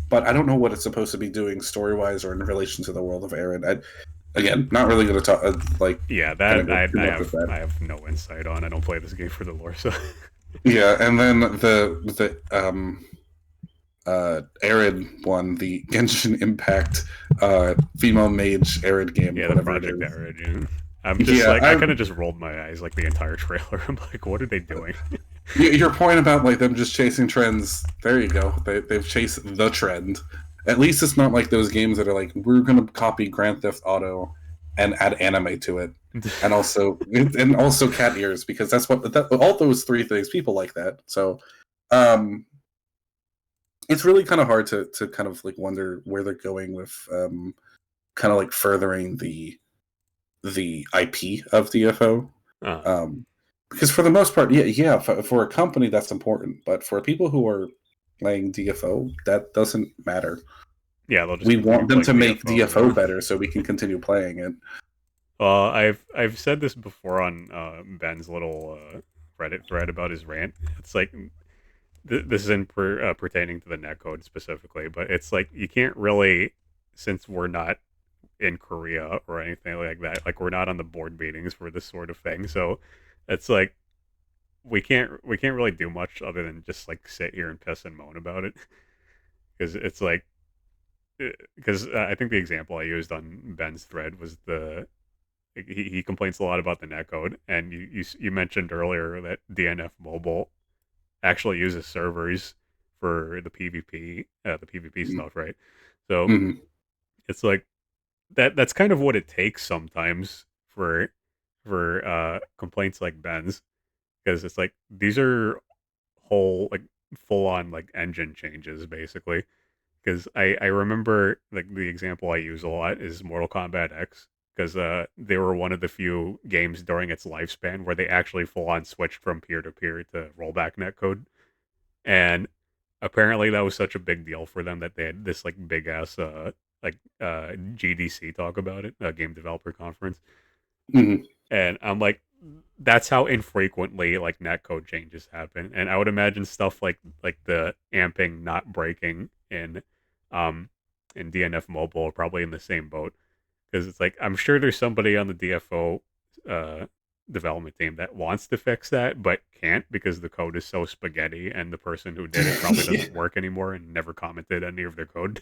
But I don't know what it's supposed to be doing story wise or in relation to the world of Aaron. Again, not really going to talk like Yeah, kind of that go too much with I that. have no insight on. I don't play this game for the lore, so Yeah, and then Arid one, the Genshin Impact female mage Arid game, yeah, the whatever it Project is. Era, dude. I'm just Yeah, like I kind of just rolled my eyes like the entire trailer. I'm like, what are they doing? your point about like them just chasing trends. There you go. They've chased the trend. At least it's not like those games that are like we're gonna copy Grand Theft Auto and add anime to it, and also cat ears because that's what all those three things people like that. So um, it's really kind of hard to kind of like wonder where they're going with kind of like furthering the IP of DFO. uh, Um, because for the most part, yeah, for a company that's important, but for people who are playing DFO, that doesn't matter. yeah, they'll just We continue want them to playing make DFO. DFO better so we can continue playing it. I've said this before on Ben's little Reddit thread about his rant. It's like this isn't pertaining to the netcode specifically, but it's like you can't really, since we're not in Korea or anything like that, like we're not on the board meetings for this sort of thing. So it's like we can't really do much other than just like sit here and piss and moan about it because it's like because I think the example I used on Ben's thread was he complains a lot about the netcode, and you mentioned earlier that DNF Mobile actually uses servers for the PvP stuff, right? So Mm-hmm. it's like that's kind of what it takes sometimes for complaints like Ben's, because it's like these are whole like full on like engine changes basically. Because I remember like the example I use a lot is Mortal Kombat X, because they were one of the few games during its lifespan where they actually full on switched from peer to peer to rollback netcode, and apparently that was such a big deal for them that they had this like big ass GDC talk about it, game developer conference, Mm-hmm. and I'm like, that's how infrequently like netcode changes happen. And I would imagine stuff like the amping not breaking um in DNF Mobile are probably in the same boat, because it's like I'm sure there's somebody on the DFO uh development team that wants to fix that but can't because the code is so spaghetti, and the person who did it probably doesn't work anymore and never commented any of their code.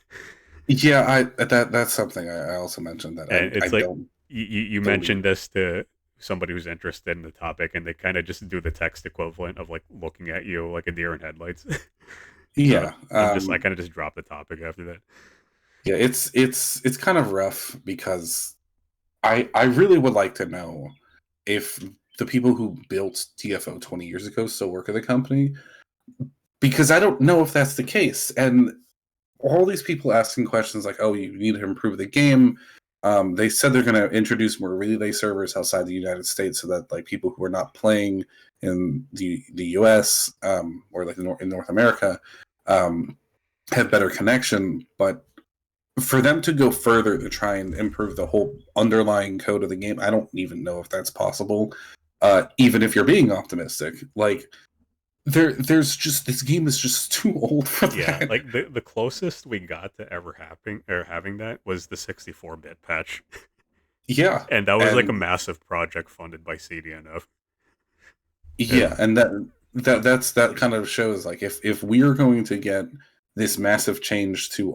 Yeah, that's something I also mentioned that And I it's like don't you believe. mentioned this to somebody who's interested in the topic, and they kind of just do the text equivalent of like looking at you like a deer in headlights. So Yeah, I kind of just drop the topic after that. yeah, it's kind of rough because I really would like to know if the people who built TFO 20 years ago still work at the company, because I don't know if that's the case. And all these people asking questions like, "Oh, you need to improve the game." They said they're going to introduce more relay servers outside the United States so that like people who are not playing in the US or like in North America um, have better connection. But for them to go further to try and improve the whole underlying code of the game, I don't even know if that's possible. Even if you're being optimistic, like there's just this game is just too old for Yeah, that. like the closest we got to ever having that was the 64-bit patch, Yeah, and that was like a and massive project funded by CDNF. yeah, And and that that kind of shows like if we're going to get this massive change to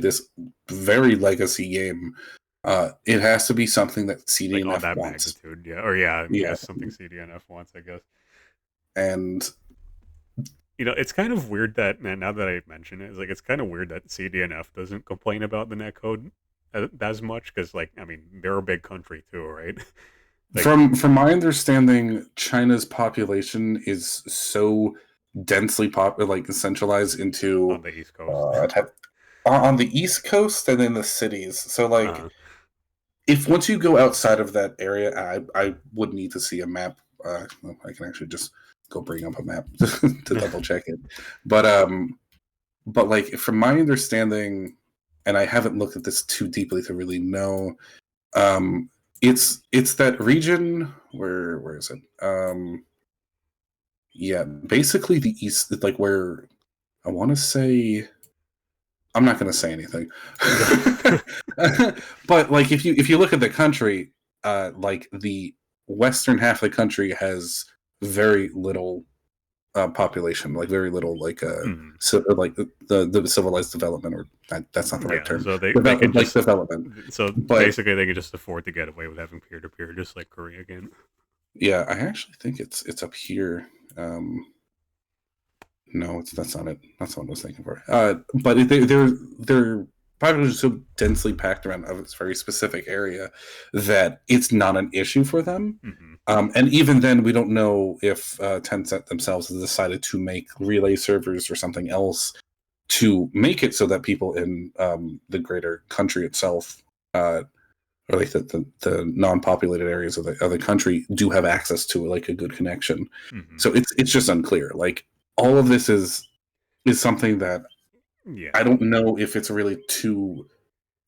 this very legacy game, it has to be something that Like on CDNF that wants. magnitude, yeah, or yeah, Yeah, yes, something CDNF wants, I guess. and It's kind of weird that now that I mention it, it's kind of weird that CDNF doesn't complain about the netcode as much because, like, I mean, they're a big country too, right? Like from my understanding, China's population is so densely like centralized on into the East Coast. on the East Coast and in the cities. So like uh, if once you go outside of that area, I would need to see a map. I can actually just go bring up a map to double check it. But like from my understanding, and I haven't looked at this too deeply to really know, um, it's that region where is it? Yeah, basically the east, like where I want to say. I'm not going to say anything, but like if you look at the country, like the western half of the country has very little population, like very little mm, like the civilized development, or that's not the right yeah, term, so they can like just development. so But basically they can just afford to get away with having peer to peer, just like Korea again. yeah, I actually think it's up here. No, that's not it. That's what I was thinking for. But they're probably so densely packed around of its very specific area that it's not an issue for them. Hmm. And even then, we don't know if Tencent themselves has decided to make relay servers or something else to make it so that people in the greater country itself, or like the non-populated areas of the country, do have access to like a good connection. Hmm. So it's just unclear. Like all of this is something that I Yeah, don't know if it's really too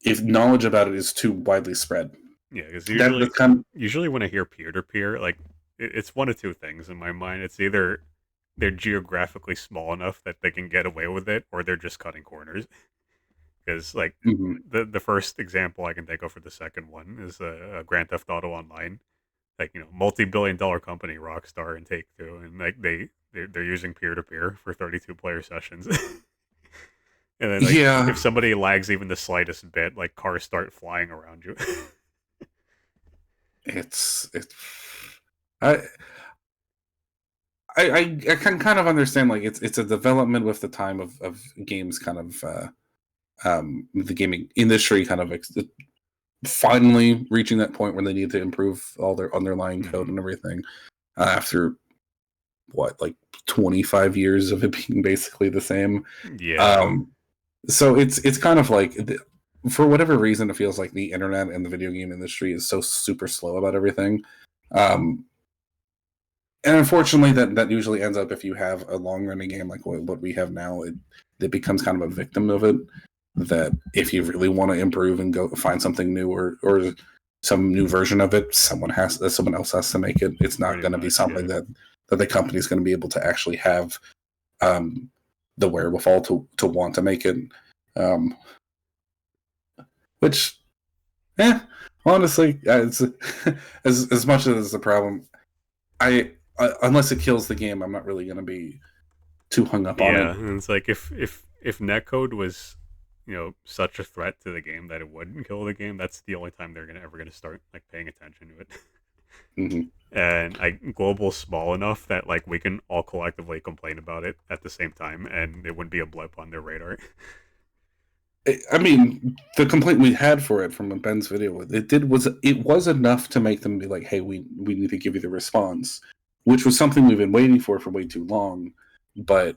if knowledge about it is too widely spread. yeah, because That's kind of usually when I hear peer to peer, like it's one of two things in my mind. It's either they're geographically small enough that they can get away with it, or they're just cutting corners. Because like mhm. the first example I can think of for the second one is Grand Theft Auto Online. Like multi-billion-dollar company Rockstar and Take Two, and like they're using peer to peer for 32 player sessions. And then like Yeah, if somebody lags even the slightest bit, like cars start flying around you. it's I, I can kind of understand like it's a development with the time of games kind of the gaming industry kind of finally reaching that point where they need to improve all their underlying code Hmm. and everything after what like 25 years of it being basically the same. Yeah, um so it's kind of like for whatever reason it feels like the internet and the video game industry is so super slow about everything. um and unfortunately that usually ends up, if you have a long running game like what we have now, it becomes kind of a victim of it, that if you really want to improve and go find something new, or some new version of it, someone else has to make it. It's not pretty going to be much. something Yeah, that the company is going to be able to actually have um the wherewithal to want to make it. um which honestly, it's as much as the problem, I unless it kills the game, I'm not really going to be too hung up on it. yeah. And it's like if netcode was such a threat to the game that it would kill the game, that's the only time they're gonna start like paying attention to it. Hmm. And global small enough that like we can all collectively complain about it at the same time, and it wouldn't be a blip on their radar. I mean, the complaint we had for it from Ben's video, it was enough to make them be like, "Hey, we need to give you the response," which was something we've been waiting for way too long. But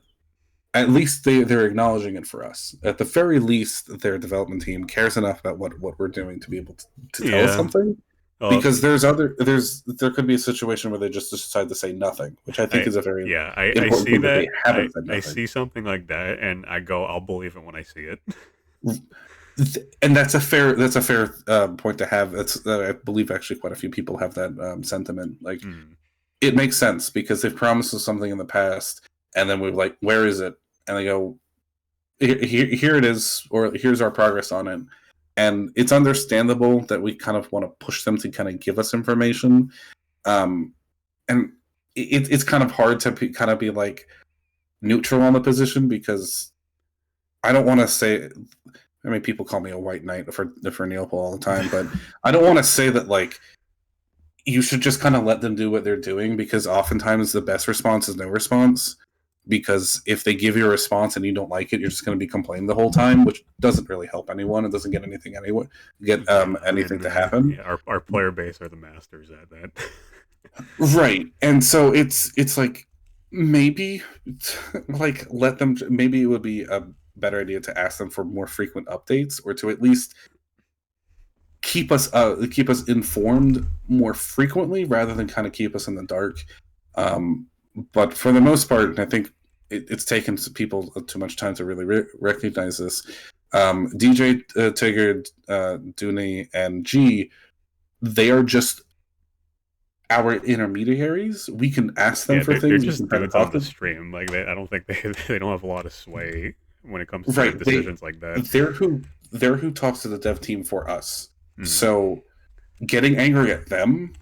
at least they're acknowledging it for us. At the very least, their development team cares enough about what we're doing to be able to tell us Yeah. something. Well, Because there could be a situation where they just decide to say nothing, which I think I is a very yeah, I important see thing, that they that. I haven't said I nothing. see something like that, and I go, I'll believe it when I see it. And that's a fair point to have. That's I believe actually quite a few people have that sentiment. Like Mm, it makes sense because they've promised us something in the past, and then we're like, "Where is it?" And they go, Here it is," or "Here's our progress on it." And it's understandable that we kind of want to push them to kind of give us information. Um, and it's kind of hard to kind of be like neutral on the position, because I don't want to say. I mean, people call me a white knight for Neopol all the time, but I don't want to say that like you should just kind of let them do what they're doing, because oftentimes the best response is no response. Because if they give you a response and you don't like it, you're just going to be complaining the whole time, which doesn't really help anyone. It doesn't get anything anything to happen. Yeah, our player base are the masters at that. Right. And so it's like, maybe like let them, maybe it would be a better idea to ask them for more frequent updates, or to at least keep us informed more frequently, rather than kind of keep us in the dark. But for the most part, I think it's taken people too much time to really recognize this. DJ, Tigger, Dooney, and G, they are just our intermediaries. We can ask them for things. They're just dudes on the stream. Like I don't think they don't have a lot of sway when it comes to decisions like that. They're who talks to the dev team for us. So getting angry at them,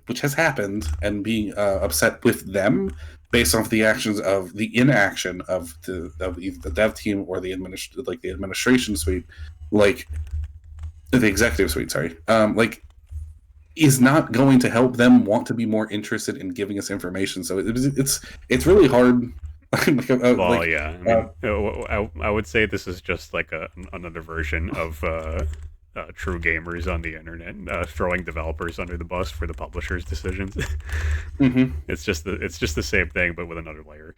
which has happened, and being upset with them based off the actions of the inaction of either the dev team or the administration suite, like the executive suite, sorry, like, is not going to help them want to be more interested in giving us information. So it's really hard. Well, yeah, I mean, I would say this is just like another version of true gamers on the internet throwing developers under the bus for the publishers' decisions. Mm-hmm. It's just the same thing, but with another layer.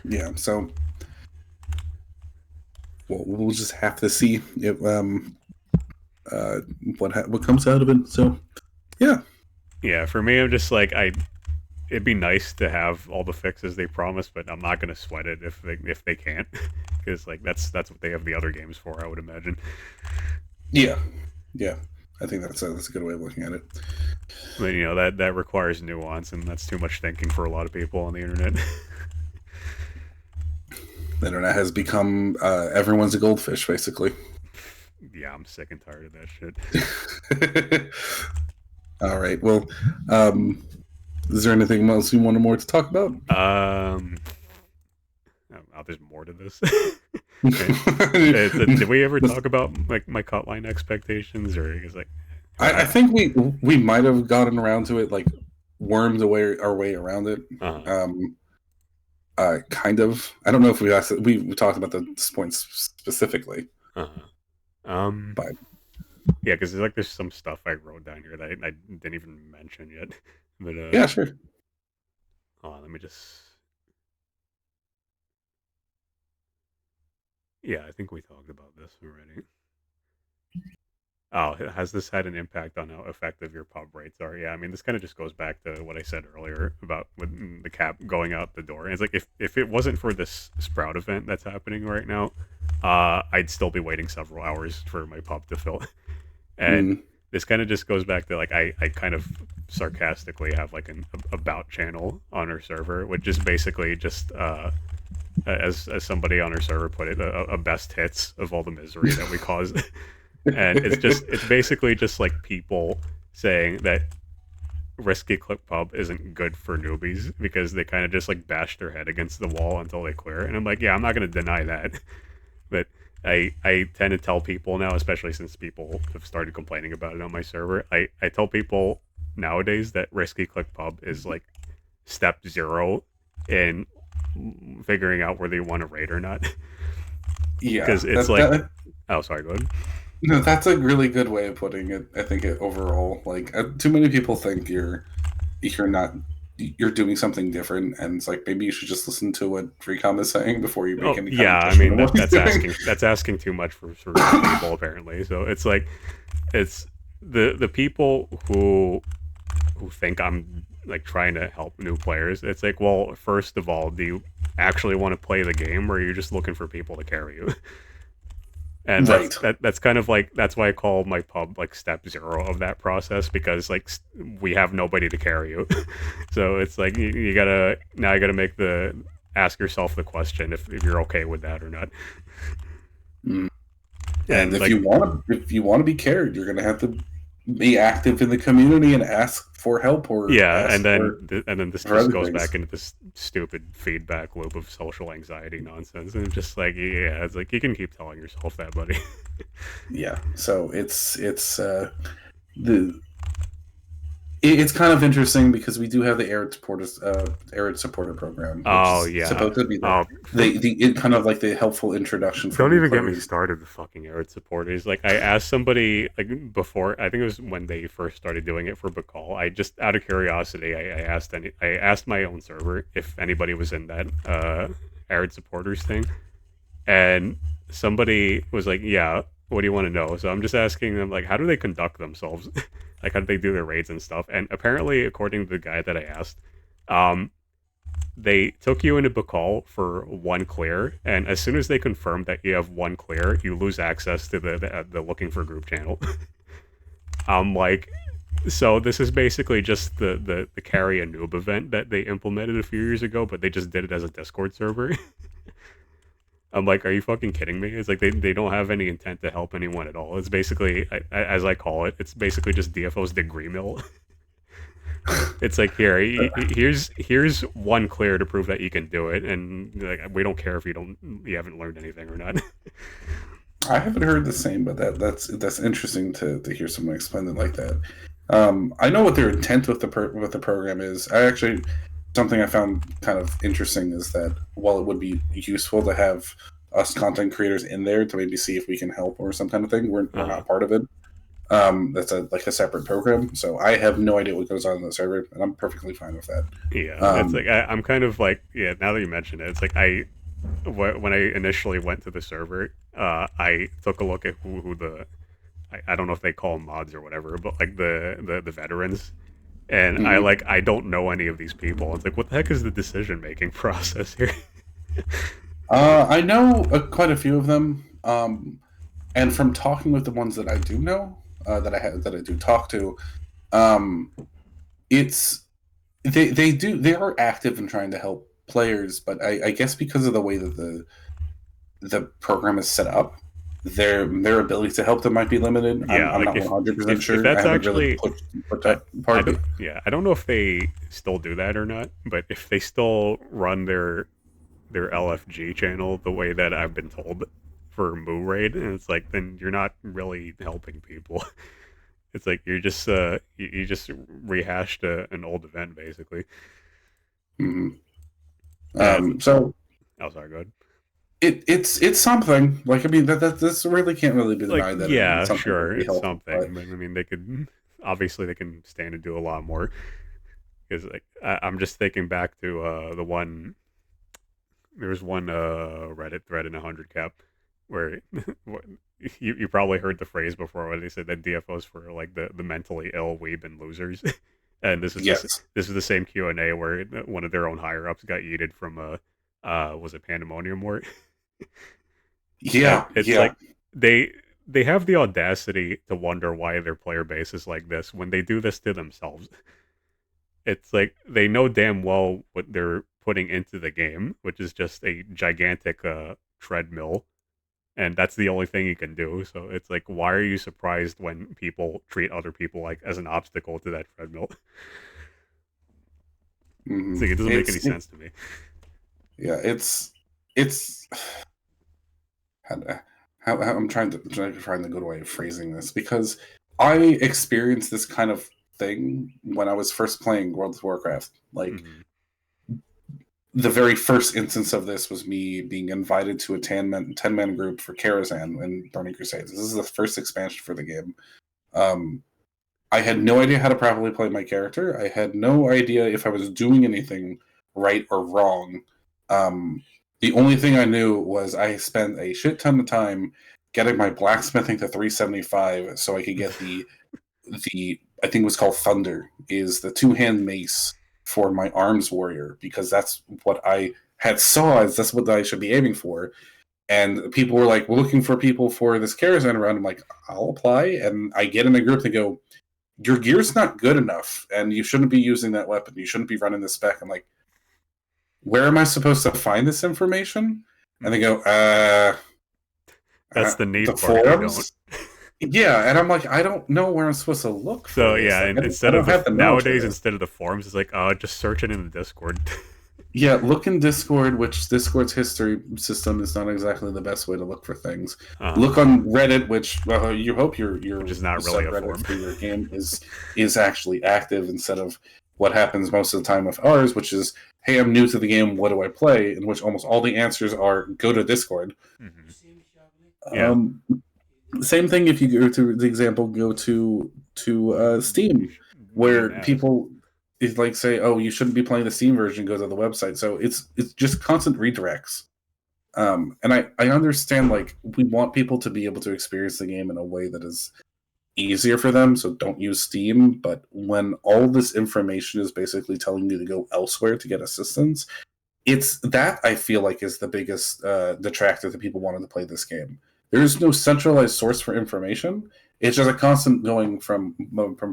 Yeah. So, well, we'll just have to see if what comes out of it. So, yeah. Yeah. For me, I'm just like it'd be nice to have all the fixes they promise, but I'm not gonna sweat it if they can't, because like that's what they have the other games for, I would imagine. Yeah, I think that's a good way of looking at it. But you know that requires nuance, and that's too much thinking for a lot of people on the internet. The internet has become everyone's a goldfish, basically. Yeah, I'm sick and tired of that shit. All right. Well, is there anything else you wanted more to talk about? There's more to this. Did we ever talk about like my cutline expectations, or is like? I think we might have gotten around to it, like wormed our way around it. Kind of. I don't know if we talked about the points specifically. But yeah, because there's some stuff I wrote down here that I didn't even mention yet. But yeah, sure. Let me just. Yeah, I think we talked about this already. Oh, has this had an impact on how effective your pub rates are? Yeah, I mean, this kind of just goes back to what I said earlier about with the cap going out the door. And it's like, if it wasn't for this Sprout event that's happening right now, I'd still be waiting several hours for my pub to fill. And this kind of just goes back to, like, I kind of sarcastically have, like, an about channel on our server, which is basically just, as somebody on our server put it, a best hits of all the misery that we caused. And it's basically just like people saying that RiskyClickPub isn't good for newbies because they kind of just like bash their head against the wall until they clear. And I'm like, yeah, I'm not going to deny that. But I tend to tell people now, especially since people have started complaining about it on my server, I tell people nowadays that RiskyClickPub is like step 0 in figuring out whether you want to raid or not. Yeah. Because it's oh, sorry, go ahead. No, that's a really good way of putting it. I think overall, like, too many people think you're doing something different, and it's like maybe you should just listen to what Recom is saying before you make any. Yeah, I mean that's asking too much for people apparently. So it's like it's the people who think I'm like trying to help new players. It's like, well, first of all, do you actually want to play the game, or are you just looking for people to carry you? And that's kind of like, that's why I call my pub like step 0 of that process, because like we have nobody to carry you. So it's like you gotta ask yourself the question if you're okay with that or not. And if you want to be carried, you're gonna have to be active in the community and ask for help or Yeah, ask and then this for just other goes things. back into this stupid feedback loop of social anxiety nonsense, and just like, yeah, it's like you can keep telling yourself that, buddy. Yeah, so the it's kind of interesting because we do have the Arad Supporter program, which Oh is yeah. supposed to be Oh, it kind of like the helpful introduction for don't new even get me players. started with fucking Arad supporters. Like, I asked somebody like before. I think it was when they first started doing it for Bacall. I just out of curiosity, I asked my own server if anybody was in that Arad supporters thing, and somebody was like, "Yeah, what do you want to know?" So I'm just asking them like, how do they conduct themselves? Like, how do they do their raids and stuff? And apparently, according to the guy that I asked, um, they took you into Bacall for one clear, and as soon as they confirm that you have one clear, you lose access to the looking for group channel. I'm like, so this is basically just the carry a noob event that they implemented a few years ago, but they just did it as a Discord server. I'm like, are you fucking kidding me? It's like they don't have any intent to help anyone at all. It's basically, as I call it, it's basically just DFO's degree mill. It's like, here's one clear to prove that you can do it, and like, we don't care if you haven't learned anything or not. I haven't heard the same, but that's interesting to hear someone explain it like that. I know what their intent with with the program is. I actually something I found kind of interesting is that while it would be useful to have us content creators in there to maybe see if we can help or some kind of thing, we're uh, not part of it. That's like a separate program, so I have no idea what goes on in the server, and I'm perfectly fine with that. yeah, it's Um, like I'm kind of like, yeah. Now that you mention it, it's like when I initially went to the server, I took a look at who the I don't know if they call them mods or whatever, but like the veterans. And mhm. I don't know any of these people. It's like, what the heck is the decision making process here? I know quite a few of them, and from talking with the ones that I do know, that I do talk to, um, it's they are active in trying to help players, but I guess because of the way that the program is set up, their ability to help them might be limited. Yeah, I'm like not 100% if sure. I that's haven't really actually, put I that I part. don't yeah I don't know if they still do that or not, but if they still run their LFG channel the way that I've been told for Moo Raid, and it's like, then you're not really helping people. It's like you're just you just rehashed an old event basically. Mhm. As So oh, sorry, go ahead. it's something like I mean that this really can't really be Like, denied that it's yeah, something that sure, would be it's helpful, but something, but I mean, they could obviously they can stand to do a lot more. Because like I'm just thinking back to the one there was one Reddit thread in 100 cap where you probably heard the phrase before where they said that DFOs for like the mentally ill, weeb, and losers. And yes, this is the same Q&A where one of their own higher ups got yeeted from a was it Pandemonium War. And yeah, it's yeah. like they they have the audacity to wonder why their player base is like this when they do this to themselves. It's like they know damn well what they're putting into the game, which is just a gigantic treadmill, and that's the only thing you can do. So it's like, why are you surprised when people treat other people like as an obstacle to that treadmill? It's like, it doesn't make any sense to me. Yeah, it's how, how I'm trying the good way of phrasing this because I experienced this kind of thing when I was first playing World of Warcraft. Like Hmm. the very first instance of this was me being invited to a 10 man group for Karazhan in Burning Crusades. This is the first expansion for the game. Um, I had no idea how to properly play my character. I had no idea if I was doing anything right or wrong. Um, the only thing I knew was I spent a shit ton of time getting my blacksmithing to 375 so I could get the I think it was called Thunder is the two-hand mace for my arms warrior because that's what I had saw as that's what I should be aiming for. And people were like, "We're looking for people for this Karazhan run." I'm like, "I'll apply," and I get in a group to go, your gear's not good enough, and you shouldn't be using that weapon. You shouldn't be running this spec. I'm like, where am I supposed to find this information? And they Hmm. go, That's the the neat part. You don't. forums. Yeah, and I'm like, I don't know where I'm supposed to look for So this. yeah, Like, and I instead of don't the have the knowledge for nowadays, this. instead of the forums, it's like, just search it in the Discord. Yeah, look in Discord, which Discord's history system is not exactly the best way to look for things. uh, Look on Reddit, which you hope which your is not really a subreddit forum. for your game is actually active instead of what happens most of the time with ours, which is, hey, I'm new to the game, what do I play? In which almost all the answers are go to Discord. Hmm. Yeah. Um, Same thing if you go to the example, go to Steam, where DNF. people is like say, oh, you shouldn't be playing the Steam version, go to the website. So it's just constant redirects. And I understand, like, we want people to be able to experience the game in a way that is easier for them, so don't use Steam. But when all this information is basically telling you to go elsewhere to get assistance, it's that I feel like is the biggest detractor to people wanting to play this game. There is no centralized source for information. It's just a constant going from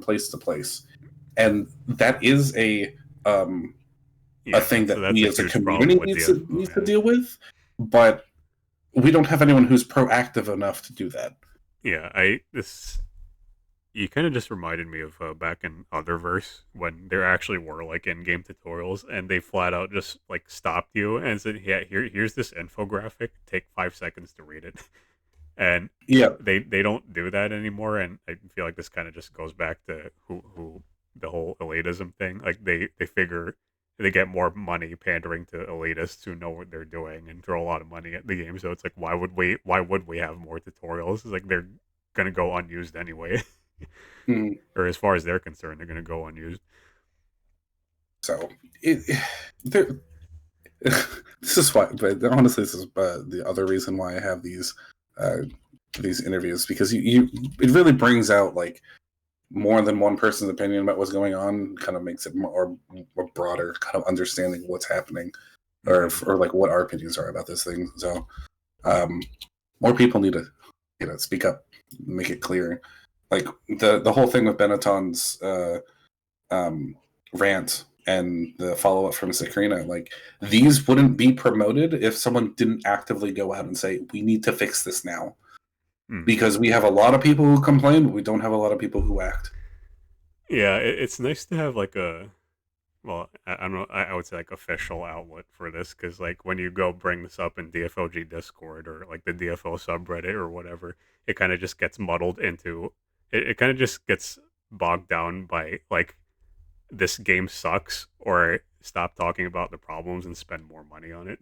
place to place, and that is a Yeah, thing that that's we a as a huge problem community with DFO. needs to Yeah. deal with. But we don't have anyone who's proactive enough to do that. Yeah, you kind of just reminded me of back in Otherverse when there actually were like in-game tutorials, and they flat out just like stopped you and said, "Yeah, here's this infographic. Take 5 seconds to read it." And Yeah. they don't do that anymore, and I feel like this kind of just goes back to who the whole elitism thing. Like they figure they get more money pandering to elitists who know what they're doing and throw a lot of money at the game. So it's like, why would we have more tutorials? It's like they're gonna go unused anyway. Mm. Or as far as they're concerned, they're gonna go unused. So it there, this is why, but honestly, this is the other reason why I have these interviews, because you it really brings out like more than one person's opinion about what's going on, kind of makes it more broader kind of understanding what's happening, Hmm. or like what our opinions are about this thing. So um, more people need to speak up, make it clear. Like the whole thing with Benetton's um, rant and the follow up from Sakrina, like these wouldn't be promoted if someone didn't actively go out and say we need to fix this now, Hmm. because we have a lot of people who complain, but we don't have a lot of people who act. Yeah, it's nice to have like I don't know, I would say like official outlet for this, because like when you go bring this up in DFOG Discord or like the DFO subreddit or whatever, it kind of just gets muddled into it kind of just gets bogged down by like this game sucks, or stop talking about the problems and spend more money on it.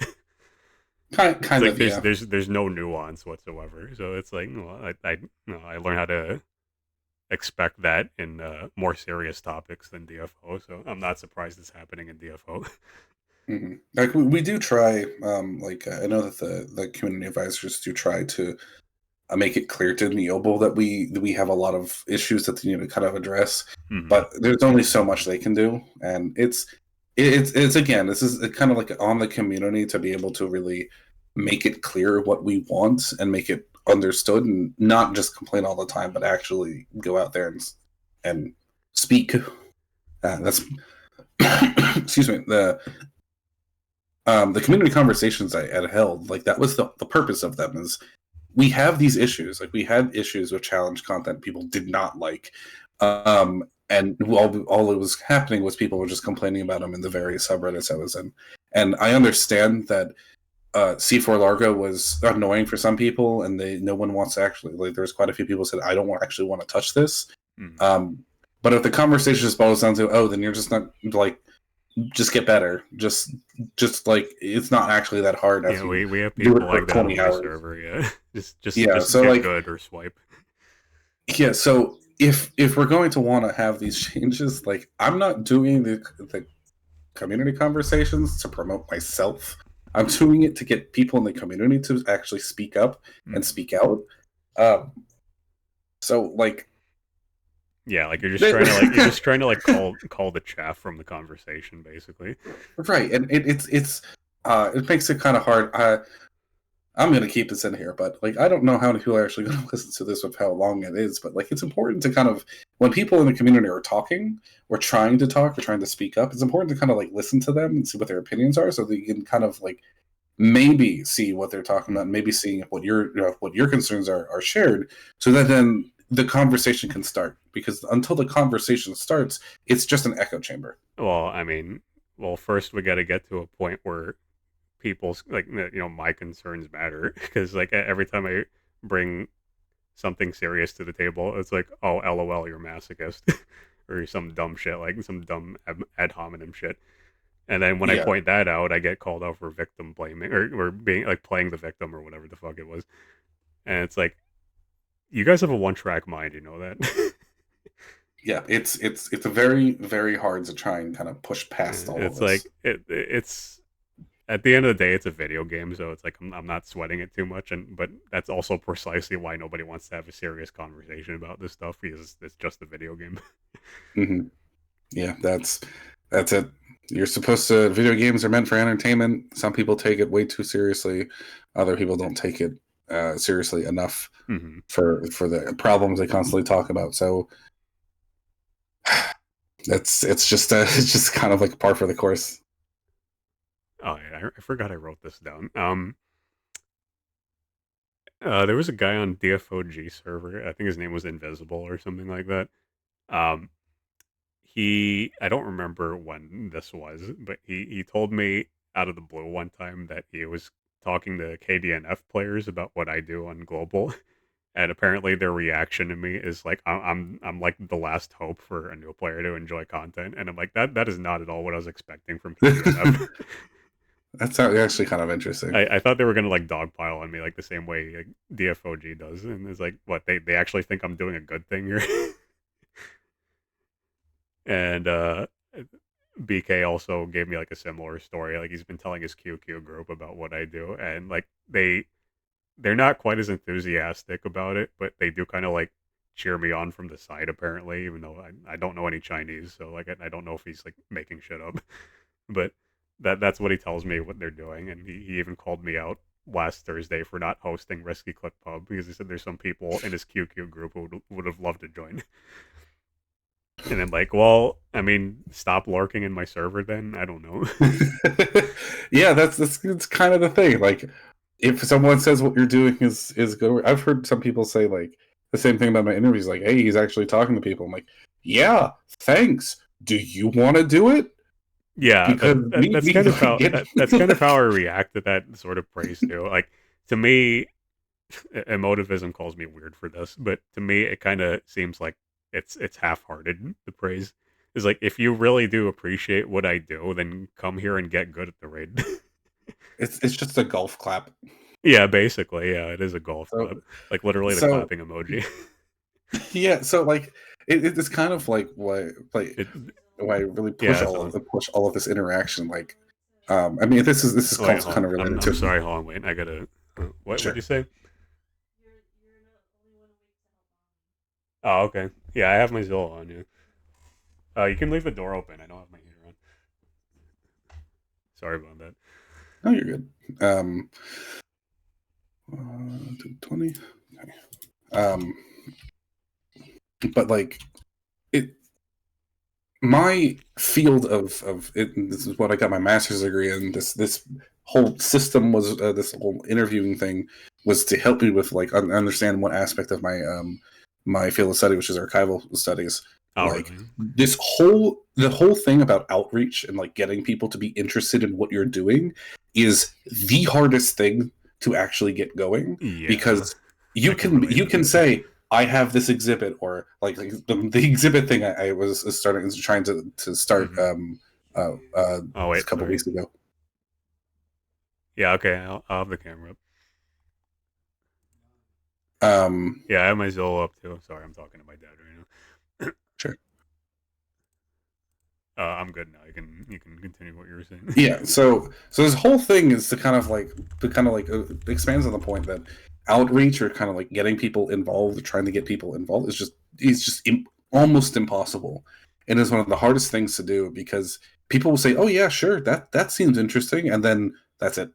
It's Kind like of, yeah. there's no nuance whatsoever. So it's like, well, I learned how to expect that in more serious topics than DFO. So I'm not surprised it's happening in DFO. Like we do try, I know that the community advisors do try to make it clear to Neoble that we have a lot of issues that they need to kind of address, Hmm. but there's only so much they can do, and it's again, this is kind of like on the community to be able to really make it clear what we want and make it understood, and not just complain all the time, but actually go out there and speak. That's excuse me, the community conversations I had held, like that was the purpose of them, is we have these issues. Like we had issues with challenge content people did not like. And all it was happening was people were just complaining about them in the various subreddits I was in. And I understand that C4 Largo was annoying for some people, and no one wants to actually, like, there's quite a few people said I don't actually want to touch this. Hmm. But if the conversation just boils down to, oh, then you're just not, like, just get better. Just like it's not actually that hard Yeah, if you we have do people it for like that on 20 my hours. server. Yeah, Yeah, just so get like good or swipe. yeah, so if we're going to want to have these changes, like I'm not doing the community conversations to promote myself. I'm doing it to get people in the community to actually speak up and Hmm. speak out. Um, so like Yeah, like you're right, just trying to like call the chaff from the conversation, basically. and it makes it kind of hard. I'm going to keep this in here, but like I don't know how many people are actually going to listen to this with how long it is. But like it's important to kind of, when people in the community are talking or trying to talk or trying to speak up, it's important to kind of like listen to them and see what their opinions are, so that you can kind of like maybe see what they're talking about, and Hmm. maybe seeing what your concerns are shared, so that then the conversation can start, because until the conversation starts, it's just an echo chamber. Well, I mean, well, first we got to get to a point where people's like my concerns matter because like every time I bring something serious to the table, it's like, oh, lol, you're a masochist, or some dumb shit, like some dumb ad hominem shit. And then when I Yeah, point that out, I get called out for victim blaming or being like playing the victim or whatever the fuck it was. And it's like, you guys have a one track mind, you know that? yeah, it's a very, very hard to try and kind of push past all of It's this. like it's at the end of the day, it's a video game, so it's like I'm not sweating it too much, and but that's also precisely why nobody wants to have a serious conversation about this stuff because it's just a video game. Hmm. Yeah, that's it. You're supposed to. Video games are meant for entertainment. Some people take it way too seriously. Other people don't take it seriously enough Mm-hmm. for the problems they constantly talk about. So it's just it's just kind of like par for the course. Oh yeah, I forgot I wrote this down. There was a guy on DFOG server. I think his name was Invisible or something like that. Um, I don't remember when this was, but he told me out of the blue one time that he was talking to KDNF players about what I do on global, and apparently their reaction to me is like I'm like the last hope for a new player to enjoy content, and I'm like that is not at all what I was expecting from KDNF. That's actually kind of interesting. I thought they were gonna like dogpile on me like the same way like DFOG does, and it's like what they actually think I'm doing a good thing here. And BK also gave me like a similar story. Like he's been telling his QQ group about what I do, and like they're not quite as enthusiastic about it, but they do kind of like cheer me on from the side apparently, even though I don't know any Chinese, so like I don't know if he's like making shit up, but that's what he tells me what they're doing, and he even called me out last Thursday for not hosting RiskyClickPub because he said there's some people in his QQ group who would have loved to join. And I'm like, well, I mean, stop lurking in my server then. I don't know. Yeah, that's kind of the thing. Like, if someone says what you're doing is good, I've heard some people say like the same thing about my interviews. Like, hey, he's actually talking to people. I'm like, yeah, thanks. Do you want to do it? Yeah, Because that's we kind of like how get. that's kind of how I react to that sort of praise too. Like to me, emotivism calls me weird for this, but to me, it kind of seems like it's half-hearted. The praise is like if you really do appreciate what I do, then come here and get good at the raid. It's just a golf clap. Yeah, basically, yeah, it is a golf So clap, like literally the so clapping emoji. yeah, so like it's kind of like It, why I really yeah, so push all of this interaction. Like, I mean, this is oh, wait, also hold kind on. of I'm related I'm to. sorry. Hold on, wait. I gotta. What'd Sure. you say? Oh, okay. Yeah, I have my Zilla on. Yeah. You can leave the door open. I don't have my heater on. Sorry about that. No, you're good. 20. Okay. Um, but like it, my field of it. This is what I got my master's degree in. This whole system was this whole interviewing thing was to help me with like understand what aspect of my field of study, which is archival studies. Oh, Like really? the whole thing about outreach and like getting people to be interested in what you're doing is the hardest thing to actually get going, Yeah, because I can relate you to can that. say I have this exhibit, or like the exhibit thing I was trying to start Hmm. Oh, a wait, couple sorry. weeks ago. Yeah, okay. I'll have the camera up. Um, Yeah, I have my Zilla up too. Sorry, I'm talking to my dad right now. sure. I'm good now. You can continue what you were saying. Yeah, so this whole thing is to kind of like expands on the point that outreach, or kind of like getting people involved, or trying to get people involved, is just almost impossible. It is one of the hardest things to do, because people will say, "Oh yeah, sure, that seems interesting," and then that's it.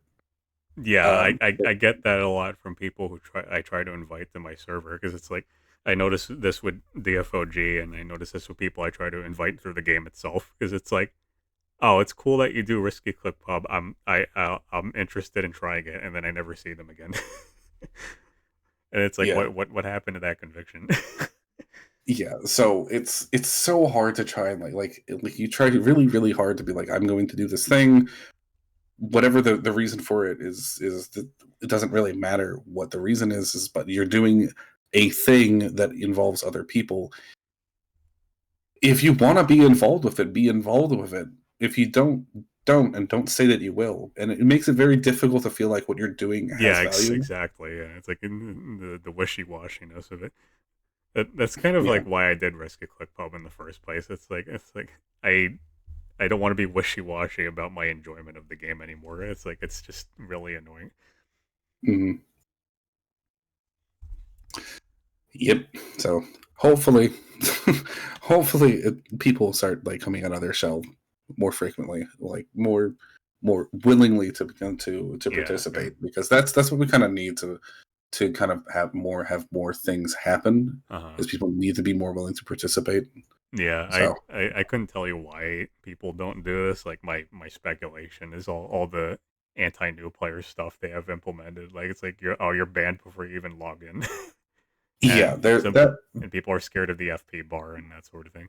Yeah, But I get that a lot from people who I try to invite to my server because it's like I notice this with DFOG and I notice this with people I try to invite through the game itself because it's like, oh, it's cool that you do Risky Click Pub. I'm interested in trying it, and then I never see them again. And it's like, Yeah, what happened to that conviction? yeah. So it's so hard to try and like you try really really hard to be like, I'm going to do this thing, whatever the reason for it is that it doesn't really matter what the reason is but you're doing a thing that involves other people. If you want to be involved with it, be involved with it. If you don't, and don't say that you will. And it makes it very difficult to feel like what you're doing has Yeah, value. exactly. Yeah, it's like in the wishy washiness of it. That's kind of Yeah. like why I did RiskyClickPub in the first place. It's like I don't want to be wishy washy about my enjoyment of the game anymore. It's like it's just really annoying. Mhm. Yep. So hopefully, hopefully people start like coming out of their shell more frequently, like more willingly to begin to Yeah, yeah. participate, because that's what we kind of need to kind of have more things happen. Uh huh. Is people need to be more willing to participate. Yeah, So I couldn't tell you why people don't do this. Like my speculation is all the anti new player stuff they have implemented. Like it's like you're banned before you even log in, yeah, and there some that and people are scared of the FP bar and that sort of thing.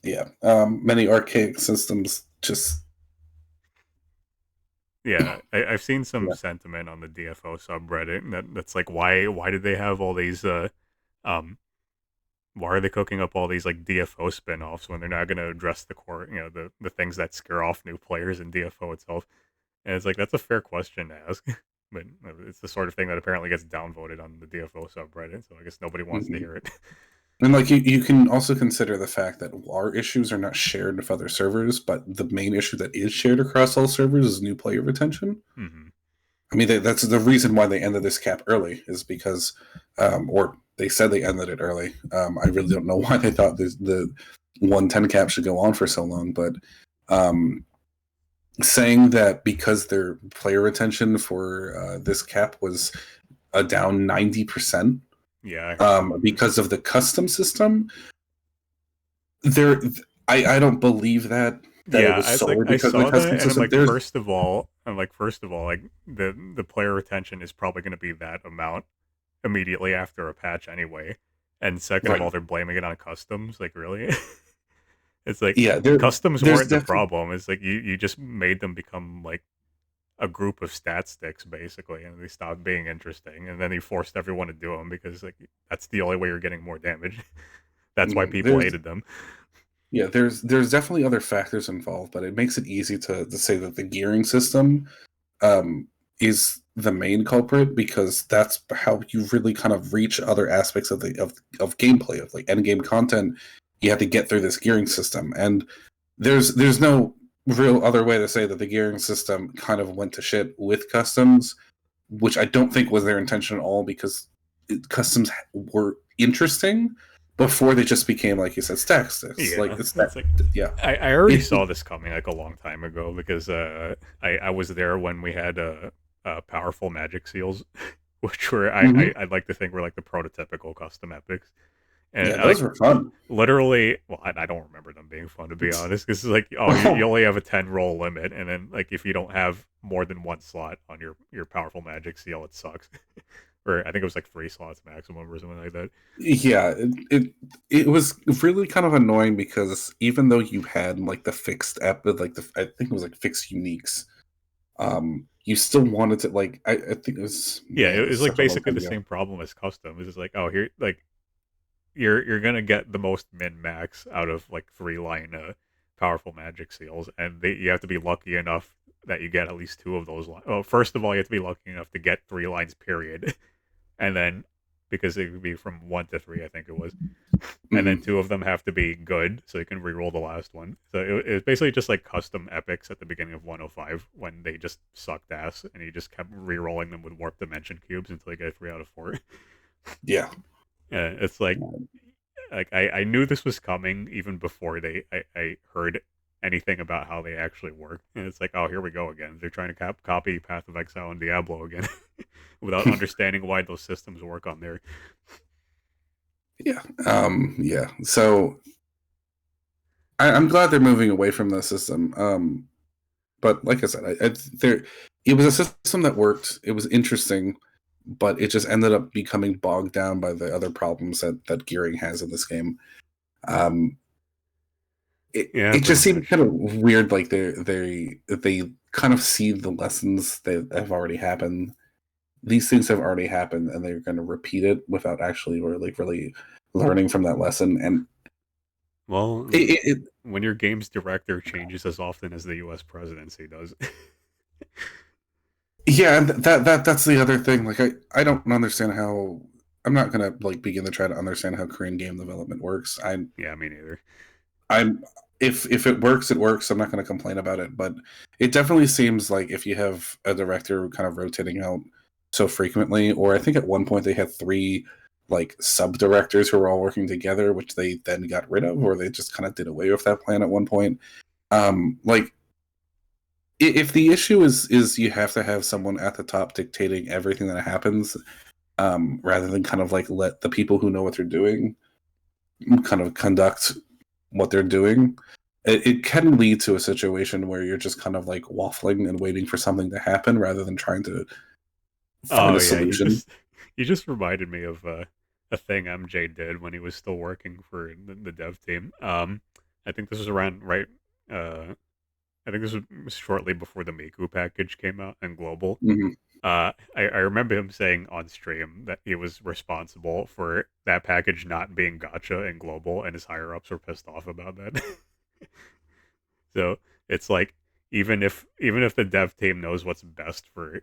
yeah, many archaic systems just Yeah, I've seen some yeah. sentiment on the DFO subreddit that's like why did they have all these um why are they cooking up all these like DFO spin-offs when they're not going to address the core, the things that scare off new players in DFO itself? And it's like that's a fair question to ask, but it's the sort of thing that apparently gets downvoted on the DFO subreddit, so I guess nobody wants to Mhm. hear it. And like you can also consider the fact that our issues are not shared with other servers, but the main issue that is shared across all servers is new player retention. Hmm. I mean, that's the reason why they ended this cap early, is because, or they said they ended it early. I really don't know why they thought the 110 cap should go on for so long, but um, saying that because their player retention for this cap was down 90%, Yeah, I heard about that. because of the custom system, there, I don't believe that it Yeah, was it's like solely I because of the saw custom that, and I'm system. like, There's first of all, like the player retention is probably going to be that amount immediately after a patch anyway, and second of right, all, they're blaming it on customs. Like, really? It's like yeah, customs there's weren't the definitely problem. It's like you just made them become like a group of stat sticks basically, and they stopped being interesting. And then you forced everyone to do them because like that's the only way you're getting more damage. That's why people there's hated them. yeah, there's definitely other factors involved, but it makes it easy to say that the gearing system um, is the main culprit, because that's how you really kind of reach other aspects of of gameplay, of like end game content. You have to get through this gearing system, and there's no real other way to say that the gearing system kind of went to shit with customs, which I don't think was their intention at all, because customs were interesting before they just became, like you said, stack sticks. Like Yeah, it's that, it's like yeah. I already It saw this coming like a long time ago because I was there when we had powerful magic seals, which were mhm. I'd like to think were like the prototypical custom epics. And Yeah, I those like were fun. literally, well, I don't remember them being fun to be honest. This is like, oh, you only have a 10 roll limit, and then like if you don't have more than one slot on your powerful magic seal, it sucks. Or I think it was like 3 slots maximum or something like that. Yeah, it was really kind of annoying, because even though you had like the fixed ep, like I think it was like fixed uniques, you still wanted to like I think it was, Yeah, man, it it was was like such a long basically time the ago. same problem as custom. It's just like, oh, here, like you're gonna get the most min max out of like 3 line powerful magic seals, and you have to be lucky enough that you get at least two of those. Oh, first of all, you have to be lucky enough to get 3 lines, period, and then because it would be from 1 to 3, I think it was, and then Mhm. two of them have to be good, so you can re-roll the last one. So it was basically just like custom epics at the beginning of 105 when they just sucked ass, and you just kept re-rolling them with warp dimension cubes until you get a 3 out of 4. Yeah. It's like I knew this was coming even before I heard anything about how they actually work. And it's like, oh, here we go again. They're trying to copy Path of Exile and Diablo again without understanding why those systems work on there. Yeah. Yeah. So I'm glad they're moving away from the system. But like I said, there it was a system that worked. It was interesting. but it just ended up becoming bogged down by the other problems that gearing has in this game. Um, Yeah, it pretty just seems much. kind of weird. Like they kind of see the lessons that have already happened. These things have already happened, and they're going to repeat it without actually really learning from that lesson. And Well, it when your game's director changes as often as the U.S. presidency does. yeah, and that's the other thing. Like I don't understand how. I'm not gonna like begin to try to understand how Korean game development works. Yeah, me neither. I'm if it works, it works. I'm not going to complain about it, but it definitely seems like if you have a director kind of rotating out so frequently, or I think at one point they had three like sub directors who were all working together, which they then got rid of, or they just kind of did away with that plan at one point. Like if the issue is you have to have someone at the top dictating everything that happens, rather than kind of like let the people who know what they're doing kind of conduct what they're doing, it can lead to a situation where you're just kind of like waffling and waiting for something to happen rather than trying to find Oh a yeah, solution. you just reminded me of a thing MJ did when he was still working for the dev team. I think this was around right. Uh, I think this was shortly before the Miku package came out in global. Hmm. I remember him saying on stream that he was responsible for that package not being gotcha in global, and his higher ups were pissed off about that. So it's like even if the dev team knows what's best for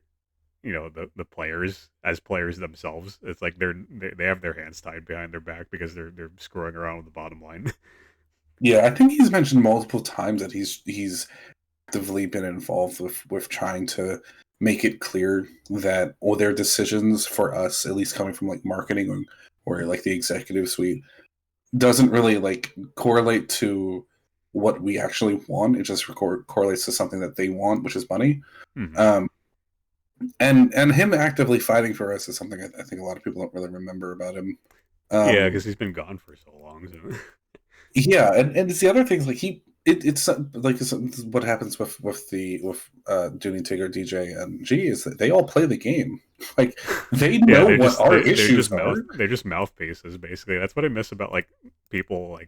the players as players themselves, it's like they have their hands tied behind their back because they're screwing around with the bottom line. Yeah, I think he's mentioned multiple times that he's actively been involved with trying to make it clear that all their decisions for us, at least coming from like marketing or like the executive suite, doesn't really like correlate to what we actually want. It just correlates to something that they want, which is money. Hmm. Um, and him actively fighting for us is something I think a lot of people don't really remember about him. Yeah, because Um, he's been gone for so long. So. yeah, and it's the other things like it's like it's what happens with Dooney Tigger, DJ, and G is that they all play the game. Like they Yeah, know what our issues are. they're just mouthpieces basically. That's what I miss about like people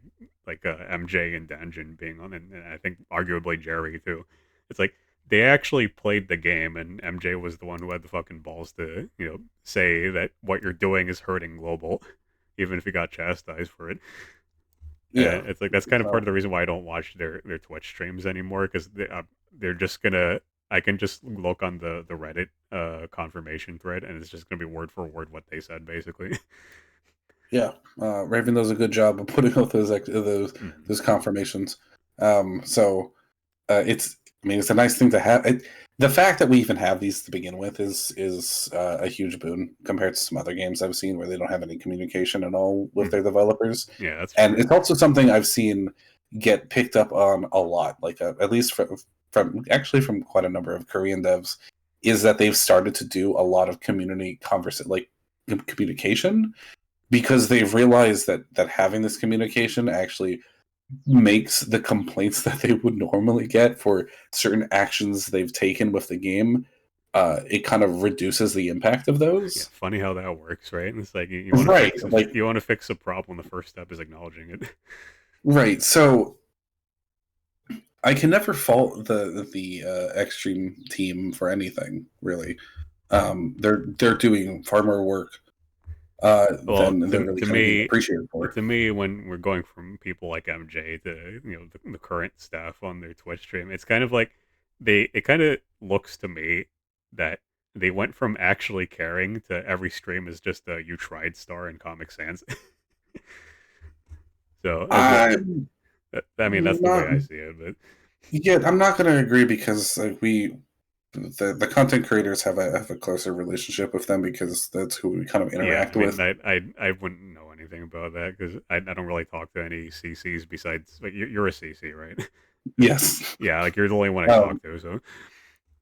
like MJ and Dungeon being on, and I think arguably Jerry too. It's like they actually played the game, and MJ was the one who had the fucking balls to say that what you're doing is hurting global, even if he got chastised for it. Yeah. And it's like that's kind of part of So the reason why I don't watch their Twitch streams anymore because they're just gonna. I can just look on the Reddit confirmation thread, and it's just gonna be word for word what they said, basically. yeah, Raven does a good job of putting out Mhm. those confirmations. So it's I mean it's a nice thing to have. The fact that we even have these to begin with is a huge boon compared to some other games I've seen where they don't have any communication at all with their Mhm. developers, Yeah, that's and true. it's also something I've seen get picked up on a lot. Like at least from quite a number of Korean devs, is that they've started to do a lot of communication because they've realized that having this communication actually makes the complaints that they would normally get for certain actions they've taken with the game, it kind of reduces the impact of Yeah, those. funny how that works, right? It's like you want to Right, fix like you want to fix a problem. The first step is acknowledging it. right. So I can never fault the Extreme team for anything really. They're doing far more work Well, than they're really to kind of getting me, appreciated for. when we're going from people like MJ to the current staff on their Twitch stream, it's kind of like it kind of looks to me that they went from actually caring to every stream is just a you tried star in Comic Sans. So I'm I mean that's the way not I see it. But yet. I'm not going to agree because like the content creators have a closer relationship with them because that's who we kind of yeah, I interact mean with. I wouldn't know anything about that because I don't really talk to any CCs besides like you're a CC, right? Yes. Yeah, like you're the only one I Um, talk to. So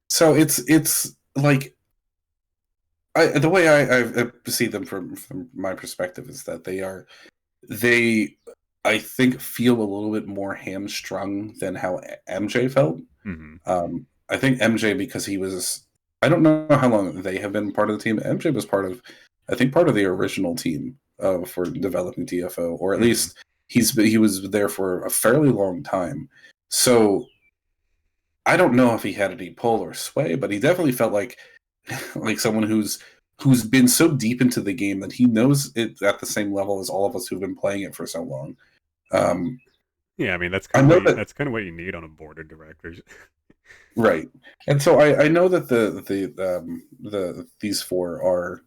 so it's like the way I see them from my perspective is that they I think feel a little bit more hamstrung than how MJ felt. hmm I think MJ because he was. I don't know how long they have been part of the team. MJ was part of, I think, part of the original team for developing DFO, or at Hmm. least he was there for a fairly long time. So I don't know if he had any pull or sway, but he definitely felt like like someone who's been so deep into the game that he knows it at the same level as all of us who've been playing it for so long. Um, Yeah, I mean I know that that's kind of what you need on a board of directors. right, and so I know that the these four are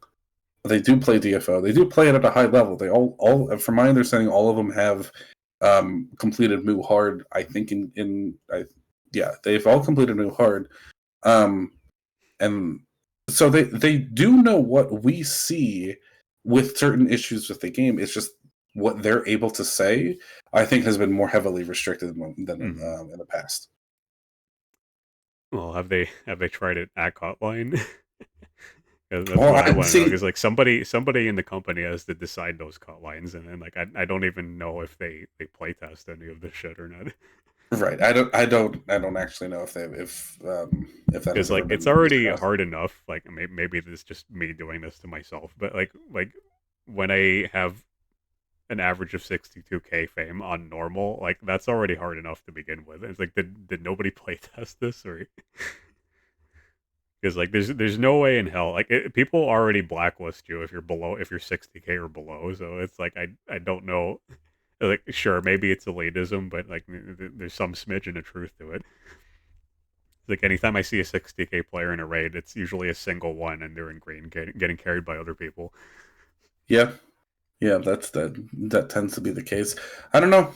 they do play DFO. They do play it at a high level. They all from my understanding, all of them have completed Moo Hard. I think yeah, they've all completed Moo Hard. Um, and so they do know what we see with certain issues with the game. It's just what they're able to say. I think has been more heavily restricted than Hmm. in the past. Well, have they tried it at Cutline? 'Cause that's Well, what I I want to know. see. Because like somebody in the company has to decide those cut lines, and then like I don't even know if they play test any of this shit or not. Right. I don't actually know if that Because has ever like it's been already discussed. hard enough. Like maybe this is just me doing this to myself, but like when I have an average of 62K fame on normal, like that's already hard enough to begin with. It's like did nobody play test this or because like there's no way in hell like people already blacklist you if you're 60K or below. So it's like I don't know. Like sure maybe it's elitism, but like there's some smidgen of truth to it. Like anytime I see a 60K player in a raid, it's usually a single one, and they're in green, getting carried by other people. Yeah. Yeah, that tends to be the case. I don't know.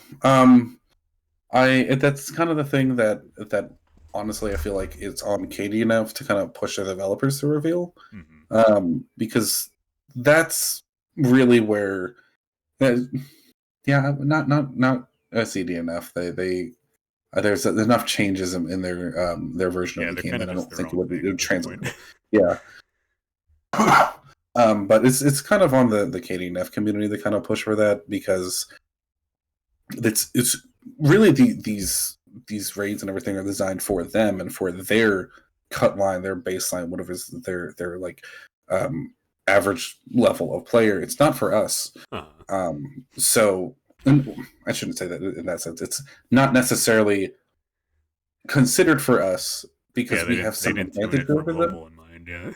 That's kind of the thing that honestly I feel like it's on KDNF to kind of push the developers to reveal, Hmm. because that's really where, uh, yeah, not CDNF. There's enough changes in their version of Yeah, the they're game kind that of I just don't their think it own would, thing at this translate point. well. Yeah. But it's kind of on the KDNF community to kind of push for that because it's really these raids and everything are designed for them and for their cut line, their baseline, whatever is their like um, average level of player. It's not for us. uh, So and I shouldn't say that in that sense. It's not necessarily considered for us because yeah, we have they some didn't tune advantage it for over them. mobile in mind. Yeah.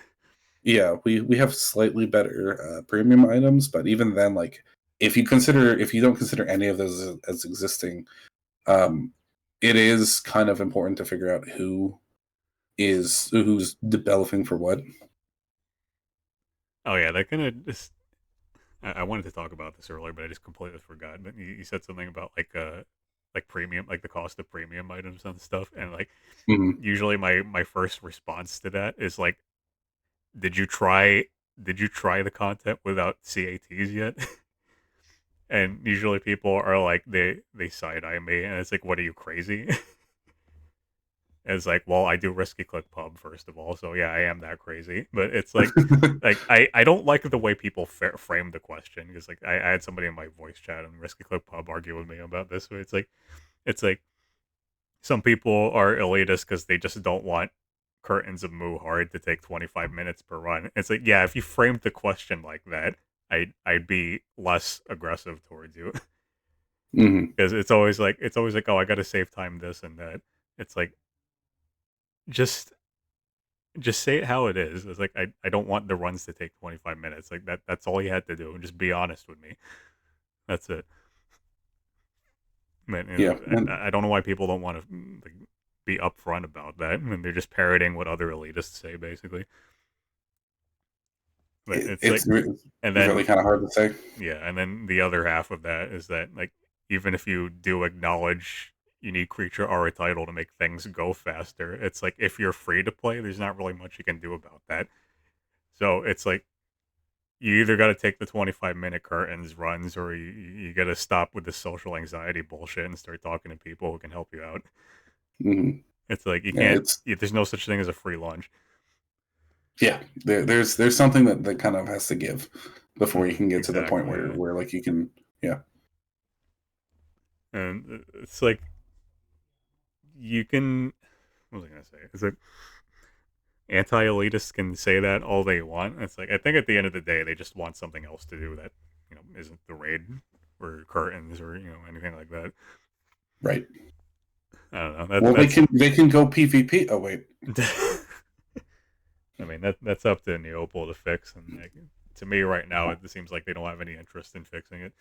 Yeah, we have slightly better premium items, but even then, like if you don't consider any of those as existing, um, it is kind of important to figure out who's developing for what. Oh yeah, that kind of just. I wanted to talk about this earlier, but I just completely forgot. But you said something about like premium, like the cost of premium items and stuff, and like Mhm. usually my first response to that is like, did you try did you try the content without CATs yet? And usually people are like they side eye me, and it's like, what are you crazy? And it's like, well, I do RiskyClickPub first of all, so yeah, I am that crazy. But it's like I don't like the way people frame the question because like I had somebody in my voice chat on RiskyClickPub argue with me about this. But it's like some people are elitist because they just don't want curtains of Moo hard to take 25 minutes per run. It's like, yeah, if you framed the question like that, I'd be less aggressive towards you Mhm. because it's always like, oh, I got to save time this and that. It's like just just say it how it is. It's like I don't want the runs to take 25 minutes. Like that's all you had to do. And just be honest with me. That's it. But Yeah, and I don't know why people don't want to like, be upfront about that. I mean, they're just parroting what other elitists say, basically. But it's like, it's and really then kind of hard to say. yeah, and then the other half of that is that like even if you do acknowledge you need creature aura title to make things go faster, it's like if you're free to play, there's not really much you can do about that. So it's like you either got to take the 25-minute curtains runs or you got to stop with the social anxiety bullshit and start talking to people who can help you out. Mhm. It's like you Yeah, can't. There's no such thing as a free lunch. there's something that kind of has to give before you can get to the point Exactly. Yeah. where like you can, yeah. And it's like you can. What was I gonna say? It's like anti-elitists can say that all they want. It's like I think at the end of the day, they just want something else to do that isn't the raid or curtains or anything like that. Right. I don't know. Well, they can go PvP. Oh wait. I mean that's up to Neopol to fix, and like, to me right now, it seems like they don't have any interest in fixing it.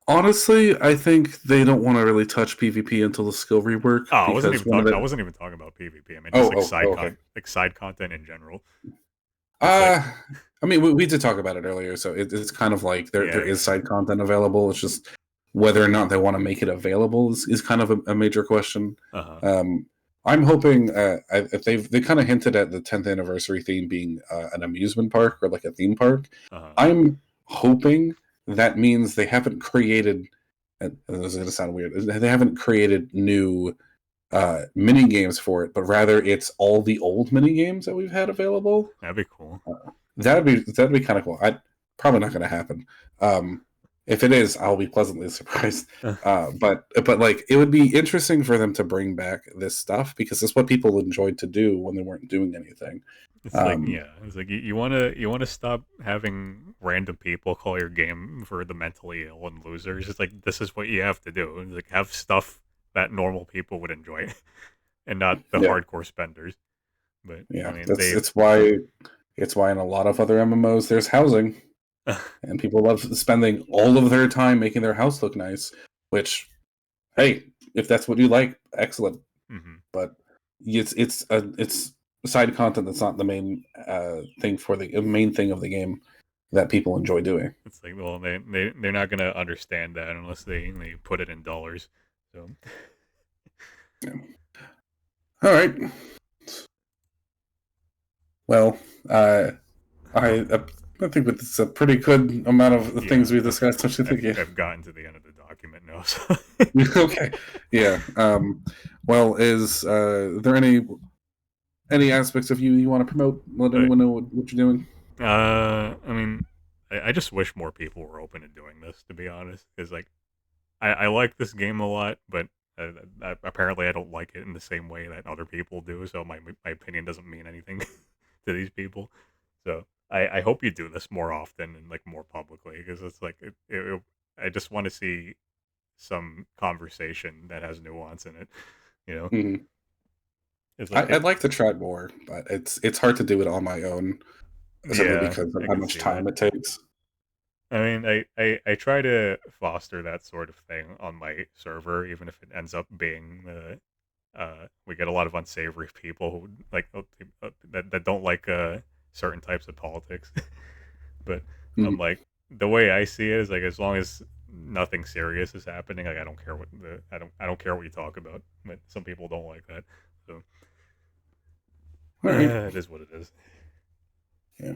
Honestly, I think they don't want to really touch PvP until the skill rework Oh, because one of I the wasn't even talking about PvP. I mean, just like okay. side content in general. It's like, I mean, we did talk about it earlier, so it's kind of like there yeah, is side content available. It's just whether or not they want to make it available is kind of a major question. uh huh, I'm hoping they kind of hinted at the 10th anniversary theme being an amusement park or like a theme park. uh huh. I'm hoping that means they haven't created. And this is going to sound weird. They haven't created new mini games for it, but rather it's all the old mini games that we've had available. That'd be cool. That'd be kind of cool. I probably not going to happen. If it is, I'll be pleasantly surprised. But like it would be interesting for them to bring back this stuff because it's what people enjoyed to do when they weren't doing anything. It's like, yeah, it's like you wanna stop having random people call your game for the mentally ill and losers. It's like this is what you have to do. It's like have stuff that normal people would enjoy, and not the Yeah, hardcore spenders. But I yeah. mean, That's it's why in a lot of other MMOs there's housing, and people love spending all of their time making their house look nice. Which, hey, if that's what you like, excellent. mm-hmm. But it's side content that's not the main thing for the main thing of the game that people enjoy doing. It's like, well, they're not gonna understand that unless they put it in dollars. So Yeah. All right. Well, I think it's a pretty good amount of the things yeah, we discussed. Don't you think? Yeah. I've gotten to the end of the document now. So Okay. Yeah. Well, is there any aspects of you want to promote? Let but anyone know what you're doing. I mean, I just wish more people were open to doing this. To be honest, because like I like this game a lot, but apparently I don't like it in the same way that other people do. So my opinion doesn't mean anything to these people. So I hope you do this more often and like more publicly because it's like I just want to see some conversation that has nuance in it. You know, Mhm. it's like I'd like to try more, but it's hard to do it on my own, simply yeah, because of I how can much see that. time it takes. I mean, I try to foster that sort of thing on my server, even if it ends up being we get a lot of unsavory people who like that don't like certain types of politics. But I'm Mhm. like the way I see it is like as long as nothing serious is happening, like I don't care what you talk about. But some people don't like that, so All right. it is what it is. Yeah.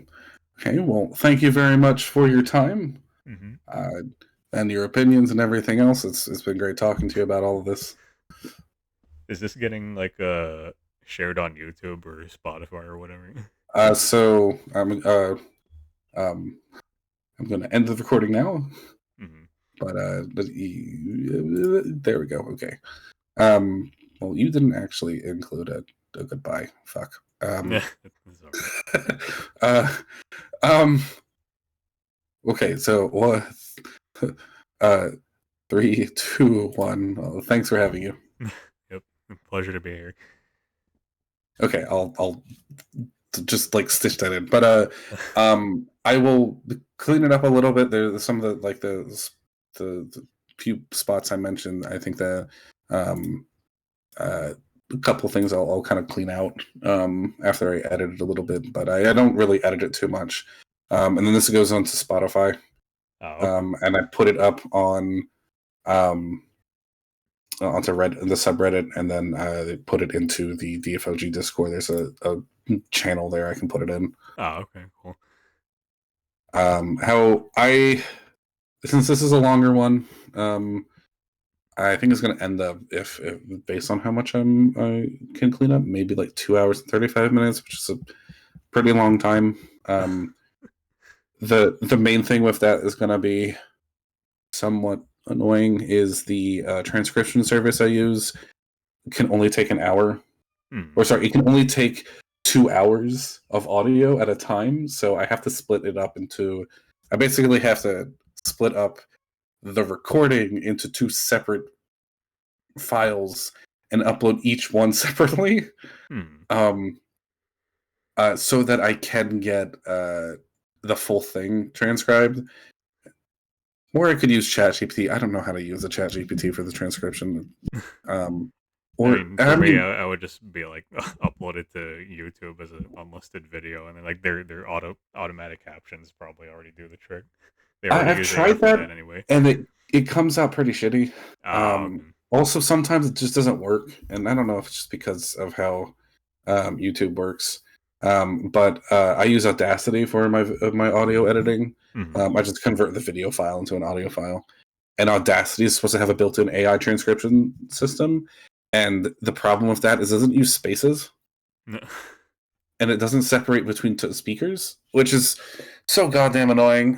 Okay. Well, thank you very much for your time. Mm-hmm. Uh, and your opinions and everything else. It's been great talking to you about all of this. Is this getting like shared on YouTube or Spotify or whatever? So um, I'm going to end the recording now. Mm-hmm. But there we go. Okay. Well, you didn't actually include a goodbye. Fuck. Yeah, it's all right. uh, um. Okay. So what? Uh, 3, 2, 1. Well, thanks for having you. Yep, pleasure to be here. Okay, I'll just like stitch that in. But I will clean it up a little bit. There's some of the like the few spots I mentioned. I think that a couple things I'll kind of clean out after I edit it a little bit, but I don't really edit it too much. And then this goes on to Spotify, Oh, okay. and I put it up on um, onto the subreddit, and then they put it into the DFOG Discord. There's a channel there I can put it in. Oh, okay, cool. How I since this is a longer one, I think it's going to end up if based on how much I can clean up, maybe like 2 hours and 35 minutes, which is a pretty long time. The main thing with that is going to be somewhat annoying is the transcription service I use can only take an hour, Hmm. or sorry, it can only take 2 hours of audio at a time, so I have to split it up into. I basically have to split up the recording into 2 separate files and upload each one separately, Hmm. um, so that I can get the full thing transcribed. Or I could use ChatGPT. I don't know how to use a ChatGPT for the transcription. Um, I or mean, for I me, mean, I would just be like upload it to YouTube as an unlisted video, and then like their automatic captions probably already do the trick. They already I've use AI tried for that, that anyway. and it comes out pretty shitty. Okay. Also, sometimes it just doesn't work, and I don't know if it's just because of how YouTube works. But I use Audacity for my audio editing. Hmm. I just convert the video file into an audio file, and Audacity is supposed to have a built-in AI transcription system. And the problem with that is it doesn't use spaces, and it doesn't separate between speakers, which is so goddamn annoying.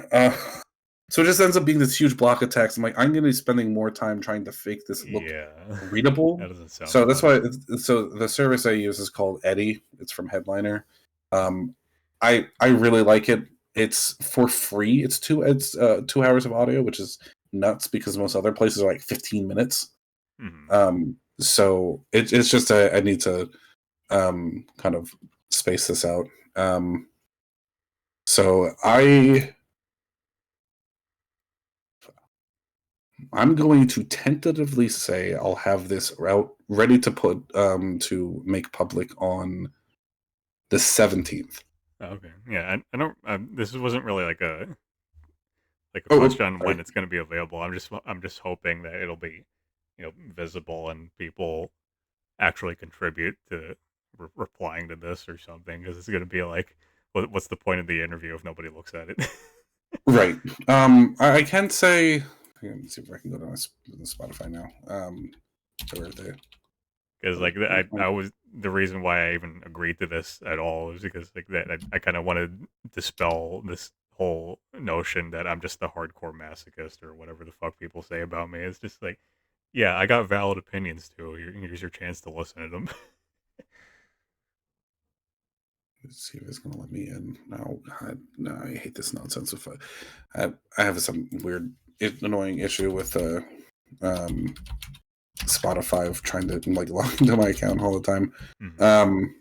So it just ends up being this huge block of text. I'm like, I'm going to be spending more time trying to fake this look Yeah, readable. that doesn't sound So that's fun. why. So the service I use is called Eddie. It's from Headliner. Um, I really like it. It's for free. It's 2 hours of audio, which is nuts because most other places are like 15 minutes. Hmm. So it's just I need to kind of space this out. So I'm going to tentatively say I'll have this route ready to put to make public on the 17th. Okay, yeah, I don't. This wasn't really like a Oh, question on when sorry. it's going to be available. I'm just hoping that it'll be visible and people actually contribute to replying to this or something, because it's going to be like, what's the point of the interview if nobody looks at it? Right. I can say. Let me see if I can go to my Spotify now. Where are they? Because like I was the reason why I even agreed to this at all is because like that I kind of wanted to dispel this whole notion that I'm just a hardcore masochist or whatever the fuck people say about me. It's just like, yeah, I got valid opinions too. Here's your chance to listen to them. Let's see if it's going to let me in. No, I hate this nonsense. If I have some weird, annoying issue with um, Spotify of trying to like log into my account all the time. Hmm. Um,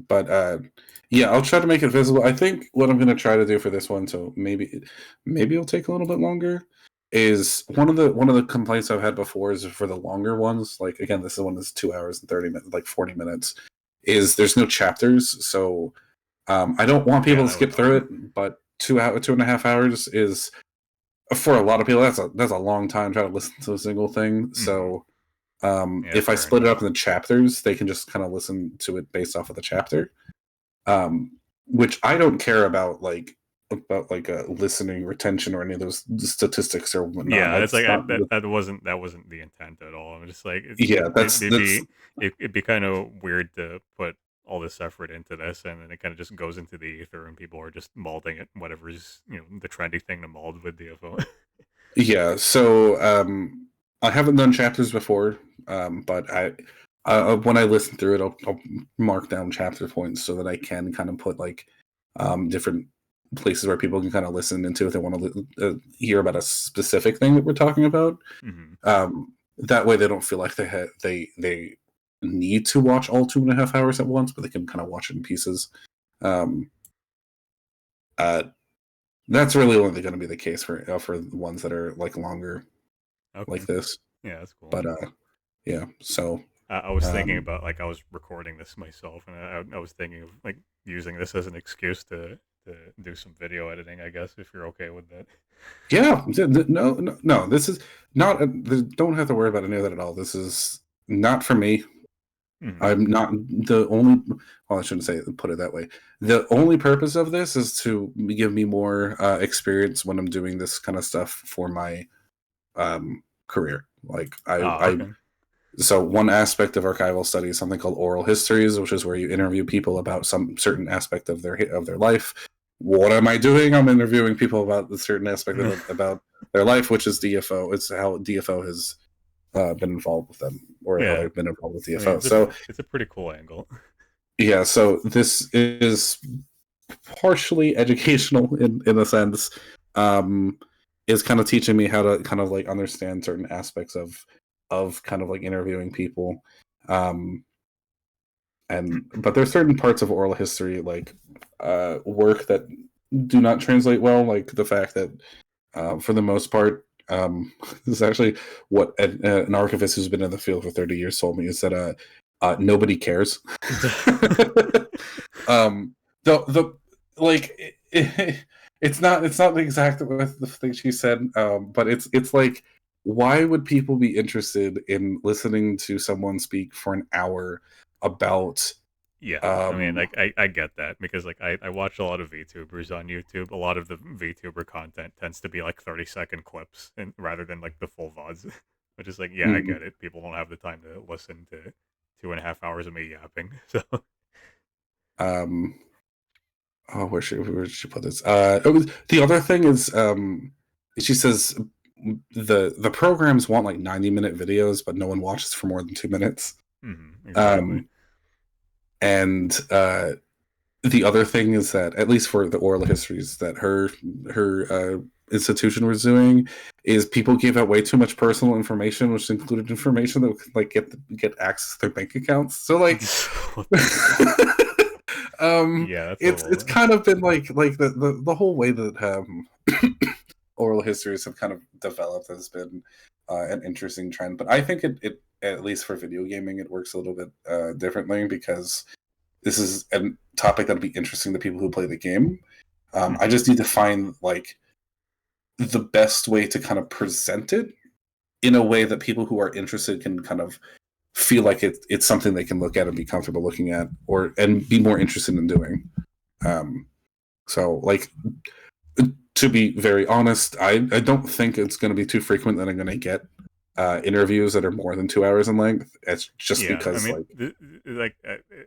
but yeah, I'll try to make it visible. I think what I'm going to try to do for this one, so maybe it'll take a little bit longer. Is one of the complaints I've had before is for the longer ones. Like again, this is one that's 2 hours and 30 minutes, like 40 minutes. Is there's no chapters, so I don't want Yeah, people to that would skip help. through it. But 2.5 hours is for a lot of people that's a long time trying to listen to a single thing. Hmm. So Yeah, if I fair split it enough. up into chapters, they can just kind of listen to it based off of the chapter. Which I don't care about listening retention or any of those statistics or whatnot. Yeah, it's That's like not. that wasn't the intent at all. I'm just like Yeah, it'd be it'd be kind of weird to put all this effort into this, and then it kind of just goes into the ether, and people are just molding it, whatever's the trendy thing to mold with DFO. yeah. So I haven't done chapters before, but when I listen through it, I'll mark down chapter points so that I can kind of put like different places where people can kind of listen into if they want to hear about a specific thing that we're talking about. Hmm. That way, they don't feel like they need to watch all 2.5 hours at once, but they can kind of watch it in pieces. Um, uh, that's really only going to be the case for the ones that are like longer Okay, like this. yeah, that's cool. But yeah. So I was thinking um, about like I was recording this myself, and I was thinking of like using this as an excuse to do some video editing. I guess if you're okay with that. yeah, no. This is not. Don't have to worry about any of that at all. This is not for me. Hmm. I'm not the only. Well, I shouldn't say put it that way. The only purpose of this is to give me more experience when I'm doing this kind of stuff for my career. Like Oh, I okay. so one aspect of archival study is something called oral histories, which is where you interview people about some certain aspect of their life. What am I doing? I'm interviewing people about the certain aspect about their life, which is DFO. It's how DFO has been involved with them, or how Yeah, they've been involved with I mean DFO. So it's a pretty cool angle. Yeah, so this is partially educational in a sense. Um, is kind of teaching me how to kind of like understand certain aspects of kind of like interviewing people. Um, and but there's certain parts of oral history like work that do not translate well, like the fact that for the most part, this is actually what an archivist who's been in the field for 30 years told me is that nobody cares. um, the like it's not the exact the thing she said, but it's like why would people be interested in listening to someone speak for an hour about Yeah, I mean, um like I get that because like I watch a lot of VTubers on YouTube. A lot of the VTuber content tends to be like 30-second clips, and rather than like the full VODs, which is like, yeah, I mm, get it. People don't have the time to listen to 2.5 hours of me yapping. So um oh, where should she put this? The other thing is, she says the programs want like 90-minute videos, but no one watches for more than 2 minutes. exactly. Um, and the other thing is that, at least for the oral histories that her institution was doing, is people gave out way too much personal information, which included information that could like get access to their bank accounts. So like, What the fuck? Yeah, that's a it's little. kind of been like the whole way that oral histories have kind of developed has been an interesting trend. But I think it at least for video gaming it works a little bit differently because this is a topic that'll be interesting to people who play the game. I Mhm. just need to find like the best way to kind of present it in a way that people who are interested can kind of feel like it's something they can look at and be comfortable looking at, or and be more interested in doing. Um, so, like, to be very honest, I don't think it's going to be too frequent that I'm going to get interviews that are more than 2 hours in length. It's just Yeah, I because, mean, like, like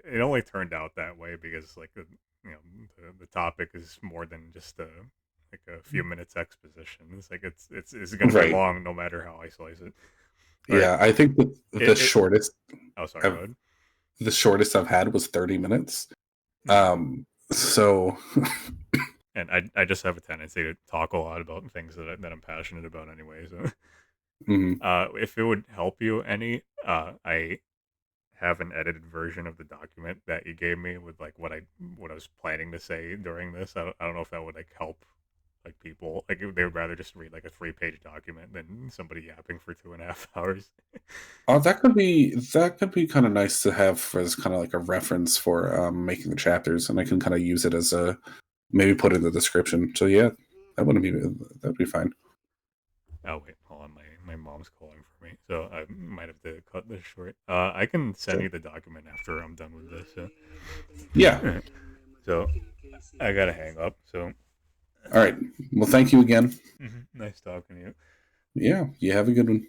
it only turned out that way because like the topic is more than just a like a few minutes exposition. It's like it's going to be right? long no matter how I slice it. Or Yeah, I think that it. Oh, sorry. Go I've, ahead. the shortest I've had was 30 minutes. Mhm. So, And I just have a tendency to talk a lot about things that I'm passionate about anyway. So, mhm. if it would help you any, I have an edited version of the document that you gave me with like what I was planning to say during this. I don't know if that would like help like people like they would rather just read like a 3-page document than somebody yapping for 2.5 hours. Oh, that could be kind of nice to have for as kind of like a reference for making the chapters, and I can kind of use it as a maybe put in the description. So yeah, that'd be fine. Oh wait, hold on, my mom's calling for me, so I might have to cut this short. I can send Sure. you the document after I'm done with this. So, Yeah. alright. So I gotta hang up. So, All right. Well, thank you again. nice talking to you. Yeah. You have a good one.